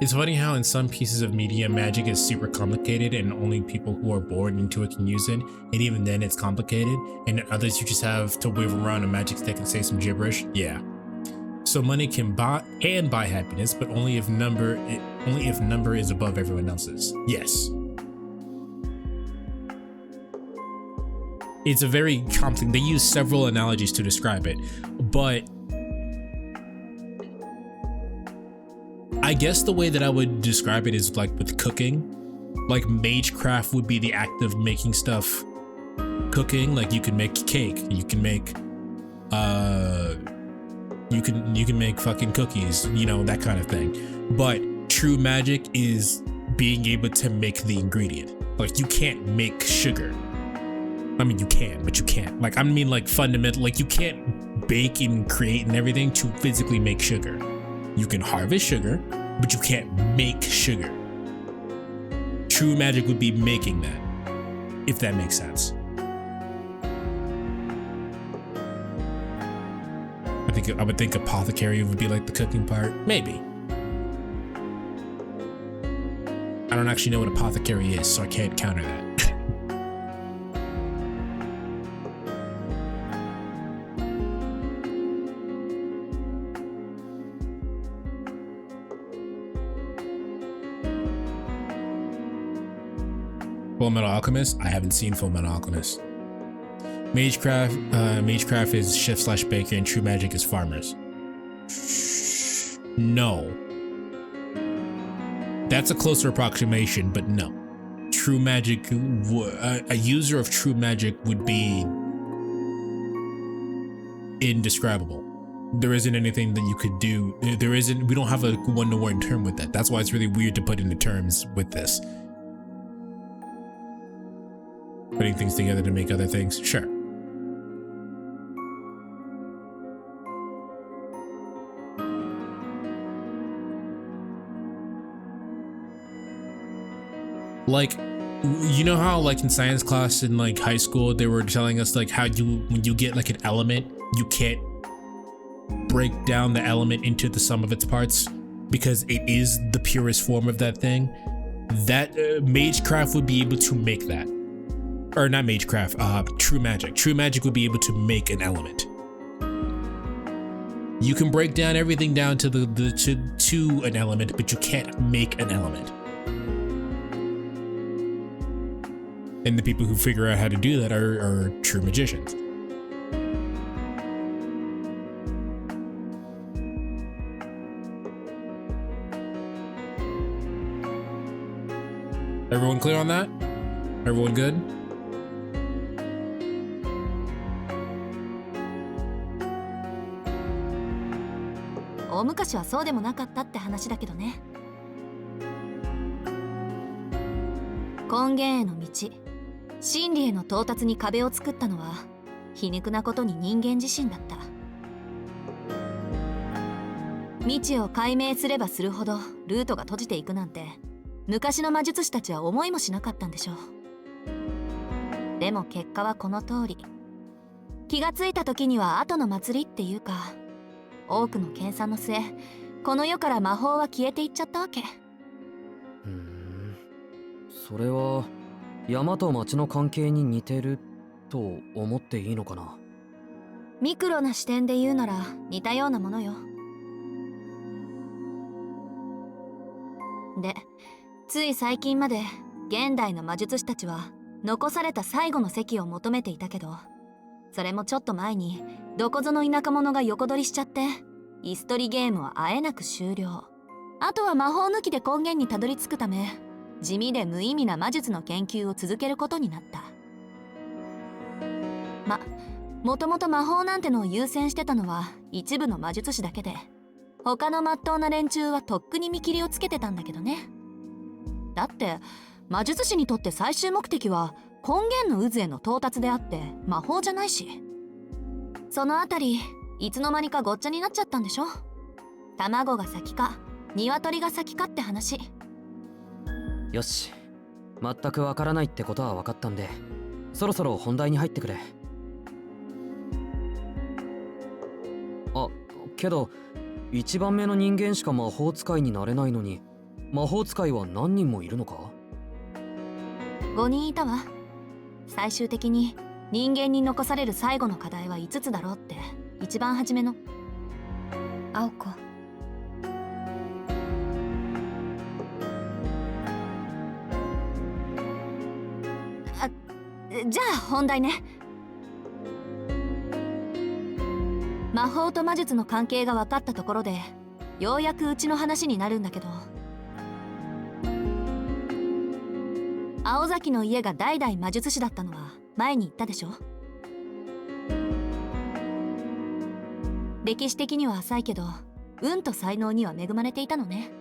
It's funny how in some pieces of media magic is super complicated and only people who are born into it can use it, and even then it's complicated, and in others you just have to wave around a magic stick and say some gibberish. Yeah. So money can buy happiness, but only if number is above everyone else's. Yes. It's a very complicated. They use several analogies to describe it, but I guess the way that I would describe it is like with cooking. Like magecraft would be the act of making stuff. Cooking, like you can make cake, you can make you can make fucking cookies, you know, that kind of thing. But true magic is being able to make the ingredient. Like you can't make sugar. I mean, you can, but you can't. Like, I mean, like fundamental, like you can't bake and create and everything to physically make sugar. You can harvest sugar, but you can't make sugar. True magic would be making that, if that makes sense. I would think apothecary would be like the cooking part. Maybe. I don't actually know what apothecary is, so I can't counter that. Full Metal Alchemist? I haven't seen Full Metal Alchemist. Magecraft is chef/baker and true magic is farmers. No. That's a closer approximation, but no. True magic, a user of true magic would be indescribable. There isn't anything that you could do. We don't have a one-to-one term with that. That's why it's really weird to put into terms with this. Putting things together to make other things, sure. Like, you know how like in science class in like high school, they were telling us like how when you get like an element, you can't break down the element into the sum of its parts because it is the purest form of that thing. That Magecraft would be able to make that. Or not Magecraft, True Magic. True Magic would be able to make an element. You can break down everything down to to an element, but you can't make an element. And the people who figure out how to do that are true magicians. Everyone clear on that? Everyone good?大昔はそうでもなかったって話だけどね。根源への道、真理への到達に壁を作ったのは皮肉なことに人間自身だった。未知を解明すればするほどルートが閉じていくなんて昔の魔術師たちは思いもしなかったんでしょう。でも結果はこの通り。気がついた時には後の祭りっていうか、多くの研鑽の末、この世から魔法は消えていっちゃったわけ。それは山と町の関係に似てると思っていいのかな。ミクロな視点で言うなら似たようなものよ。で、つい最近まで現代の魔術師たちは残された最後の席を求めていたけど、それもちょっと前にどこぞの田舎者が横取りしちゃって、椅子取りゲームはあえなく終了。あとは魔法抜きで根源にたどり着くため、地味で無意味な魔術の研究を続けることになった。もともと魔法なんてのを優先してたのは一部の魔術師だけで、他の真っ当な連中はとっくに見切りをつけてたんだけどね。だって魔術師にとって最終目的は根源の渦への到達であって魔法じゃないし。そのあたりいつの間にかごっちゃになっちゃったんでしょ。卵が先か鶏が先かって話。よし、全くわからないってことは分かったんで、そろそろ本題に入ってくれ。あ、けど1番目の人間しか魔法使いになれないのに、魔法使いは何人もいるのか？5人いたわ。最終的に人間に残される最後の課題は5つだろうって一番初めの。青子、じゃあ本題ね。魔法と魔術の関係が分かったところでようやくうちの話になるんだけど、青崎の家が代々魔術師だったのは前に言ったでしょ。歴史的には浅いけど運と才能には恵まれていたのね。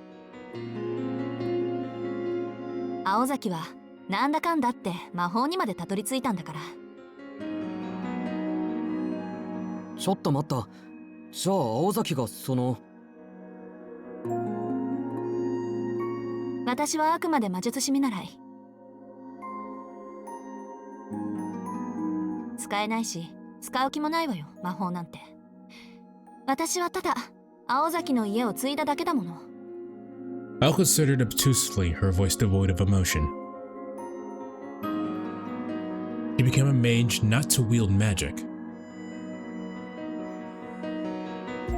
青崎はなんだかんだって魔法にまでたどり着いたんだから。ちょっと待った。じゃあ青崎がその…私はあくまで魔術師見習い。使えないし使う気もないわよ、魔法なんて。私はただ青崎の家を継いだだけだもの。Al considered obtusely, her voice devoid of emotion. He became a mage not to wield magic,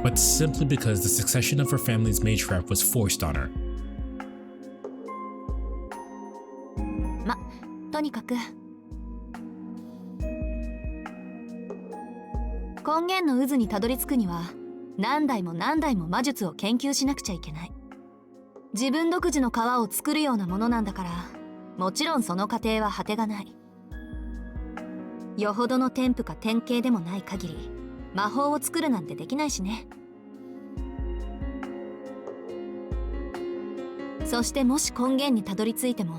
but simply because the succession of her family's magecraft was forced on her. とにかく根源の渦にたどり着くには何代も何代も魔術を研究しなくちゃいけない。自分独自の川を作るようなものなんだから、もちろんその過程は果てがない。よほどの天賦か典型でもない限り魔法を作るなんてできないしね。そしてもし根源にたどり着いても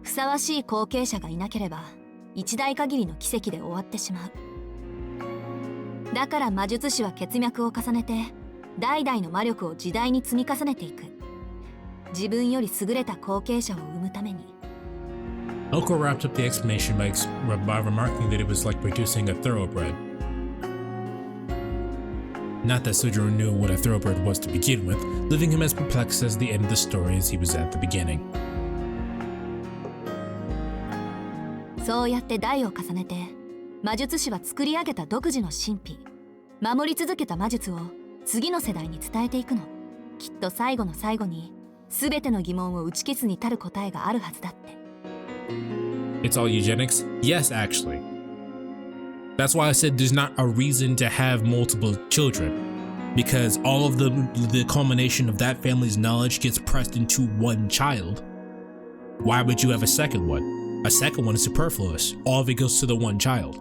ふさわしい後継者がいなければ一代限りの奇跡で終わってしまう。だから魔術師は血脈を重ねて代々の魔力を時代に積み重ねていく。自分より優れた後継者を生むために。Oko wrapped up the explanation by remarking that it was like producing a thoroughbred. Not that Sojiro knew what a thoroughbred was to begin with, leaving him as perplexed as the end of the story as he was at the beginning. そうやって代を重ねて魔術師は作り上げた独自の神秘、守り続けた魔術を次の世代に伝えていくの。きっと最後の最後に全ての疑問を打ち消すに足る答えがあるはずだって。It's all eugenics? Yes, actually. That's why I said there's not a reason to have multiple children, because all of the culmination of that family's knowledge gets pressed into one child. Why would you have a second one? A second one is superfluous. All of it goes to the one child.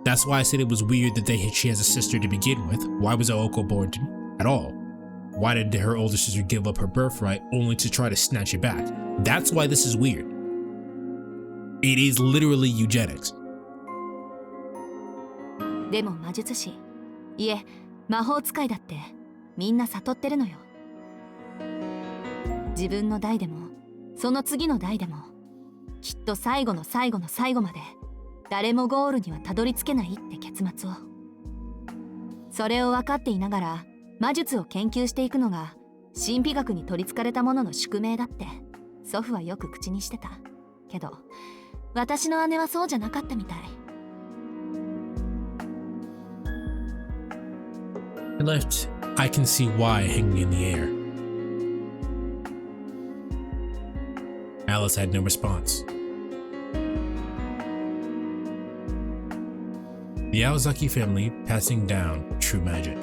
That's why I said it was weird that she has a sister to begin with. Why was Aoko born at all? Why did her older sister give up her birthright only to try to snatch it back? That's why this is weird. It is literally eugenics. でも魔術師、いえ魔法使いだってみんな悟ってるのよ。自分の代でもその次の代でもきっと最後の最後の最後まで誰もゴールにはたどり着けないって結末を。それを分かっていながら魔術を研究していくのが神秘学に取りつかれたものの宿命だって祖父はよく口にしてたけど、私の姉はそうじゃなかったみたい。Left, I can see why hanging in the air. Alice had no response. The Aozaki family passing down true magic.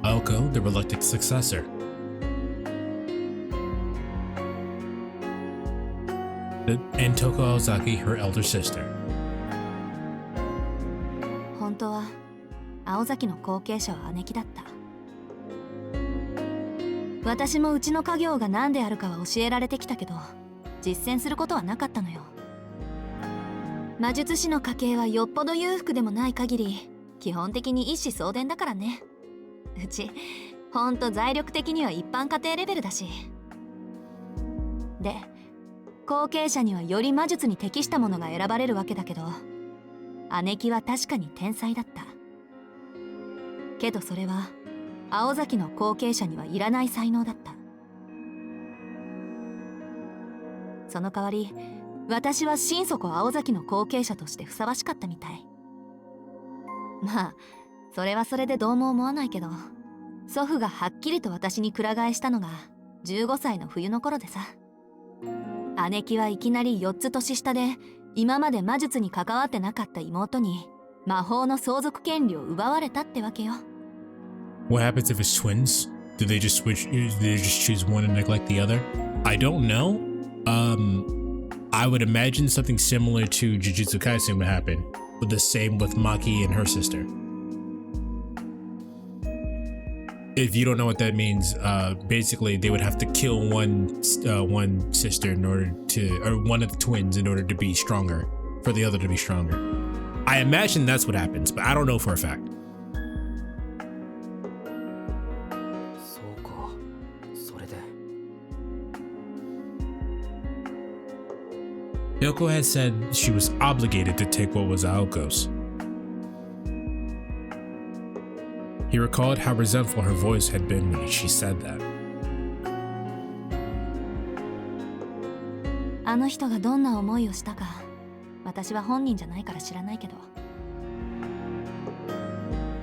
Aoko, the reluctant successor. And Toko Aozaki, her elder sister. 本当は青崎の後継者は姉貴だった。私もうちの家業が何であるかは教えられてきたけど実践することはなかったのよ。魔術師の家系はよっぽど裕福でもない限り基本的に一子相伝だからね。うちほんと財力的には一般家庭レベルだし。で後継者にはより魔術に適したものが選ばれるわけだけど、姉貴は確かに天才だった。けどそれは青崎の後継者にはいらない才能だった。その代わり私は心底青崎の後継者としてふさわしかったみたい。まあそれはそれでどうも思わないけど、祖父がはっきりと私にくら替えしたのが15歳の冬の頃でさ。姉貴はいきなり4つ年下で今まで魔術に関わってなかった妹に魔法の相続権利を奪われたってわけよ。What happens if it's twins? Do they just switch? Do they just choose one and neglect the other? I don't know. I would imagine something similar to Jujutsu Kaisen would happen, but the same with Maki and her sister. If you don't know what that means, basically they would have to kill one sister in order to, or one of the twins in order to be stronger, for the other to be stronger. I imagine that's what happens, but I don't know for a fact. そうか、それで。Yoko had said she was obligated to take what was Aoko's. He recalled how resentful her voice had been when she said that. あの人がどんな思いをしたか私は本人じゃないから知らないけど、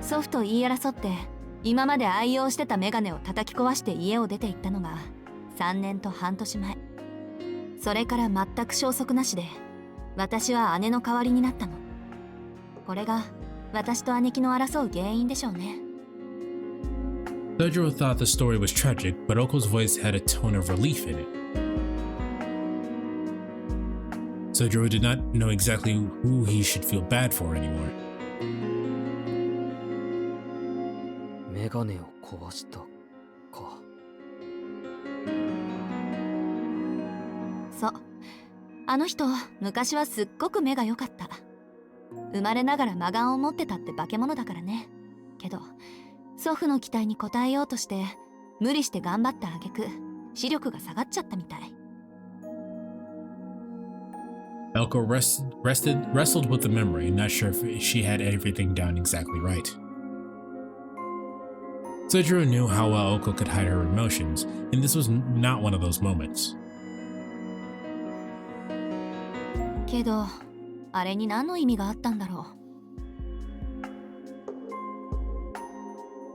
祖父と言い争って今まで愛用してたメガネを叩き壊して家を出て行ったのが3年と半年前。それから全く消息なしで、私は姉の代わりになったの。これが私と姉貴の争う原因でしょうね。Sojiro thought the story was tragic, but Oko's voice had a tone of relief in it. Sojiro did not know exactly who he should feel bad for anymore. メガネを壊したか。そう、あの人昔はすっごく目が良かった。生まれながら魔眼を持ってたって化け物だからね。けど祖父の期待に応えようとして無理して頑張った挙句、視力が下がっちゃったみたい。Elko wrestled with the memory, not sure if she had everything down exactly right. Sojiro knew how well Oko could hide her emotions, and this was not one of those moments. けどあれに何の意味があったんだろ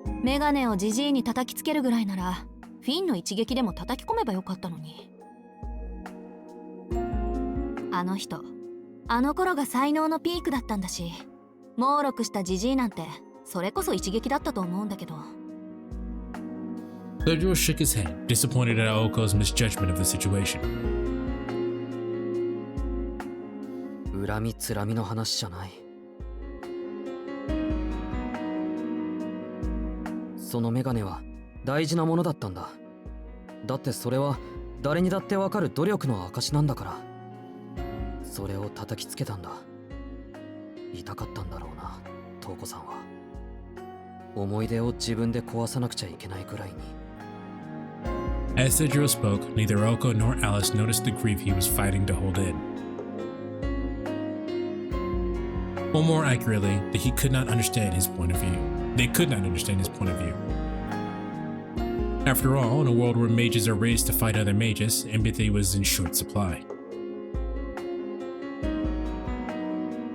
う。メガネをジジイに叩きつけるぐらいならフィンの一撃でも叩き込めばよかったのに。あの人、あの頃が才能のピークだったんだし、猛録したジジイなんてそれこそ一撃だったと思うんだけど。Sojiro shook his head, disappointed at Oko's misjudgment of the situation. 恨みつらみの話じゃない。そのメガネは大事なものだったんだ。だってそれは誰にだってわかる努力の証なんだから。それを叩きつけたんだ。痛かったんだろうな、瞳子さんは。思い出を自分で壊さなくちゃいけないくらいに。As Sojiro spoke, neither Oko nor Alice noticed the grief he was fighting to hold in. Or more accurately, that he could not understand his point of view. They could not understand his point of view. After all, in a world where mages are raised to fight other mages, empathy was in short supply.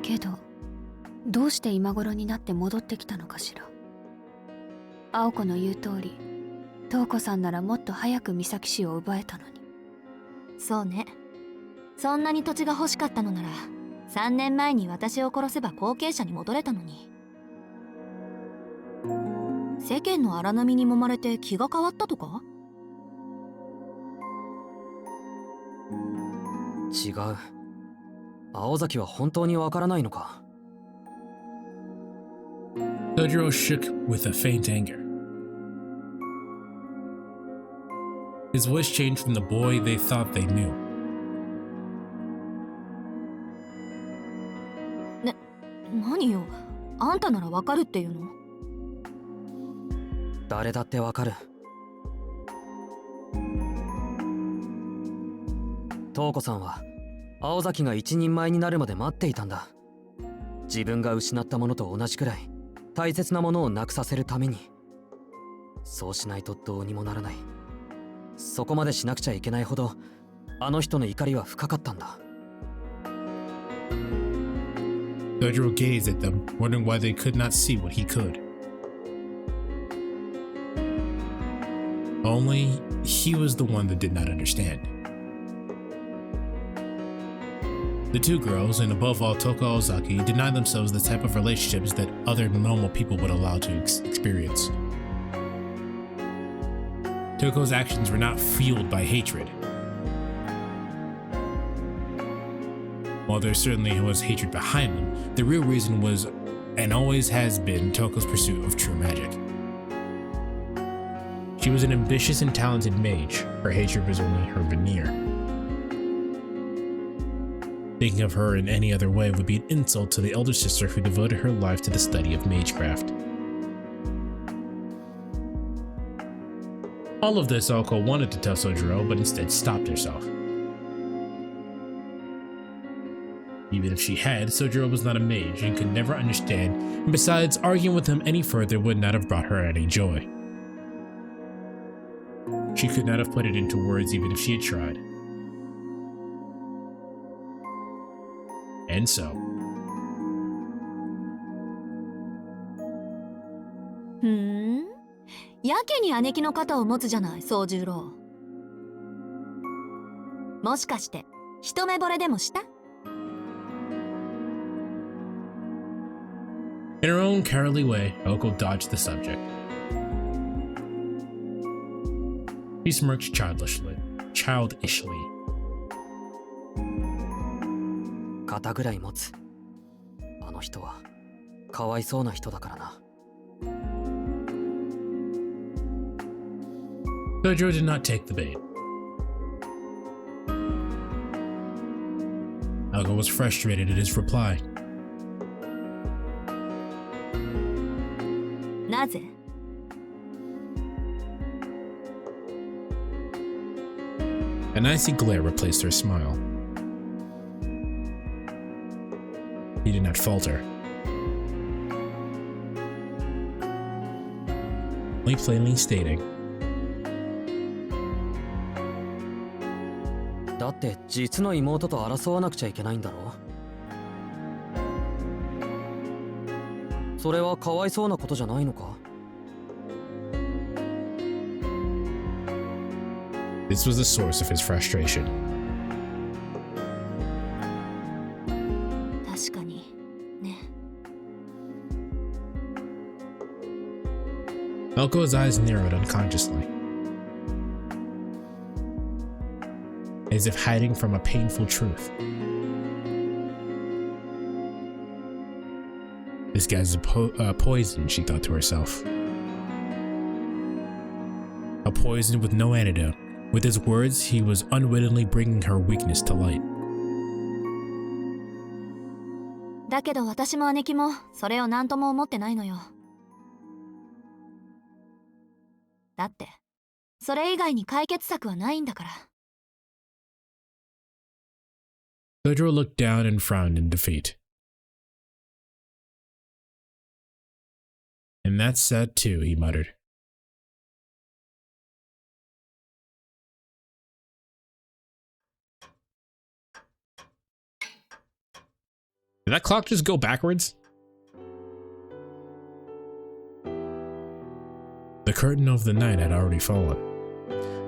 けどどうして今頃になって戻ってきたのかしら。青子の言う通り、瞳子さんならもっと早く美咲氏を奪えたのに。そうね。そんなに土地が欲しかったのなら3年前に私を殺せば後継者に戻れたのに。世間の荒波に揉まれて気が変わったとか？違う。青崎は本当にわからないのか。Sojiro shook with a faint anger. His voice changed from the boy they thought they knew. 何よ、あんたならわかるっていうの？誰だってわかる。瞳子さんは青崎が一人前になるまで待っていたんだ。自分が失ったものと同じくらい大切なものをなくさせるために。そうしないとどうにもならない。そこまでしなくちゃいけないほどあの人の怒りは深かったんだ。Sojiro gazed at them, wondering why they could not see what he could. Only he was the one that did not understand. The two girls, and above all Toko Ozaki, denied themselves the type of relationships that other normal people would allow to experience. Toko's actions were not fueled by hatred. While there certainly was hatred behind them, the real reason was, and always has been, Toko's pursuit of true magic. She was an ambitious and talented mage. Her hatred was only her veneer. Thinking of her in any other way would be an insult to the elder sister who devoted her life to the study of magecraft. All of this Oko wanted to tell Sojiro, but instead stopped herself. Even if she had, Sojiro was not a mage and could never understand, and besides, arguing with him any further would not have brought her any joy. She could not have put it into words even if she had tried. And so. やけに姉貴の肩を持つじゃない、宗十郎。もしかして一目惚れでもした？ In her own cowardly way, Oko dodged the subject. He smirked childishly. 肩ぐらい持つ。あの人はかわいそうな人だからな。Sojiro did not take the bait. Oko was frustrated at his reply. なぜ？ An icy glare replaced her smile. He did not falter. Only plainly stating, だって実の妹と争わなくちゃいけないんだろ。それはかわいそうなことじゃないのか？ This was the source of his frustration. 確かにね。 Elko's eyes narrowed unconsciously, as if hiding from a painful truth. This guy's a poison, she thought to herself. A poison with no antidote. With his words, he was unwittingly bringing her weakness to light. だけど私も姉貴もそれを何とも思ってないのよ。だってそれ以外に解決策はないんだから。 Sojiro looked down and frowned in defeat. And that's sad too, he muttered. Did that clock just go backwards? The curtain of the night had already fallen.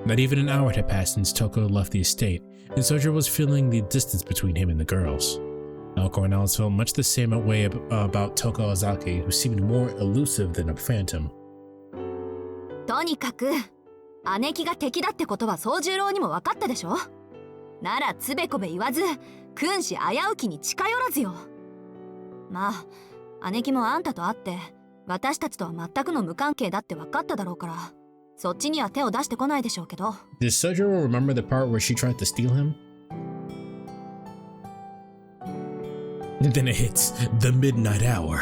Not even an hour had passed since Toko left the estate, and Sojiro was feeling the distance between him and the girls. Elko and Alice felt much the same way about Toko Ozaki, who seemed more elusive than a phantom. とにかく姉貴が敵だってことは宗十郎にも分かったでしょ。ならつべこべ言わず君子危うきに近寄らずよ。まあ姉貴もあんたと会って私たちとは全くの無関係だって分かっただろうから、そっちには手を出してこないでしょうけど。 Did Sojiro remember the part where she tried to steal him? And then it hits the midnight hour.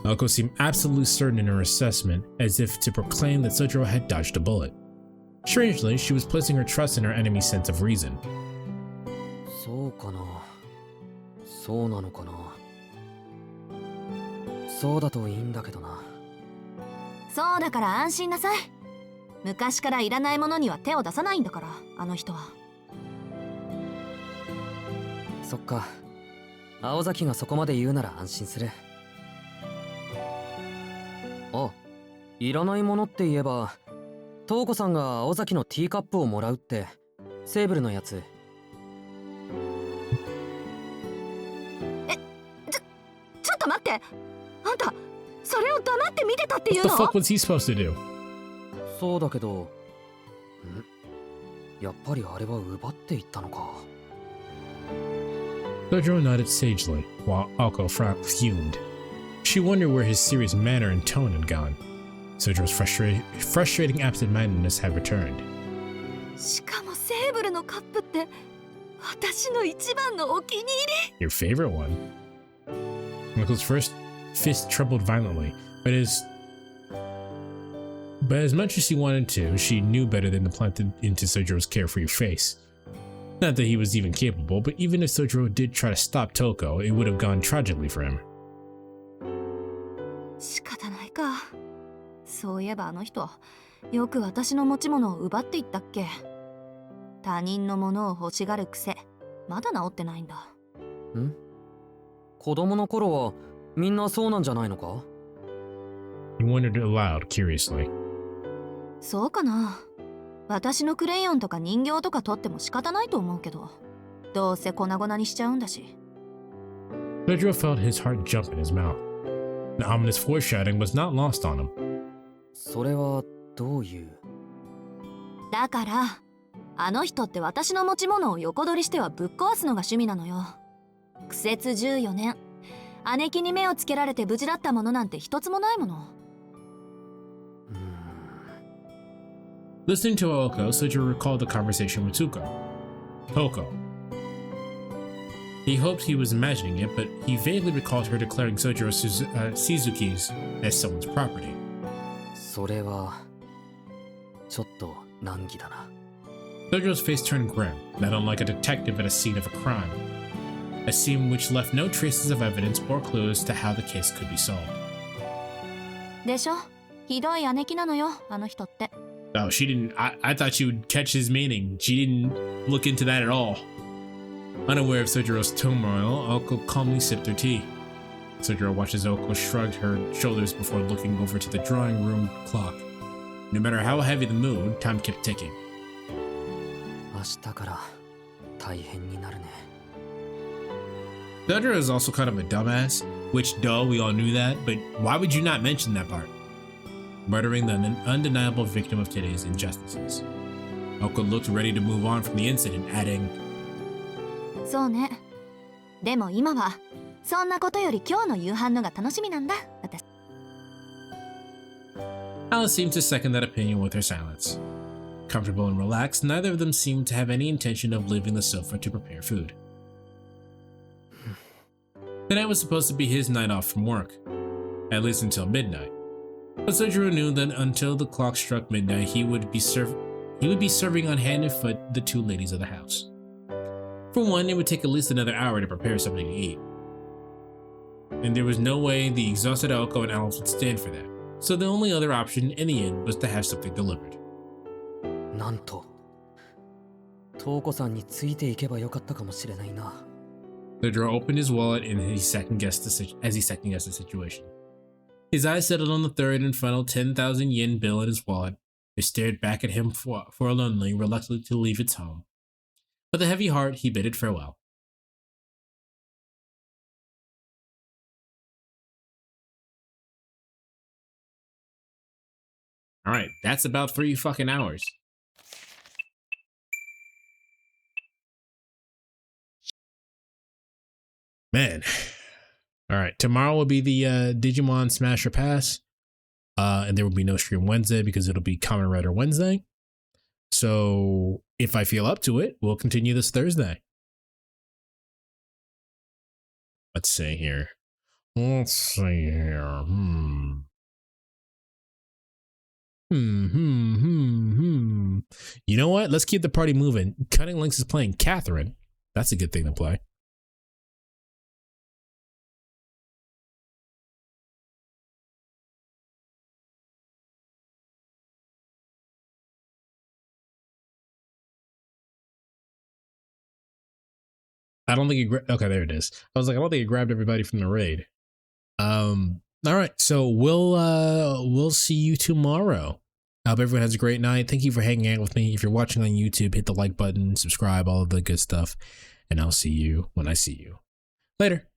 Elko seemed absolutely certain in her assessment, as if to proclaim that Sojiro had dodged a bullet. Strangely, she was placing her trust in her enemy's sense of reason. そうかな。そうなのかな。そうだといいんだけどな。そうだから安心なさい。昔からいらないものには手を出さないんだから、あの人は。そっか。青崎がそこまで言うなら安心する。あ、いらないものって言えば、瞳子さんが青崎のティーカップをもらうって、セーブルのやつ。ちょっと待って。あんたそれを黙って見てたっていう What の？ the fuck was he supposed to do? そうだけど、やっぱりあれは奪っていったのか。Sojiro nodded sagely, while Elko fumed. She wondered where his serious manner and tone had gone. Sojiro's frustrating absent-mindedness had returned. しかもセーブルのカップって私の一番のお気に入り。 Your favorite one? Elko's first fist trembled violently, but as much as she wanted to, she knew better than to plant it into Sojiro's carefree face. Not that he was even capable, but even if Sojiro did try to stop Toko, it would have gone tragically for him. 仕方ないか。そういえばあの人よく私の持ち物を奪っていったっけ。他人のものを欲しがる癖まだ治ってないんだ。ん？子供の頃はみんなそうなんじゃないのか？ He wondered aloud, curiously. そうかな。私のクレヨンとか人形とか取っても仕方ないと思うけど、どうせ粉々にしちゃうんだし。Sojiro felt his heart jump in his mouth. The ominous foreshadowing was not lost on him. それはどういう。だから、あの人って私の持ち物を横取りしてはぶっ壊すのが趣味なのよ。苦節14年。姉貴に目をつけられて無事だったものなんて一つもないもの。Listening to Aoko, Sojiro recalled the conversation with Toko. He hoped he was imagining it, but he vaguely recalled her declaring Sojiro Shizuki's as someone's property. それはちょっと難儀だな。Sojiro's face turned grim, not unlike a detective at a scene of a crime. A scene which left no traces of evidence or clues to how the case could be solved. でしょ？ひどい姉貴なのよ、あの人って。Oh, she didn't. I thought she would catch his meaning. She didn't look into that at all. Unaware of Sojiro's turmoil, Aoko calmly sipped her tea. Sojiro watched as Aoko shrugged her shoulders before looking over to the drawing room clock. No matter how heavy the mood, time kept ticking. 明日から大変になるね。Sojiro is also kind of a dumbass, which, duh, we all knew that, but why would you not mention that part? Murdering the undeniable victim of today's injustices. Aoko looked ready to move on from the incident, adding, そうね。でも今は、そんなことより今日の夕飯のが楽しみなんだ、私。Alice seemed to second that opinion with her silence. Comfortable and relaxed, neither of them seemed to have any intention of leaving the sofa to prepare food. Tonight was supposed to be his night off from work, at least until midnight. But Sojiro knew that until the clock struck midnight, he would be serving on hand and foot the two ladies of the house. For one, it would take at least another hour to prepare something to eat. And there was no way the exhausted Aoko and Alice would stand for that. So the only other option in the end was to have something delivered. なんと、トウコさんについていけばよかったかもしれないな。Sojiro opened his wallet and he second-guessed the situation. His eyes settled on the third and final 10,000 yen bill in his wallet. It stared back at him forlornly, reluctant to leave its home. With a heavy heart, he bid it farewell. Alright, that's about 3 fucking hours. Man. Alright, tomorrow will be the Digimon Smash or Pass. And there will be no stream Wednesday because it'll be Kamen Rider Wednesday. So if I feel up to it, we'll continue this Thursday. Let's see here. You know what? Let's keep the party moving. Cutting Links is playing Catherine. That's a good thing to play. I don't think it okay, there it is. I was like, I don't think it grabbed everybody from the raid. All right, so we'll see you tomorrow. I hope everyone has a great night. Thank you for hanging out with me. If you're watching on YouTube, hit the like button, subscribe, all of the good stuff, and I'll see you when I see you. Later.